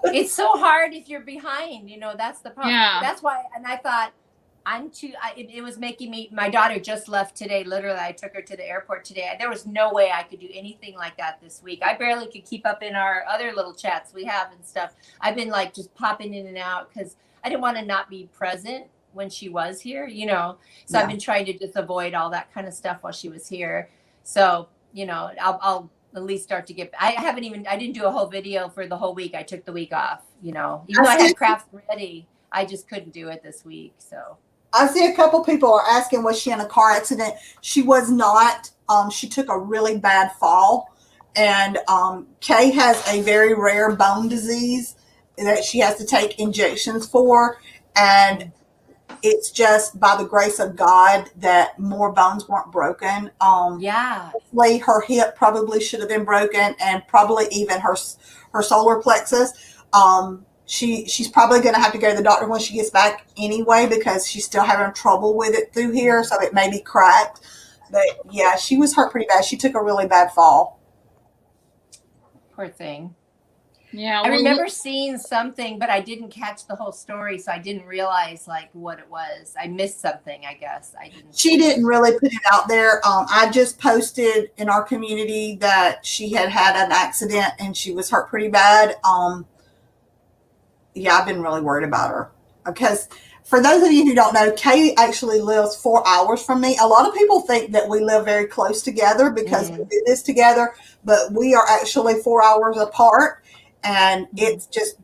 It's so hard if you're behind, that's the problem. Yeah. That's why, and I thought it was making me, my daughter just left today. Literally, I took her to the airport today. There was no way I could do anything like that this week. I barely could keep up in our other little chats we have and stuff. I've been like just popping in and out because I didn't want to not be present when she was here, So I've been trying to just avoid all that kind of stuff while she was here. So, I'll at least start to get, I didn't do a whole video for the whole week. I took the week off, even though I had crafts ready, I just couldn't do it this week. So I see a couple people are asking, was she in a car accident? She was not. She took a really bad fall, and Kay has a very rare bone disease that she has to take injections for, and it's just by the grace of God that more bones weren't broken. Hopefully her hip probably should have been broken, and probably even her solar plexus. She's probably going to have to go to the doctor when she gets back anyway, because she's still having trouble with it through here. So it may be cracked, but yeah, she was hurt pretty bad. She took a really bad fall. Poor thing. Yeah. I remember seeing something, but I didn't catch the whole story. So I didn't realize like what it was. I missed something, I guess. She didn't really put it out there. I just posted in our community that she had an accident and she was hurt pretty bad. Yeah, I've been really worried about her because for those of you who don't know, Kay actually lives 4 hours from me. A lot of people think that we live very close together because we do this together, but we are actually 4 hours apart, and it's just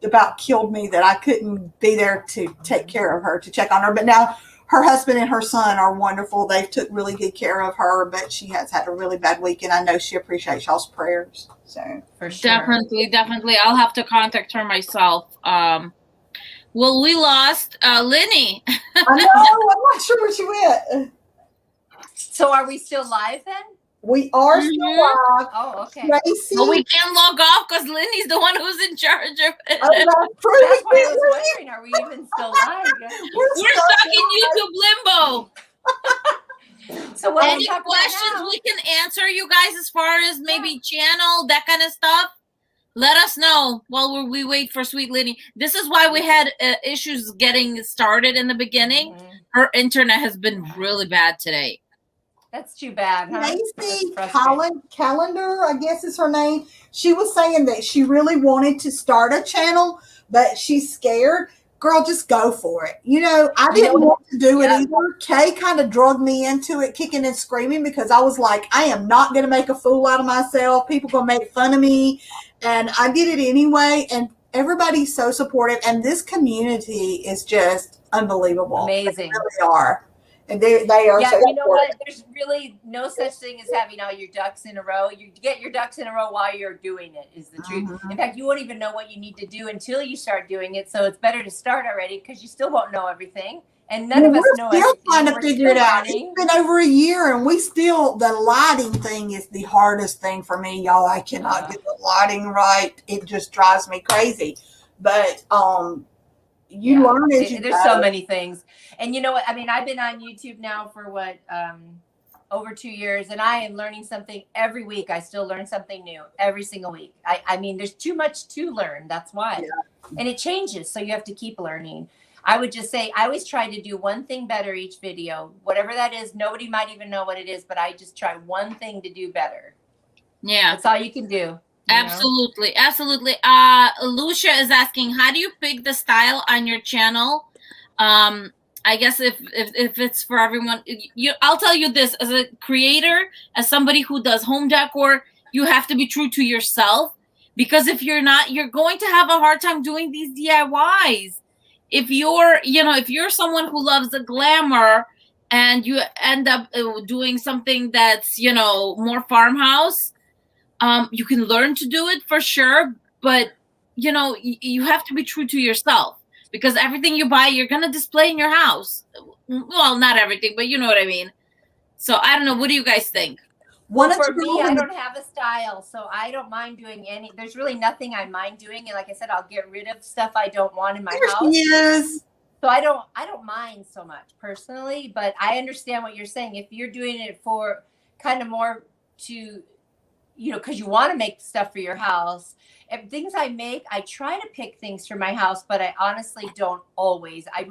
about killed me that I couldn't be there to take care of her, to check on her. But now her husband and her son are wonderful. They've took really good care of her, but she has had a really bad week, and I know she appreciates y'all's prayers. So for sure. Definitely. I'll have to contact her myself. Well, we lost Leeny. I know. I'm not sure where she went. So are we still live then? We are still live. Oh, okay. Tracy. But we can't log off because Leany's the one who's in charge of it. Oh, that's true. That's why I was wondering, are we even still live? We're stuck in YouTube limbo. So what any questions we can answer you guys as far as maybe channel, that kind of stuff? Let us know while we wait for Sweet Leeny. This is why we had issues getting started in the beginning. Her internet has been really bad today. That's too bad. Huh? Macy Calendar, I guess is her name. She was saying that she really wanted to start a channel, but she's scared. Girl, just go for it. I didn't want to do it either. Kay kind of drugged me into it, kicking and screaming, because I was like, I am not going to make a fool out of myself. People going to make fun of me. And I did it anyway. And everybody's so supportive. And this community is just unbelievable. Amazing. They really are. And they are. Yeah, so you know what? There's really no such thing as having all your ducks in a row. You get your ducks in a row while you're doing it, is the truth. In fact, you won't even know what you need to do until you start doing it. So it's better to start already because you still won't know everything. And none of us know We're still everything. trying to We're figure it still out. learning. It's been over a year, and the lighting thing is the hardest thing for me, y'all. I cannot get the lighting right. It just drives me crazy. But you learn as you go. There's so many things. And you know what? I mean, I've been on YouTube now for over 2 years, and I am learning something every week. I still learn something new every single week. I mean, there's too much to learn. That's why. Yeah. And it changes, so you have to keep learning. I would just say I always try to do one thing better each video, whatever that is. Nobody might even know what it is, but I just try one thing to do better. Yeah, that's all you can do. Absolutely. Lucia is asking, how do you pick the style on your channel? I guess if it's for everyone, I'll tell you this, as a creator, as somebody who does home decor, you have to be true to yourself, because if you're not, you're going to have a hard time doing these DIYs. If you're someone who loves the glamour and you end up doing something that's, more farmhouse, you can learn to do it for sure, but you have to be true to yourself, because everything you buy, you're going to display in your house. Well, not everything, but you know what I mean. So I don't know. What do you guys think? Well, for me, I don't have a style, so I don't mind doing any. There's really nothing I mind doing, and like I said, I'll get rid of stuff I don't want in my house. Yes. So I don't mind so much personally, but I understand what you're saying. If you're doing it for kind of more to, because you want to make stuff for your house. And things I make, I try to pick things for my house, but I honestly don't always. I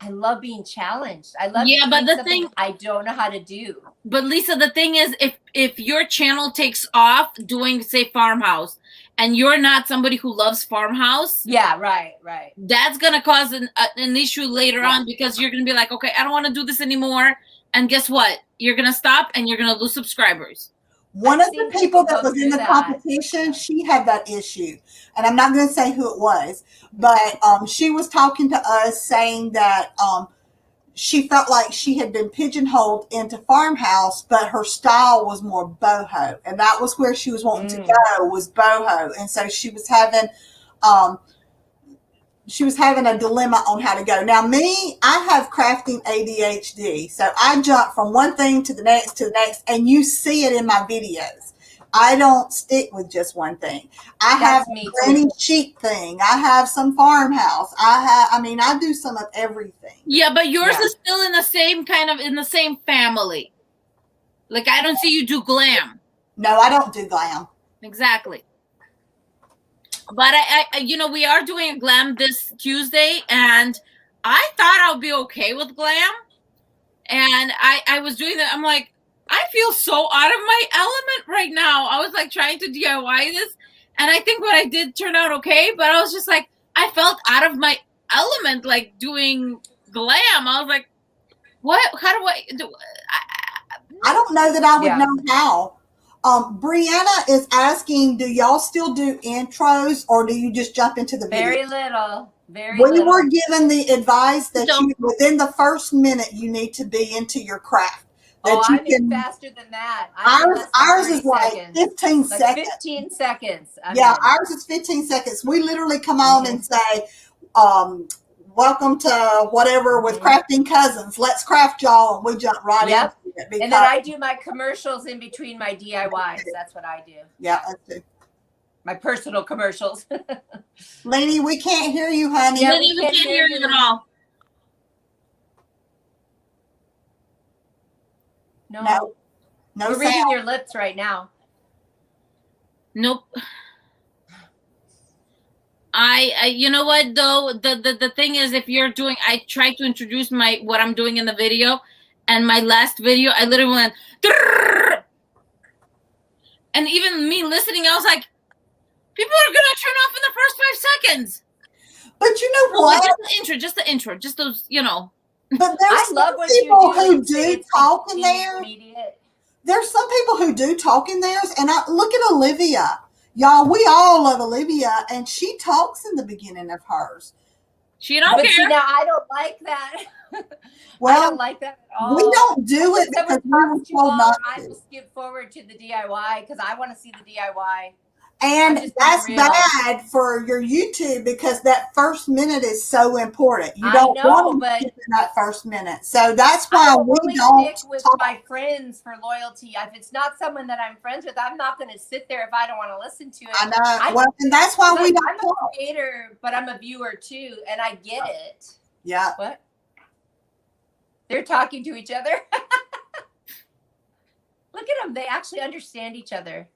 love being challenged. I love but the thing I don't know how to do. But Lisa, the thing is, if your channel takes off doing, say, farmhouse, and you're not somebody who loves farmhouse, right, that's gonna cause an issue later on, because you're gonna be like, okay, I don't want to do this anymore, and guess what? You're gonna stop, and you're gonna lose subscribers. One of the people that was in the competition, she had that issue. And I'm not going to say who it was, but she was talking to us saying that she felt like she had been pigeonholed into farmhouse, but her style was more boho. And that was where she was wanting to go, was boho. And so she was having a dilemma on how to go. Now, me, I have crafting ADHD. So I jump from one thing to the next, and you see it in my videos. I don't stick with just one thing. I have a granny chic thing. I have some farmhouse. I do some of everything. Yeah, but yours is still in the same in the same family. Like, I don't see you do glam. No, I don't do glam. Exactly. But we are doing a glam this Tuesday, and I thought I'll be okay with glam. And I was doing that. I'm like, I feel so out of my element right now. I was like trying to DIY this, and I think what I did turned out okay. But I was just like, I felt out of my element, like doing glam. I was like, what? How do I do? I don't know that I would know how. Brianna is asking, do y'all still do intros, or do you just jump into the video? Very little. We were given the advice that within the first minute, you need to be into your craft. I'm faster than that. Ours is like 15 seconds. 15 seconds. Ours is 15 seconds. We literally come on and say, welcome to whatever with Crafting Cousins. Let's craft, y'all. And we jump right into it. And then I do my commercials in between my DIYs. That's what I do. Yeah, that's it. My personal commercials. Lady, we can't hear you, honey. Yeah, we can't hear you at all. No We're reading your lips right now. Nope. You know what though, the thing is, if you're doing, I try to introduce what I'm doing in the video, and my last video I literally went Drrr! And even me listening, I was like, people are gonna turn off in the first 5 seconds. But you know what? Just the intro, just those, But there's some people who do talk in there. There's some people who do talk in theirs, and I look at Olivia. Y'all, we all love Olivia, and she talks in the beginning of hers. She don't But care. see, now I don't like that. I Well, don't like that at all. we don't do it If someone because we were talks too told long, not I to. will skip forward to the DIY because I want to see the DIY. And I'm just being that's real. bad for your YouTube because that first minute is so important. You I don't know, want to but skip in that first minute. So that's I why will we only don't stick with talk. my friends for loyalty. If it's not someone that I'm friends with, I'm not going to sit there if I don't want to listen to it. I know. Well, and that's why we don't I'm a talk. creator, but I'm a viewer too, and I get it. Yeah. What? They're talking to each other. Look at them. They actually understand each other.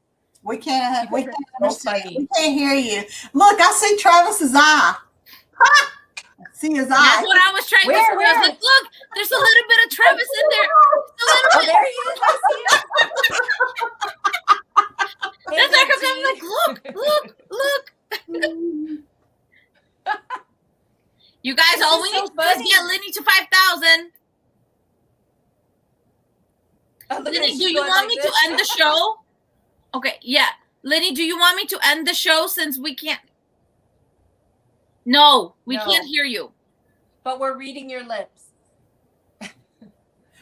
We can't. We You're can't so understand. funny. We can't hear you. Look, I see Travis's eye. I see his That's eye. what I was trying to say. I was Where? like, look, there's a little bit of Travis in there. Just a little Oh, bit. there he is. I see him. That's like, I'm like, look. You guys, all we This is need so to do is funny. get Lenny to 5,000. Oh, look at Lenny, him. do She's you going want like me this. to end the show? Okay, yeah. Lenny, do you want me to end the show since we can't? No, we No. can't hear you. But we're reading your lips.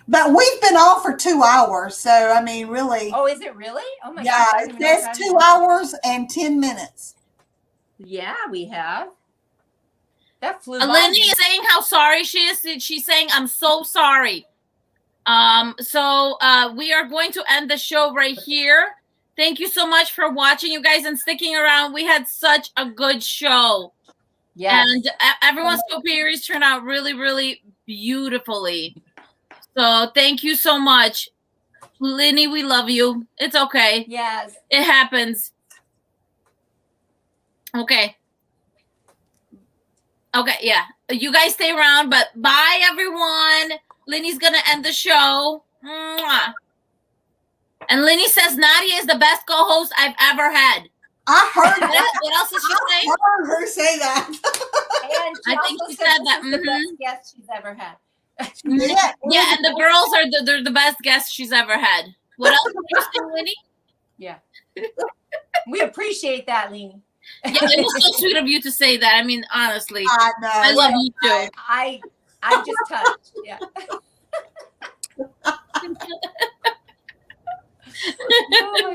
But we've been on for 2 hours, so I mean, really. Oh, is it really? Oh my Yeah, gosh. I it didn't even know says what 2 time it hours and 10 minutes. was. Yeah, we have. That flew by. Lenny is saying how sorry she is. She's saying, I'm so sorry. So we are going to end the show right here. Thank you so much for watching, you guys, and sticking around. We had such a good show. Yes. And everyone's topiaries turned out really, really beautifully. So thank you so much. Lenny, we love you. It's okay. Yes. It happens. Okay. Okay, yeah. You guys stay around, but bye, everyone. Lenny's going to end the show. Mwah. And Lenny says Nadia is the best co-host I've ever had. I heard that. What else did she say? I heard her say that. And I think also she said said this that, is the best guest she's ever had. Yeah. Yeah, and the girls are they're the best guests she's ever had. What else did you say, Lenny? Yeah. We appreciate that, Leanie. Yeah, it was so sweet of you to say that. I mean, honestly, I know. I love you too. I'm just touched. Yeah. Oh my